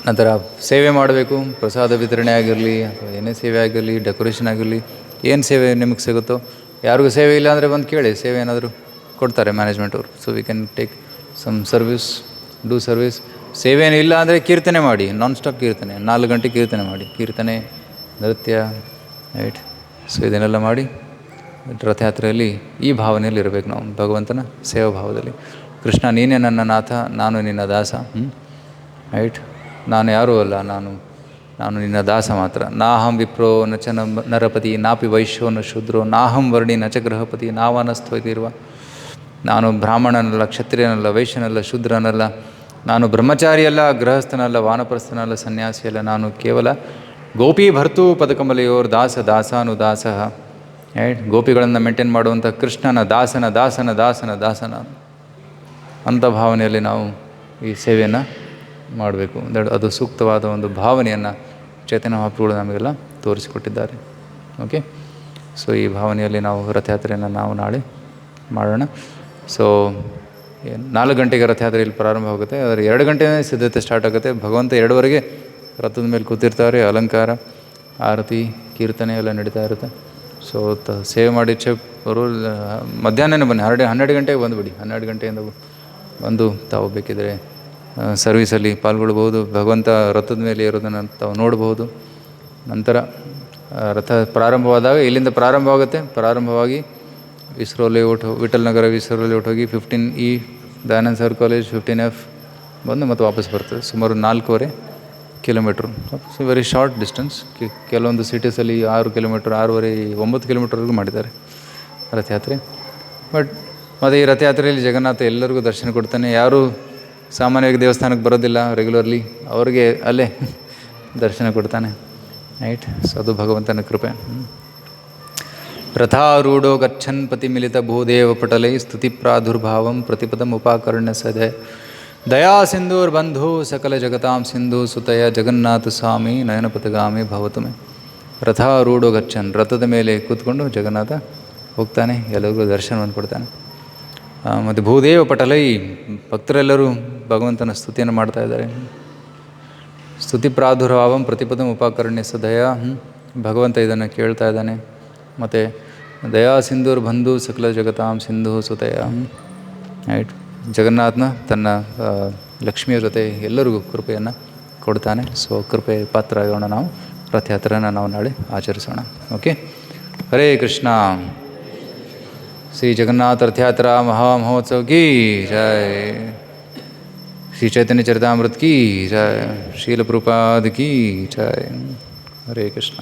Speaker 1: ನಂತರ ಸೇವೆ ಮಾಡಬೇಕು. ಪ್ರಸಾದ ವಿತರಣೆ ಆಗಿರಲಿ ಅಥವಾ ಏನೇ ಸೇವೆ ಆಗಿರಲಿ, ಡೆಕೋರೇಷನ್ ಆಗಿರಲಿ, ಏನು ಸೇವೆ ನಿಮಗೆ ಸಿಗುತ್ತೋ. ಯಾರಿಗೂ ಸೇವೆ ಇಲ್ಲ ಅಂದರೆ ಬಂದು ಕೇಳಿ, ಸೇವೆ ಏನಾದರೂ ಕೊಡ್ತಾರೆ ಮ್ಯಾನೇಜ್ಮೆಂಟವ್ರು. So we can take some service, do service. ಸೇವೆ ಏನು ಇಲ್ಲ ಅಂದರೆ ಕೀರ್ತನೆ ಮಾಡಿ, ನಾನ್ ಸ್ಟಾಪ್ ಕೀರ್ತನೆ, 4 ಗಂಟೆ ಕೀರ್ತನೆ ಮಾಡಿ, ಕೀರ್ತನೆ, ನೃತ್ಯ. ರೈಟ್. ಸೊ ಇದನ್ನೆಲ್ಲ ಮಾಡಿ ರಥಯಾತ್ರೆಯಲ್ಲಿ ಈ ಭಾವನೆಯಲ್ಲಿ ಇರಬೇಕು ನಾವು, ಭಗವಂತನ ಸೇವಾ ಭಾವದಲ್ಲಿ. ಕೃಷ್ಣ, ನೀನೇ ನನ್ನ ನಾಥ, ನಾನು ನಿನ್ನ ದಾಸ. ರೈಟ್. ನಾನು ಯಾರೂ ಅಲ್ಲ, ನಾನು ನಿನ್ನ ದಾಸ ಮಾತ್ರ. ನಾಹಂ ವಿಪ್ರೋ ನ ಚ ನರಪತಿ ನಾಪಿ ವೈಶ್ಯೋ ನ ಶೂದ್ರೋ ನಾಹಂ ವರ್ಣಿ ನ ಚ ಗೃಹಪತಿ ನಾವಾನಸ್ತ್ವತಿರುವ. ನಾನು ಬ್ರಾಹ್ಮಣನಲ್ಲ, ಕ್ಷತ್ರಿಯನಲ್ಲ, ವೈಶ್ಯನಲ್ಲ, ಶೂದ್ರನಲ್ಲ. ನಾನು ಬ್ರಹ್ಮಚಾರಿಯಲ್ಲ, ಗೃಹಸ್ಥನಲ್ಲ, ವಾನಪ್ರಸ್ಥನಲ್ಲ, ಸನ್ಯಾಸಿಯಲ್ಲ. ನಾನು ಕೇವಲ ಗೋಪಿ ಭರ್ತೂ ಪದಕಮಲೆಯೋರ್ ದಾಸ ದಾಸಾನುದಾಸ. ರೈಟ್. ಗೋಪಿಗಳನ್ನು ಮೇಂಟೈನ್ ಮಾಡುವಂಥ ಕೃಷ್ಣನ ದಾಸನ ದಾಸನ ದಾಸನ ದಾಸನ ಅಂಥ ಭಾವನೆಯಲ್ಲಿ ನಾವು ಈ ಸೇವೆಯನ್ನು ಮಾಡಬೇಕು. ಅದು ಸೂಕ್ತವಾದ ಒಂದು ಭಾವನೆಯನ್ನು ಚೈತನ್ಯ ಮಹಾಪ್ರಭುಗಳು ನಮಗೆಲ್ಲ ತೋರಿಸಿಕೊಟ್ಟಿದ್ದಾರೆ. ಓಕೆ. ಸೊ ಈ ಭಾವನೆಯಲ್ಲಿ ನಾವು ರಥಯಾತ್ರೆಯನ್ನು ನಾವು ನಾಳೆ ಮಾಡೋಣ. ಸೊ 4 ಗಂಟೆಗೆ ರಥಯಾತ್ರೆ ಇಲ್ಲಿ ಪ್ರಾರಂಭವಾಗುತ್ತೆ. ಅದರ 2 ಗಂಟೆನೇ ಸಿದ್ಧತೆ ಸ್ಟಾರ್ಟ್ ಆಗುತ್ತೆ. ಭಗವಂತ 2ವರೆಗೆ ರಥದ ಮೇಲೆ ಕೂತಿರ್ತಾರೆ. ಅಲಂಕಾರ, ಆರತಿ, ಕೀರ್ತನೆ ಎಲ್ಲ ನಡೀತಾ ಇರುತ್ತೆ. ಸೊ ಸೇವೆ ಮಾಡಿ ಬರೋ ಮಧ್ಯಾಹ್ನನೇ ಬನ್ನಿ. 12 ಗಂಟೆಗೆ ಬಂದುಬಿಡಿ. 12 ಗಂಟೆಯಿಂದ ಬಂದು ತಾವು ಬೇಕಿದ್ದರೆ ಸರ್ವೀಸಲ್ಲಿ ಪಾಲ್ಗೊಳ್ಬೋದು. ಭಗವಂತ ರಥದ ಮೇಲೆ ಇರೋದನ್ನು ತಾವು ನೋಡ್ಬೋದು. ನಂತರ ರಥ ಪ್ರಾರಂಭವಾದಾಗ ಇಲ್ಲಿಂದ ಪ್ರಾರಂಭವಾಗುತ್ತೆ. ಪ್ರಾರಂಭವಾಗಿ ವಿಸ್ರೋ ಲೇಔಟ್, ವಿಠಲ್ ನಗರ ವಿಸ್ರೋ ಲೇಔಟ್ ಹೋಗಿ 15E Dayananda sir college 15F ಬಂದು ಮತ್ತೆ ವಾಪಸ್ ಬರ್ತದೆ. ಸುಮಾರು 4.25 kilometre. So very short distance. ಕೆಲವೊಂದು ಸಿಟೀಸಲ್ಲಿ 6 ಕಿಲೋಮೀಟ್ರ್, 6.5, 9 ಕಿಲೋಮೀಟ್ರ್ವರೆಗೂ ಮಾಡಿದ್ದಾರೆ ರಥಯಾತ್ರೆ. ಮತ್ತು ಈ ರಥಯಾತ್ರೆಯಲ್ಲಿ ಜಗನ್ನಾಥ ಎಲ್ಲರಿಗೂ ದರ್ಶನ ಕೊಡ್ತಾನೆ. ಯಾರು ಸಾಮಾನ್ಯವಾಗಿ ದೇವಸ್ಥಾನಕ್ಕೆ ಬರೋದಿಲ್ಲ ರೆಗ್ಯುಲರ್ಲಿ, ಅವ್ರಿಗೆ ಅಲ್ಲೇ ದರ್ಶನ ಕೊಡ್ತಾನೆ. ರೈಟ್. ಸೊ ಅದು ಭಗವಂತನ ಕೃಪೆ. ರಥಾರೂಢೋ ಗಚ್ಚನ್ ಪತಿ ಮಿಲಿತ ಭೂದೇವ ಪಟಲೈ ಸ್ತುತಿ ಪ್ರಾದುರ್ಭಾವಂ ಪ್ರತಿಪದಂ ಉಪಾಕರ್ಣ್ಯ ಸದೆ ದಯಾ ಸಿಂಧೂರ್ ಬಂಧು ಸಕಲ ಜಗತಾಂ ಸಿಂಧು ಸುತಯ ಜಗನ್ನಾಥ ಸ್ವಾಮಿ ನಯನಪಥಗಾಮಿ ಭವತುಮೆ. ರಥಾರೂಢೋ ಗಚ್ಚನ್, ರಥದ ಮೇಲೆ ಕೂತ್ಕೊಂಡು ಜಗನ್ನಾಥ ಹೋಗ್ತಾನೆ, ಎಲ್ಲರಿಗೂ ದರ್ಶನವನ್ನು ಕೊಡ್ತಾನೆ. ಮತ್ತು ಭೂದೇವ ಪಟಲೈ, ಭಕ್ತರೆಲ್ಲರೂ ಭಗವಂತನ ಸ್ತುತಿಯನ್ನು ಮಾಡ್ತಾ ಇದ್ದಾರೆ. ಸ್ತುತಿ ಪ್ರಾದುರ್ಭಾವಂ ಪ್ರತಿಪದಂ ಉಪಾಕರ್ಣ್ಯ ಸದಯ, ಭಗವಂತ ಇದನ್ನು ಕೇಳ್ತಾ ಇದ್ದಾನೆ. ಮತ್ತು ದಯಾ ಸಿಂಧೂರ್ ಬಂಧು ಸಕಲ ಜಗತಾಂ ಸಿಂಧು ಸುತಯ. ರೈಟ್. ಜಗನ್ನಾಥನ ತನ್ನ ಲಕ್ಷ್ಮಿಯ ಜೊತೆ ಎಲ್ಲರಿಗೂ ಕೃಪೆಯನ್ನು ಕೊಡ್ತಾನೆ. ಸೊ ಕೃಪೆ ಪಾತ್ರ ಆಗೋಣ ನಾವು. ರಥಯಾತ್ರೆನ ನಾವು ನಾಳೆ ಆಚರಿಸೋಣ. ಓಕೆ. ಹರೇ ಕೃಷ್ಣ. ಶ್ರೀ ಜಗನ್ನಾಥ ರಥಯಾತ್ರಾ ಮಹಾಮಹೋತ್ಸವ ಕಿ ಜಯ. ಶ್ರೀ ಚೈತನ್ಯ ಚರಿತಾಮೃತ ಕಿ ಜಯ. ಶ್ರೀಲ ಪ್ರಭುಪಾದ ಕಿ ಜಯ. ಹರೇ ಕೃಷ್ಣ.